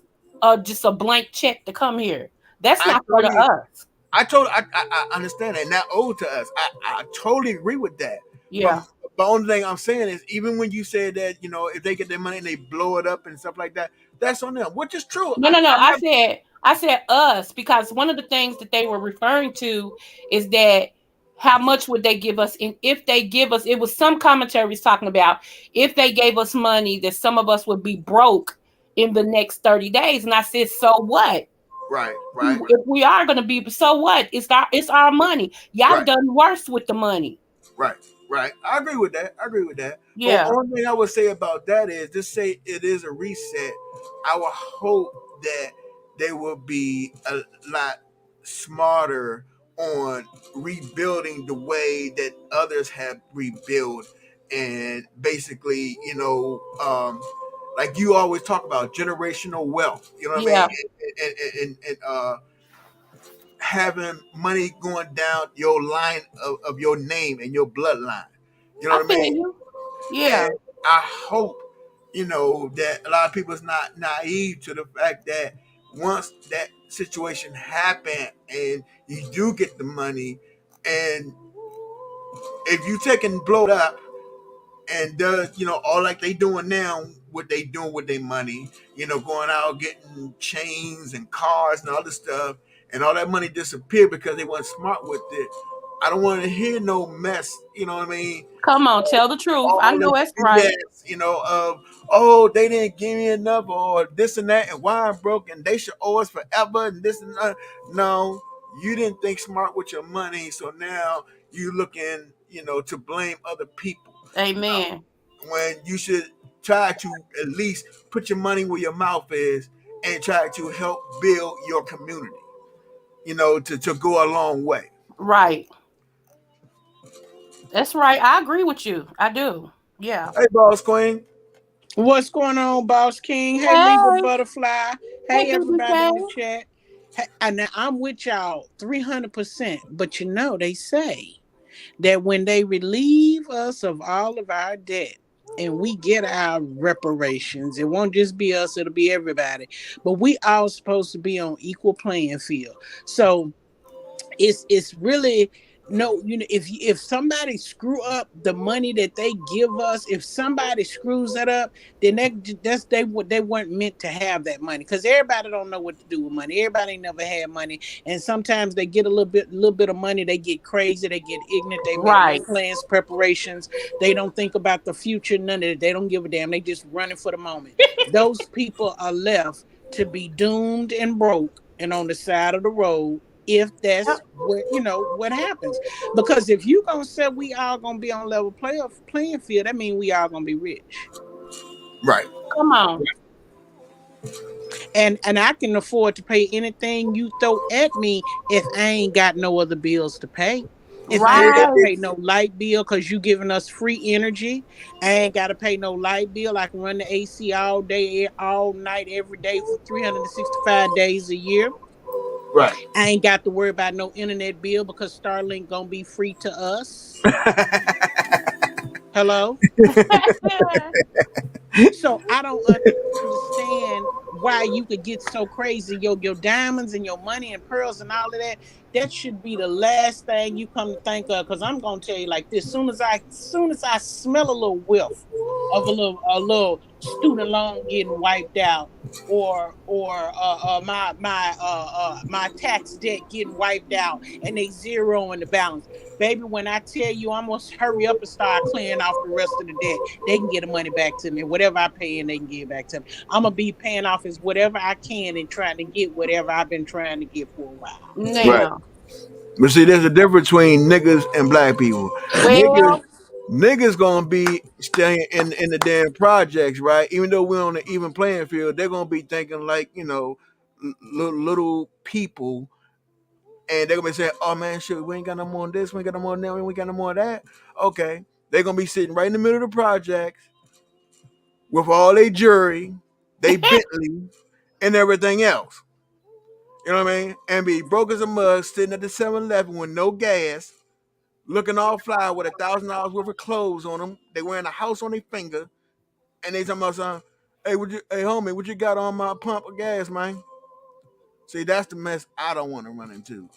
[SPEAKER 5] just a blank check to come here. That's
[SPEAKER 2] I
[SPEAKER 5] not fair to
[SPEAKER 2] totally
[SPEAKER 5] us.
[SPEAKER 2] I understand that. Not owed to us. I totally agree with that. But
[SPEAKER 5] Yeah.
[SPEAKER 2] the only thing I'm saying is, even when you said that, if they get their money and they blow it up and stuff like that, that's on them, which is true.
[SPEAKER 5] No, no, no. I said us because one of the things that they were referring to is that how much would they give us, and if they give us, it was some commentaries talking about if they gave us money that some of us would be broke in the next 30 days. And I said, so what?
[SPEAKER 2] Right, right,
[SPEAKER 5] If we are going to be, so what? It's our money. Y'all
[SPEAKER 2] right.
[SPEAKER 5] done worse with the money.
[SPEAKER 2] Right, right. I agree with that. I agree with that. But
[SPEAKER 5] Yeah,
[SPEAKER 2] one thing I would say about that is, just say it is a reset. I would hope that they will be a lot smarter on rebuilding the way that others have rebuilt, and basically, like you always talk about generational wealth. You know what I mean?
[SPEAKER 5] yeah.
[SPEAKER 2] And having money going down your line of your name and your bloodline. You know
[SPEAKER 5] I
[SPEAKER 2] what I
[SPEAKER 5] feel
[SPEAKER 2] mean?
[SPEAKER 5] you. Yeah,
[SPEAKER 2] And I hope, that a lot of people is not naive to the fact that once that situation happen and you do get the money, and if you take and blow it up and does, all like they doing now, what they doing with their money, going out getting chains and cars and all this stuff, and all that money disappeared because they weren't smart with it. I don't want to hear no mess. You know what I mean?
[SPEAKER 5] come on, tell the truth. I
[SPEAKER 2] All
[SPEAKER 5] know
[SPEAKER 2] the
[SPEAKER 5] that's right.
[SPEAKER 2] BS, of, oh, they didn't give me enough, or this and that, and why I'm broke, and they should owe us forever, and this and that. No, you didn't think smart with your money, so now you looking, to blame other people.
[SPEAKER 5] Amen.
[SPEAKER 2] When you should try to at least put your money where your mouth is and try to help build your community, to go a long way.
[SPEAKER 5] Right. That's right. I agree with you. I do. Yeah.
[SPEAKER 2] Hey, boss queen.
[SPEAKER 11] What's going on, Boss King? Hey, Libra
[SPEAKER 5] Hey.
[SPEAKER 11] Butterfly.
[SPEAKER 5] Hey,
[SPEAKER 11] Hey,
[SPEAKER 5] baby
[SPEAKER 11] everybody in the
[SPEAKER 5] girl.
[SPEAKER 11] chat. Hey, and I'm with y'all 300%. But they say that when they relieve us of all of our debt and we get our reparations, it won't just be us, it'll be everybody. But we all supposed to be on equal playing field. So it's really no, if somebody screw up the money that they give us, if somebody screws that up, then they weren't meant to have that money, because everybody don't know what to do with money. Everybody ain't never had money, and sometimes they get a little bit of money, they get crazy, they get ignorant, they make no
[SPEAKER 5] Right.
[SPEAKER 11] plans, preparations, they don't think about the future, none of it, they don't give a damn, they just running for the moment. Those people are left to be doomed and broke and on the side of the road, if that's what happens. Because if you gonna say we all gonna be on level playing field, that means we all gonna be rich.
[SPEAKER 2] Right.
[SPEAKER 5] Come on.
[SPEAKER 11] And I can afford to pay anything you throw at me if I ain't got no other bills to pay. If I ain't got to
[SPEAKER 5] Right.
[SPEAKER 11] pay no light bill because you giving us free energy, I ain't got to pay no light bill. I can run the AC all day, all night, every day for 365 days a year.
[SPEAKER 2] Right.
[SPEAKER 11] I ain't got to worry about no internet bill because Starlink gonna be free to us. Hello? So I don't understand why you could get so crazy. Your diamonds and your money and pearls and all of that. That should be the last thing you come to think of. Because I'm gonna tell you like this: soon as I smell a little whiff of a little student loan getting wiped out, or my tax debt getting wiped out, and they zero in the balance. Baby, when I tell you I'm gonna hurry up and start clearing off the rest of the debt, they can get the money back to me. Whatever I pay in, they can give it back to me. I'm gonna be paying off as whatever I can and trying to get whatever I've been trying to get for a while.
[SPEAKER 2] Right.
[SPEAKER 5] Now.
[SPEAKER 2] But see, there's a difference between niggas and black people.
[SPEAKER 5] Well,
[SPEAKER 2] Niggas, Niggas gonna be staying in the damn projects, right? Even though we're on an even playing field, they're gonna be thinking like little people, and they're gonna be saying, "Oh man, shit, we ain't got no more of this, we ain't got no more of that, we ain't got no more of that." Okay, they're gonna be sitting right in the middle of the projects with all their jury, they Bentley, and everything else. You know what I mean? And be broke as a mug, sitting at the 7-Eleven with no gas, looking all fly with $1,000 worth of clothes on them. They wearing a house on their finger, and they talking about something. Hey homie, what you got on my pump of gas, man? See, that's the mess I don't want to run into.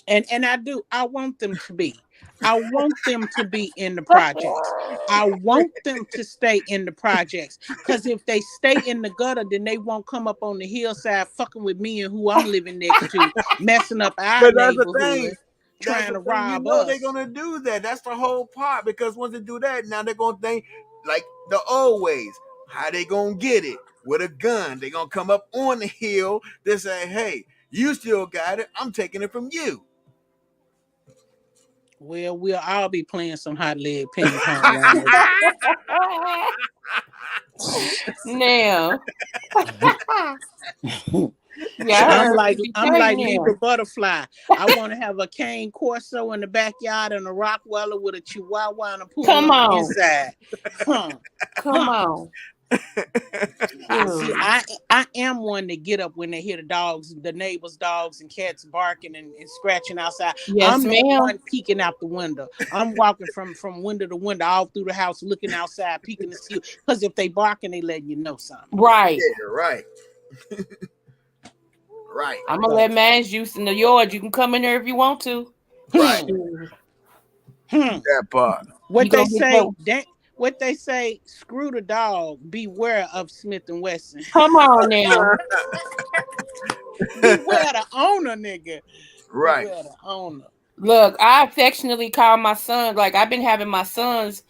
[SPEAKER 11] And I want them to be. I want them to be in the projects. I want them to stay in the projects. Cause if they stay in the gutter, then they won't come up on the hillside fucking with me and who I'm living next to, messing up our
[SPEAKER 2] But that's the thing.
[SPEAKER 11] neighborhood,
[SPEAKER 2] That's
[SPEAKER 11] trying
[SPEAKER 2] the
[SPEAKER 11] to
[SPEAKER 2] thing. You
[SPEAKER 11] rob
[SPEAKER 2] know they're
[SPEAKER 11] us.
[SPEAKER 2] gonna do that. That's the whole part. Because once they do that, now they're gonna think like the old ways. How they gonna get it? With a gun. They gonna come up on the hill. They say, "Hey, you still got it. I'm taking it from you."
[SPEAKER 11] Well, we'll all be playing some hot leg ping pong around that.
[SPEAKER 5] Now, yeah, I heard it be
[SPEAKER 11] I'm like
[SPEAKER 5] changing
[SPEAKER 11] Libra
[SPEAKER 5] now.
[SPEAKER 11] butterfly. I want to have a cane corso in the backyard and a rockweller with a chihuahua and a poodle
[SPEAKER 5] Come
[SPEAKER 11] on the
[SPEAKER 5] on,
[SPEAKER 11] inside. Huh.
[SPEAKER 5] come
[SPEAKER 11] Huh.
[SPEAKER 5] on.
[SPEAKER 11] See,
[SPEAKER 5] Shoot.
[SPEAKER 11] I am one that get up when they hear the dogs, the neighbors' dogs and cats barking and scratching outside.
[SPEAKER 5] Yes,
[SPEAKER 11] I'm that
[SPEAKER 5] ma'am.
[SPEAKER 11] one peeking out the window. I'm walking from window to window, all through the house, looking outside, peeking to see. Because if they barking, they letting you know something.
[SPEAKER 5] Right.
[SPEAKER 2] Yeah, right. Right.
[SPEAKER 5] I'm gonna
[SPEAKER 11] So,
[SPEAKER 5] let man's use in the yard. You can come in there if you want to.
[SPEAKER 2] Right.
[SPEAKER 11] hmm,
[SPEAKER 5] Shoot.
[SPEAKER 11] hmm.
[SPEAKER 2] That part.
[SPEAKER 5] You
[SPEAKER 11] What they
[SPEAKER 5] gonna get
[SPEAKER 11] say,
[SPEAKER 5] that?
[SPEAKER 11] what they say, screw the dog, beware of Smith and Wesson.
[SPEAKER 5] Come on now.
[SPEAKER 11] Beware the owner, nigga.
[SPEAKER 2] Right.
[SPEAKER 11] Beware the owner.
[SPEAKER 5] Look, I affectionately call my son. Like I've been having my son's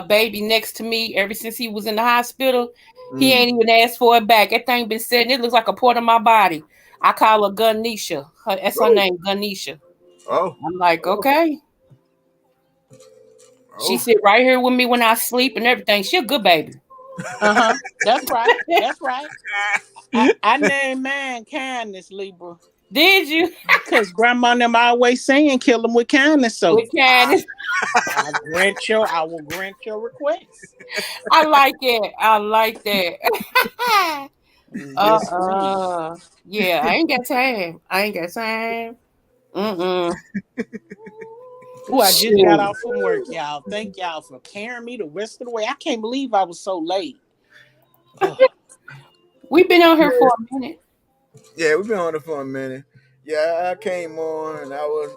[SPEAKER 5] baby next to me ever since he was in the hospital. He
[SPEAKER 2] Mm.
[SPEAKER 5] ain't even asked for it back. That thing been sitting. It looks like a part of my body. I call her Gunisha. That's her
[SPEAKER 2] Oh.
[SPEAKER 5] name, Gunisha.
[SPEAKER 2] Oh.
[SPEAKER 5] I'm like,
[SPEAKER 2] Oh.
[SPEAKER 5] okay. She
[SPEAKER 2] Oh.
[SPEAKER 5] sit right here with me when I sleep and everything. She a good baby.
[SPEAKER 11] Uh-huh. That's right. That's right. I named mine kindness, Libra.
[SPEAKER 5] Did you?
[SPEAKER 11] Because grandma and them always saying kill them with kindness. So
[SPEAKER 5] With Candace.
[SPEAKER 11] I will grant your request.
[SPEAKER 5] I like it. I like that.
[SPEAKER 11] Yes, ma'am.
[SPEAKER 5] Yeah, I ain't got time. I ain't got time. Mm-mm.
[SPEAKER 11] Oh, I just got
[SPEAKER 5] Shoot.
[SPEAKER 11] off from work, y'all. Thank y'all for carrying me the rest of the way. I can't believe I was so late. Oh,
[SPEAKER 5] We've been on here
[SPEAKER 2] Yeah.
[SPEAKER 5] for a minute.
[SPEAKER 2] Yeah, we've been on it for a minute. Yeah, I came on and I was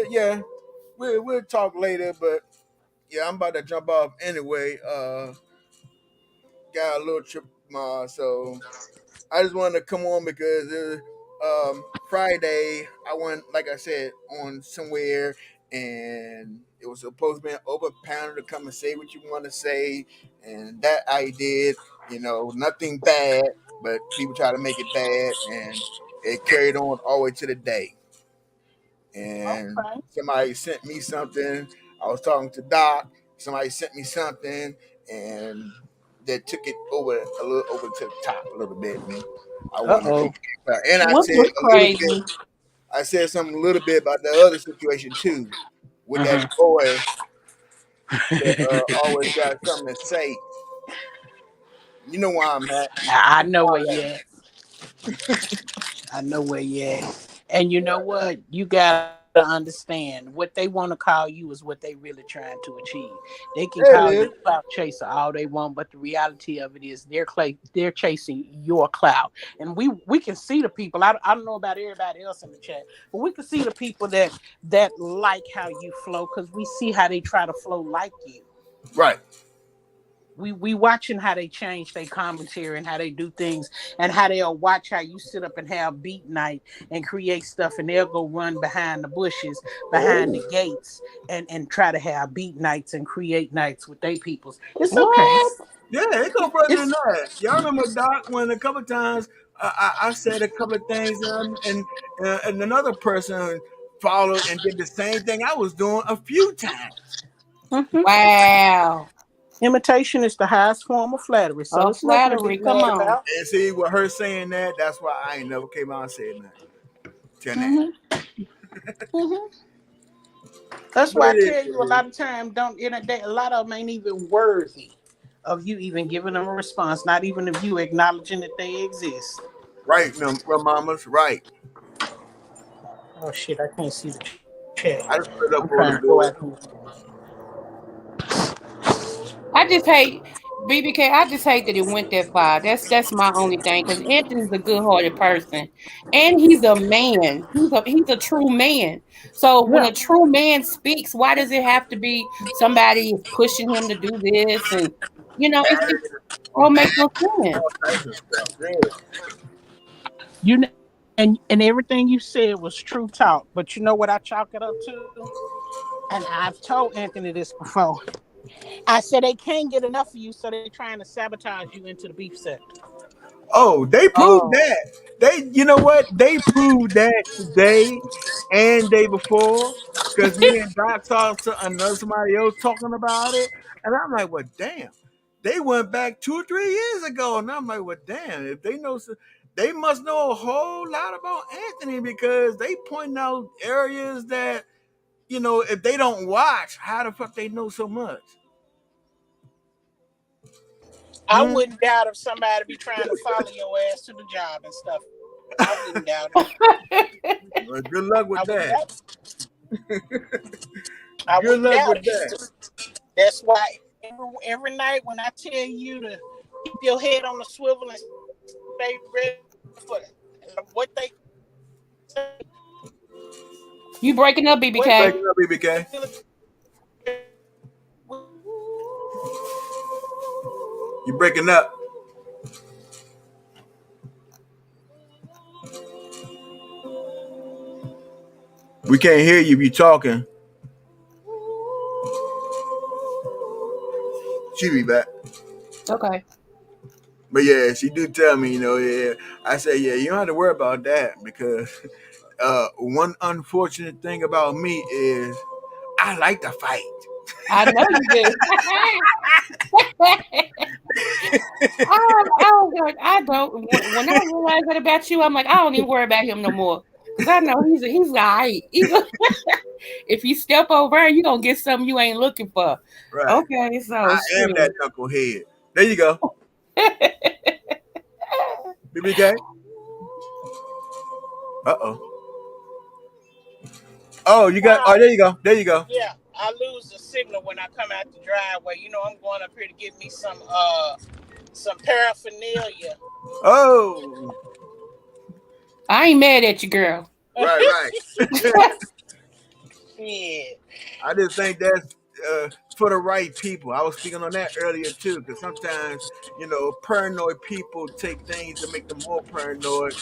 [SPEAKER 2] yeah. We'll talk later, but yeah, I'm about to jump off anyway. Got a little trip so I just wanted to come on because Friday I went, like I said, on somewhere, and it was supposed to be an open panel to come and say what you want to say, and that I did. Nothing bad, but people try to make it bad, and it carried on all the way to the day. And
[SPEAKER 11] okay.
[SPEAKER 2] somebody sent me something. I was talking to Doc. Somebody sent me something, and they took it over a little over to the top a little bit, and I wanted to.
[SPEAKER 11] Uh-oh.
[SPEAKER 2] And I
[SPEAKER 5] What
[SPEAKER 2] said
[SPEAKER 5] was
[SPEAKER 2] a little bit.
[SPEAKER 5] crazy?
[SPEAKER 2] I said something a little bit about the other situation too, with that
[SPEAKER 11] Uh-huh.
[SPEAKER 2] boy that always got something to say. You know where I'm at.
[SPEAKER 11] I know where you at. I know where you at. And you know what? You gotta understand what they want to call you is what they really trying to achieve. They can call
[SPEAKER 2] There
[SPEAKER 11] you
[SPEAKER 2] it
[SPEAKER 11] a
[SPEAKER 2] is.
[SPEAKER 11] clout chaser all they want, but the reality of it is they're chasing your clout. And we can see the people. I don't know about everybody else in the chat, but we can see the people that like how you flow because we see how they try to flow like you.
[SPEAKER 2] Right.
[SPEAKER 11] We watching how they change their commentary and how they do things and how they'll watch how you sit up and have beat night and create stuff and they'll go run behind the bushes behind the
[SPEAKER 2] Oh.
[SPEAKER 11] gates and try to have beat nights and create nights with their peoples. It's okay.
[SPEAKER 5] What?
[SPEAKER 2] Yeah, it go further than
[SPEAKER 11] It's
[SPEAKER 2] that. Y'all remember Doc when a couple of times I said a couple of things, and another person followed and did the same thing I was doing a few times.
[SPEAKER 11] Mhm.
[SPEAKER 5] Wow.
[SPEAKER 11] Imitation is the highest form of flattery, so
[SPEAKER 5] Oh,
[SPEAKER 11] it's nothing to be
[SPEAKER 5] flattery. Come
[SPEAKER 11] mad
[SPEAKER 5] on.
[SPEAKER 11] about.
[SPEAKER 2] And see, with her saying that, that's why I ain't never came out and said nothing till now.
[SPEAKER 11] Hmm. Hmm. That's
[SPEAKER 2] But
[SPEAKER 11] why I
[SPEAKER 2] it is
[SPEAKER 11] tell
[SPEAKER 2] what
[SPEAKER 11] you a
[SPEAKER 2] it is.
[SPEAKER 11] lot of times, don't in a day, a lot of them ain't even worthy of you even giving them a response, not even of you acknowledging that they exist.
[SPEAKER 2] Right, mamas, right.
[SPEAKER 11] Oh shit, I can't see the chat.
[SPEAKER 2] I just put it
[SPEAKER 11] I'm
[SPEAKER 2] up on
[SPEAKER 11] trying
[SPEAKER 2] the
[SPEAKER 11] to go
[SPEAKER 2] board.
[SPEAKER 11] out here.
[SPEAKER 5] I just hate BBK. I just hate that it went that far. That's my only thing. Because Anthony's a good-hearted person, and he's a man. He's a true man. So when
[SPEAKER 11] Yeah.
[SPEAKER 5] a true man speaks, why does it have to be somebody pushing him to do this? And it don't make no sense.
[SPEAKER 2] All types of stuff. Yeah.
[SPEAKER 11] You know, and everything you said was true talk. But you know what I chalk it up to? And I've told Anthony this before. I said they can't get enough of you, so they're trying to sabotage you into the beef sector.
[SPEAKER 2] Oh, they proved
[SPEAKER 5] Oh,
[SPEAKER 2] that. You know what? They proved that today and day before. Because me and Doc saw another somebody else talking about it, and I'm like, "Well, damn." They went back 2 or 3 years ago, and I'm like, "Well, damn." If they know, they must know a whole lot about Anthony because they pointing out areas that if they don't watch, how the fuck they know so much?
[SPEAKER 11] I
[SPEAKER 2] Hmm?
[SPEAKER 11] wouldn't doubt if somebody be trying to follow your ass to the job and stuff. I wouldn't doubt it.
[SPEAKER 2] Well, good luck
[SPEAKER 11] I
[SPEAKER 2] with
[SPEAKER 11] wouldn't
[SPEAKER 2] that.
[SPEAKER 11] doubt it. I
[SPEAKER 2] Good
[SPEAKER 11] wouldn't
[SPEAKER 2] luck
[SPEAKER 11] doubt
[SPEAKER 2] with
[SPEAKER 11] it.
[SPEAKER 2] that.
[SPEAKER 11] That's why every night when I tell you to keep your head on the swivel and stay ready for what they say,
[SPEAKER 5] you breaking up,
[SPEAKER 11] what
[SPEAKER 5] BBK?
[SPEAKER 2] Breaking up, BBK. You breaking up. We can't hear you if you talking. She be back.
[SPEAKER 5] Okay.
[SPEAKER 2] But yeah, she do tell me, yeah. I say, yeah, you don't have to worry about that because one unfortunate thing about me is I like to fight.
[SPEAKER 5] I know you do. I don't. When I realize that about you, I'm like, I don't even worry about him no more because I know he's all right. If you step over, you gonna get something you ain't looking for.
[SPEAKER 2] Right.
[SPEAKER 5] Okay, so
[SPEAKER 2] I am that
[SPEAKER 5] shoot.
[SPEAKER 2] knucklehead. There you go. BBK. Uh oh. Oh, you got. Oh,
[SPEAKER 11] wow.
[SPEAKER 2] there you go. There you go.
[SPEAKER 11] Yeah, I lose the signal when I come out the driveway. You know, I'm going up here to get me some paraphernalia.
[SPEAKER 2] Oh,
[SPEAKER 5] I ain't mad at you, girl.
[SPEAKER 2] right, right.
[SPEAKER 11] Yeah,
[SPEAKER 2] I just think that's for the right people. I was speaking on that earlier too, because sometimes paranoid people take things to make them more paranoid.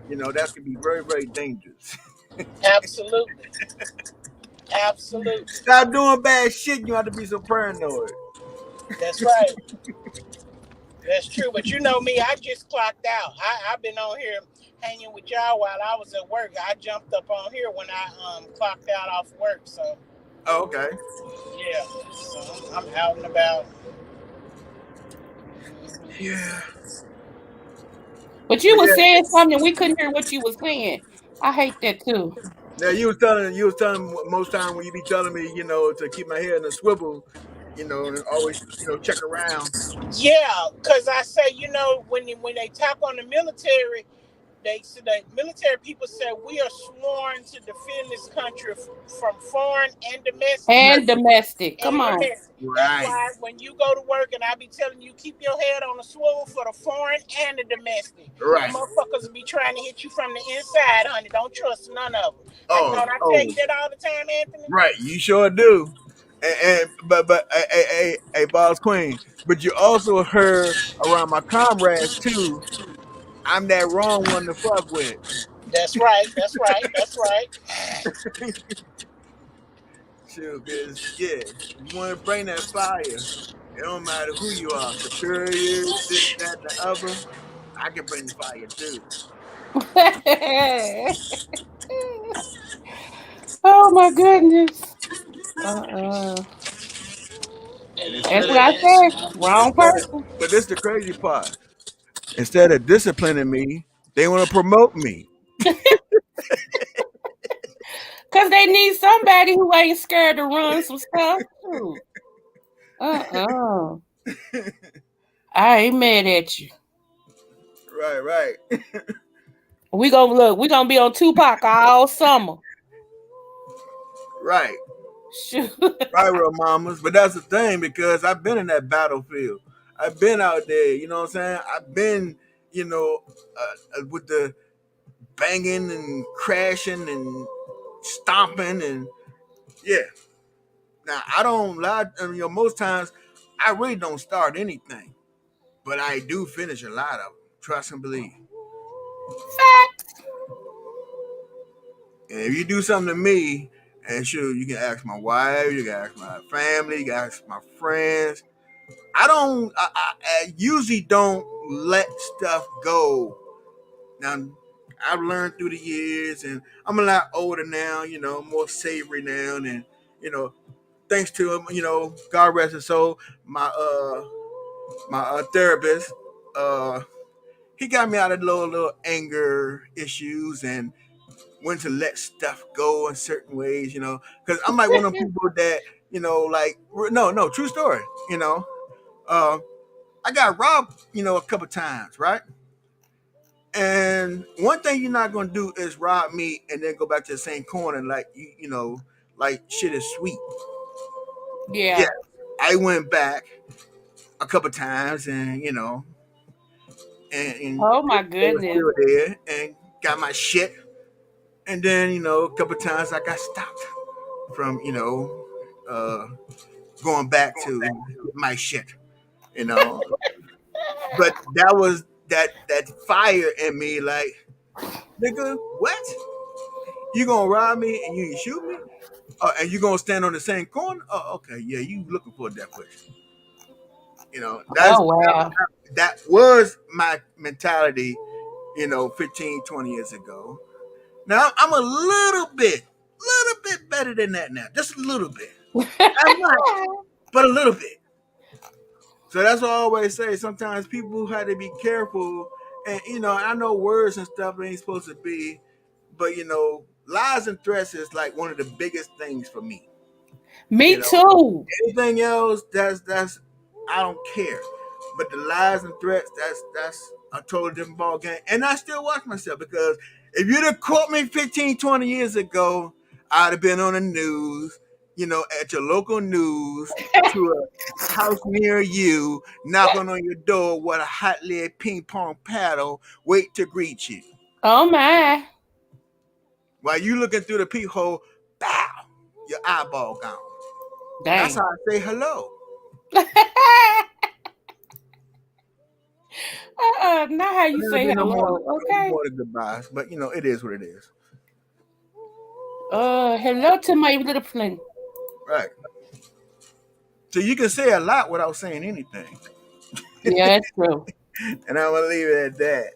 [SPEAKER 2] That can be very, very dangerous.
[SPEAKER 11] absolutely, absolutely.
[SPEAKER 2] Stop doing bad shit. You have to be so paranoid.
[SPEAKER 11] That's right. That's true. But you know me, I just clocked out. I've been on here hanging with y'all while I was at work. I jumped up on here when I clocked out off work. So
[SPEAKER 2] Oh, okay.
[SPEAKER 11] yeah, so I'm out and about.
[SPEAKER 2] Yeah,
[SPEAKER 5] But you
[SPEAKER 2] but
[SPEAKER 5] was
[SPEAKER 2] yeah.
[SPEAKER 5] saying something we couldn't hear what you was saying. I hate that too.
[SPEAKER 2] Now you was telling most time when you be telling me, to keep my head in a swivel, and always, check around.
[SPEAKER 11] Yeah, because I say, when they talk on the military, the military people say we are sworn to defend this country from foreign and domestic.
[SPEAKER 5] And domestic. Come
[SPEAKER 11] And
[SPEAKER 5] on.
[SPEAKER 11] domestic. That's
[SPEAKER 2] Right,
[SPEAKER 11] why when you go to work and I be telling you keep your head on the swivel for the foreign and the domestic. The
[SPEAKER 2] right.
[SPEAKER 11] motherfuckers will be trying to hit you from the inside, honey. Don't trust none of them.
[SPEAKER 2] Oh,
[SPEAKER 11] Don't I tell you
[SPEAKER 2] oh,
[SPEAKER 11] that all the time, Anthony?
[SPEAKER 2] right. You sure do. But hey, boss queen. But you also heard around my comrades too. I'm that wrong one to fuck with.
[SPEAKER 11] That's right. That's right. That's right.
[SPEAKER 2] Sure, cause yeah, you want to bring that fire. It don't matter who you are, superior, this, that, and the other. I can bring the fire too.
[SPEAKER 5] Oh my goodness. Uh-uh.
[SPEAKER 2] And
[SPEAKER 5] That's what I said. Wrong person.
[SPEAKER 2] but this is the crazy part. Instead of disciplining me, they want to promote me.
[SPEAKER 5] Cause they need somebody who ain't scared to run some stuff too. Uh-uh. I ain't mad at you.
[SPEAKER 2] Right, right,
[SPEAKER 5] We gonna look, we gonna be on Tupac all summer.
[SPEAKER 2] right,
[SPEAKER 5] Shoot.
[SPEAKER 2] right, real mamas. But that's the thing because I've been in that battlefield. I've been out there. You know what I'm saying? I've been, you know, with the banging and crashing and stomping and yeah. Now I don't lie. Most times I really don't start anything, but I do finish a lot of them. Trust and believe.
[SPEAKER 5] Facts.
[SPEAKER 2] And if you do something to me, and sure, you can ask my wife, you can ask my family, you can ask my friends. I usually don't let stuff go. Now, I've learned through the years, and I'm a lot older now, more savory now, and, thanks to him, God rest his soul, my therapist, he got me out of little anger issues and when to let stuff go in certain ways, because I'm like one of them people that, like, no, true story, uh, I got robbed, a couple times, right? And one thing you're not gonna do is rob me and then go back to the same corner like like shit is sweet. Yeah,
[SPEAKER 5] Yeah.
[SPEAKER 2] I went back a couple times and and
[SPEAKER 5] Oh my
[SPEAKER 2] they were
[SPEAKER 5] goodness.
[SPEAKER 2] still there and got my shit. And then a couple times I got stopped from uh, going back to get my shit. You know, but that was that fire in me, like nigga, what? You gonna rob me and you shoot me? And you gonna stand on the same corner? Oh, okay, yeah, you looking for a death wish.
[SPEAKER 5] Oh wow.
[SPEAKER 2] That was my mentality. 15, 20 years ago. Now I'm a little bit better than that now, just a little bit. Not much, but a little bit. So that's what I always say. Sometimes people have to be careful, and I know words and stuff ain't supposed to be, but lies and threats is like one of the biggest things for me.
[SPEAKER 5] Me
[SPEAKER 2] You know,
[SPEAKER 5] too.
[SPEAKER 2] anything else, that's I don't care. But the lies and threats, that's a totally different ball game. And I still watch myself because if you'd have caught me 15, 20 years ago, I'd have been on the news, at your local news to a house near you, knocking on your door with a hot lead ping pong paddle, wait to greet you.
[SPEAKER 5] Oh my.
[SPEAKER 2] While you looking through the peephole, bow, your eyeball gone. That's how
[SPEAKER 5] Dang.
[SPEAKER 2] I say hello.
[SPEAKER 5] Not how you
[SPEAKER 2] There'll
[SPEAKER 5] say
[SPEAKER 2] be no more,
[SPEAKER 5] hello.
[SPEAKER 2] no
[SPEAKER 5] Okay.
[SPEAKER 2] more the goodbyes, but it is what it is.
[SPEAKER 5] Hello to my little friend.
[SPEAKER 2] Right. So you can say a lot without saying anything.
[SPEAKER 5] Yeah, that's true.
[SPEAKER 2] And I'm gonna leave it at that.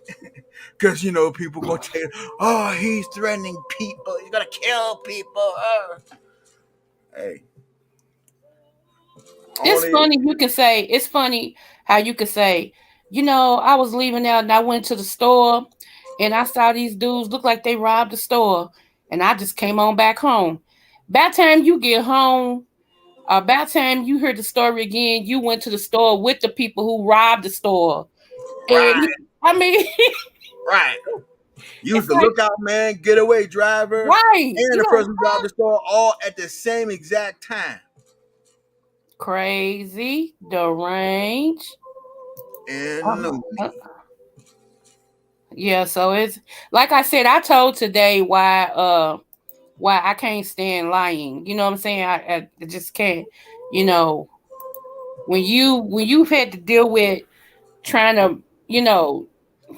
[SPEAKER 2] Because people gonna tell you, oh, he's threatening people, he's gonna kill people. Hey,
[SPEAKER 5] It's
[SPEAKER 2] only
[SPEAKER 5] funny you can say, it's funny how you could say, I was leaving out and I went to the store and I saw these dudes look like they robbed the store and I just came on back home. By the time you get home, by the time you hear the story again, you went to the store with the people who robbed the store. And
[SPEAKER 2] right,
[SPEAKER 5] I mean,
[SPEAKER 2] right. Use
[SPEAKER 5] it's
[SPEAKER 2] the
[SPEAKER 5] like,
[SPEAKER 2] lookout man, getaway driver,
[SPEAKER 5] right,
[SPEAKER 2] and the person who robbed the store all at the same exact time.
[SPEAKER 5] crazy, deranged.
[SPEAKER 2] And loony.
[SPEAKER 5] Yeah, so it's like I said, I told today why I can't stand lying. You know what I'm saying? I just can't. You know, when you've had to deal with trying to,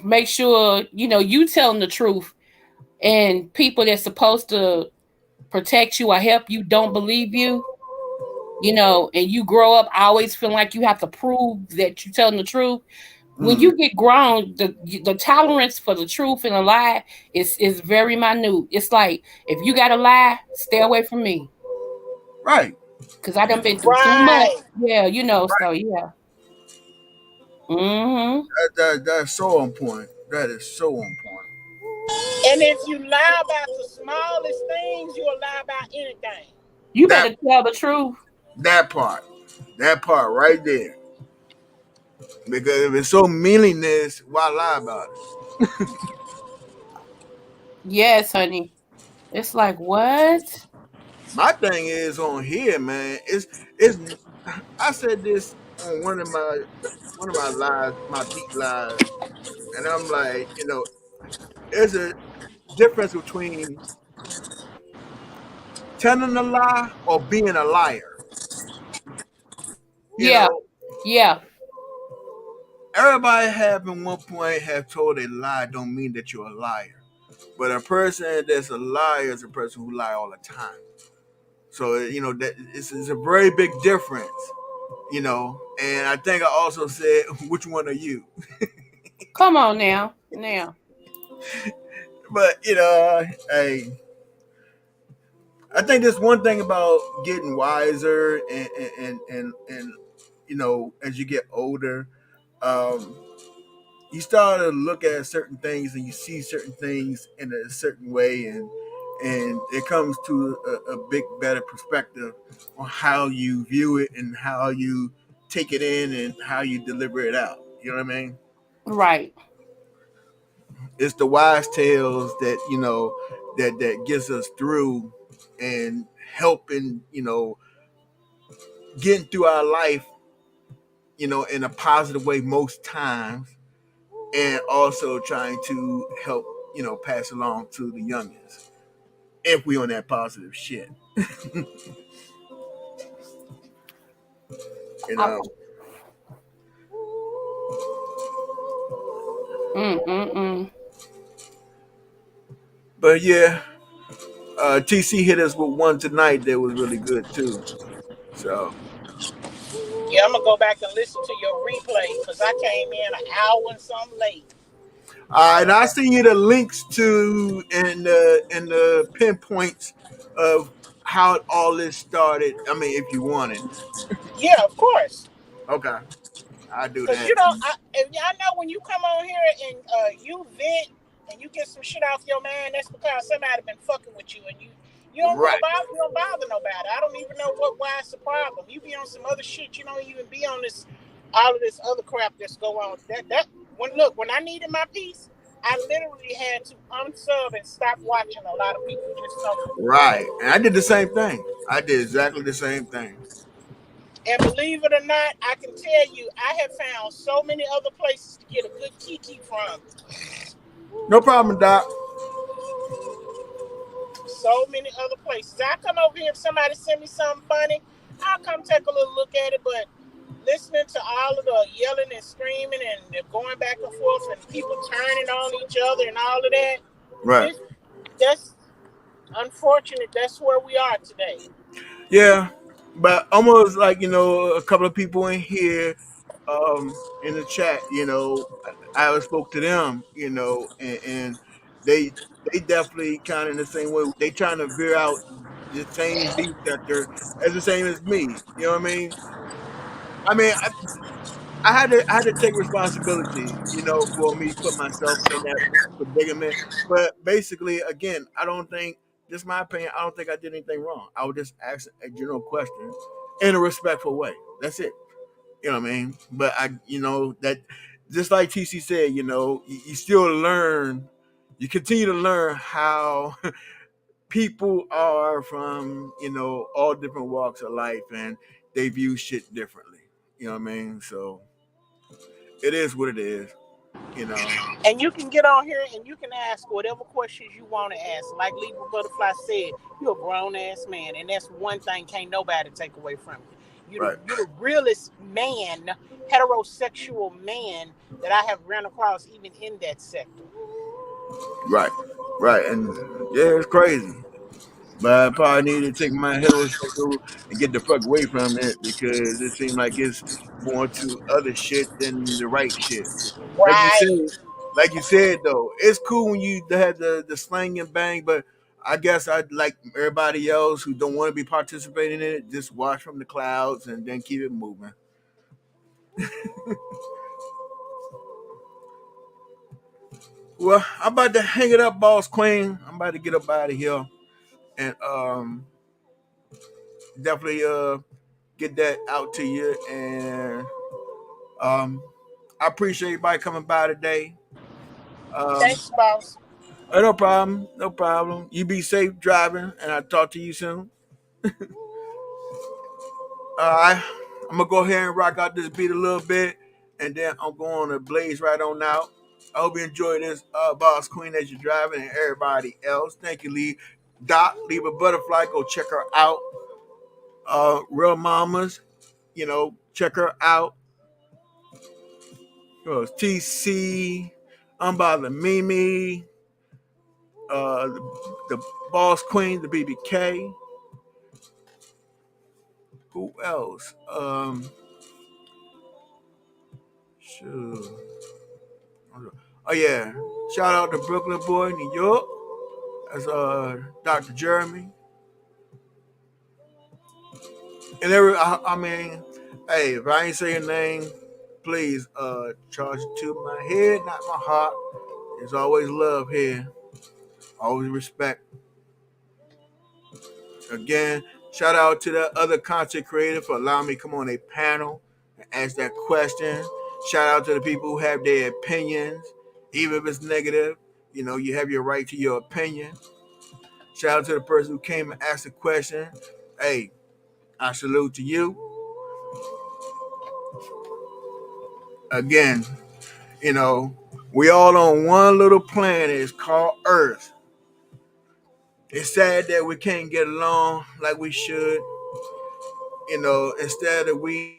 [SPEAKER 5] make sure, you telling the truth and people that's supposed to protect you or help you don't believe you, and you grow up always feeling like you have to prove that you're telling the truth. When
[SPEAKER 2] Hmm.
[SPEAKER 5] you get grown, the tolerance for the truth and a lie is very minute. It's like if you got to lie, stay away from me.
[SPEAKER 2] Right.
[SPEAKER 5] Cause I done been through too much.
[SPEAKER 11] Right.
[SPEAKER 5] Yeah, so yeah. Mm-hmm.
[SPEAKER 2] That's so on point. That is so on point.
[SPEAKER 11] And if you lie about the smallest things, you'll lie about anything.
[SPEAKER 5] You
[SPEAKER 2] That
[SPEAKER 5] better tell the truth.
[SPEAKER 2] that part, that part right there. Because if it's so meaningless, why lie about it?
[SPEAKER 5] Yes, honey. It's like what?
[SPEAKER 2] My thing is on here, man. It's. I said this on one of my lives, my deep lives, and I'm like, there's a difference between telling a lie or being a liar. You
[SPEAKER 5] Yeah.
[SPEAKER 2] know,
[SPEAKER 5] Yeah.
[SPEAKER 2] everybody have at one point have told a lie don't mean that you're a liar. But a person that's a liar is a person who lie all the time. So that it's a very big difference. And I think I also said, which one are you?
[SPEAKER 5] Come on now. Now.
[SPEAKER 2] But hey, I think there's one thing about getting wiser and as you get older, um, you start to look at certain things and you see certain things in a certain way, and it comes to a big better perspective on how you view it and how you take it in and how you deliver it out. You know what I mean?
[SPEAKER 5] Right.
[SPEAKER 2] It's the wise tales that that gets us through and helping getting through our life in a positive way most times, and also trying to help pass along to the youngest if we on that positive shit. you
[SPEAKER 5] I,
[SPEAKER 2] know
[SPEAKER 5] mm.
[SPEAKER 2] but yeah, TC hit us with one tonight that was really good too. So
[SPEAKER 11] Yeah, I'm gonna go back and listen to your replay because I came in an hour and some late.
[SPEAKER 2] and I send you the links to and the pinpoints of how all this started. I mean, if you want it.
[SPEAKER 11] Yeah, of course.
[SPEAKER 2] Okay, I do
[SPEAKER 11] Cause
[SPEAKER 2] that.
[SPEAKER 11] I know when you come on here and you vent and you get some shit off your mind, that's because somebody been fucking with you and
[SPEAKER 2] Right,
[SPEAKER 11] you don't bother nobody. I don't even know why it's a problem. You be on some other shit. You don't even be on this all of this other crap that's going on. When I needed my peace, I literally had to unsub and stop watching a lot of people just talking.
[SPEAKER 2] right. And I did the same thing. I did exactly the same thing.
[SPEAKER 11] And believe it or not, I can tell you, I have found so many other places to get a good kiki from.
[SPEAKER 2] No problem, Doc.
[SPEAKER 11] So many other places. I come over here if somebody send me something funny, I'll come take a little look at it. But listening to all of the yelling and screaming and going back and forth and people turning on each other and all of that,
[SPEAKER 2] Right.
[SPEAKER 11] that's unfortunate. That's where we are today.
[SPEAKER 2] Yeah, but almost like a couple of people in here, in the chat. I spoke to them. And they definitely kind of in the same way. They trying to veer out the same beat sector as the same as me. You know what I mean? I mean, I had to take responsibility, for me put myself in that predicament. But basically, again, I don't think, just my opinion, I don't think I did anything wrong. I would just ask a general question in a respectful way. That's it. You know what I mean? But that, just like TC said, you still learn, you continue to learn how people are from, all different walks of life, and they view shit differently. You know what I mean? So it is what it is.
[SPEAKER 11] And you can get on here and you can ask whatever questions you want to ask. Like Libra Butterfly said, you're a grown ass man, and that's one thing can't nobody take away from you.
[SPEAKER 2] Right.
[SPEAKER 11] You're the realest man, heterosexual man that I have run across, even in that sector.
[SPEAKER 2] Right, and yeah, it's crazy. But I probably need to take my heterosexual and get the fuck away from it, because it seems like it's more to other shit than the right shit. Like you
[SPEAKER 11] Right.
[SPEAKER 2] said, like you said though, it's cool when you have the slang and bang, but I guess I'd like everybody else who don't want to be participating in it, just watch from the clouds and then keep it moving. Well, I'm about to hang it up, boss queen. I'm about to get up out of here and definitely get that out to you. And I appreciate everybody coming by today. Um,
[SPEAKER 11] Thanks, boss.
[SPEAKER 2] no problem, no problem. You be safe driving, and I'll talk to you soon. I'm gonna go ahead and rock out this beat a little bit, and then I'm going to blaze right on out. I hope you enjoy this, boss queen, as you're driving, and everybody else. Thank you, Lee. Dot, leave a butterfly. Go check her out. Real mamas, check her out. TC, Unbothered Mimi, the boss queen, the BBK. Who else? Sure. Oh yeah, shout out to Brooklyn boy, New York. That's Dr. Jeremy. And I mean, hey, if I ain't say your name, please charge it to my head, not my heart. There's always love here, always respect. Again, shout out to the other content creator for allowing me to come on a panel and ask that question. Shout out to the people who have their opinions, even if it's negative. You have your right to your opinion. Shout out to the person who came and asked the question. Hey, I salute to you. Again, we all on one little planet. It's called Earth. It's sad that we can't get along like we should. Instead of we,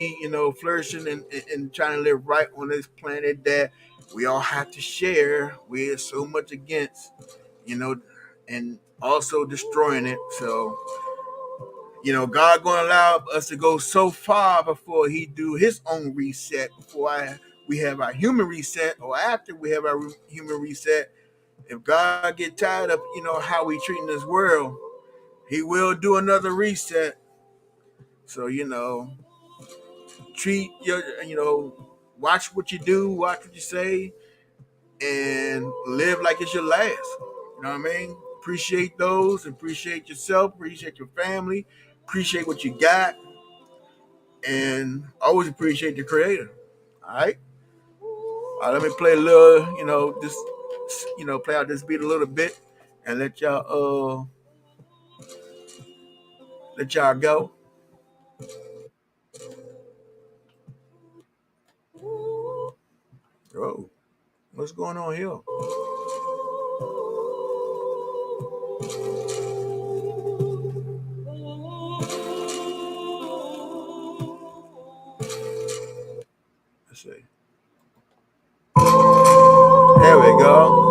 [SPEAKER 2] flourishing and trying to live right on this planet that we all have to share, we are so much against, and also destroying it. So, God gonna allow us to go so far before He do His own reset. We have our human reset, or after we have our human reset. If God get tired of how we treating this world, He will do another reset. So treat watch what you do, watch what you say, and live like it's your last. You know what I mean? Appreciate those, appreciate yourself, appreciate your family, appreciate what you got, and always appreciate the creator. All right. Let me play a little, just play out this beat a little bit and let y'all go. Oh, what's going on here? Let's see. There we go.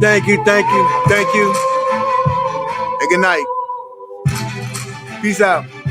[SPEAKER 2] Thank you, thank you, thank you. And good night. Peace out.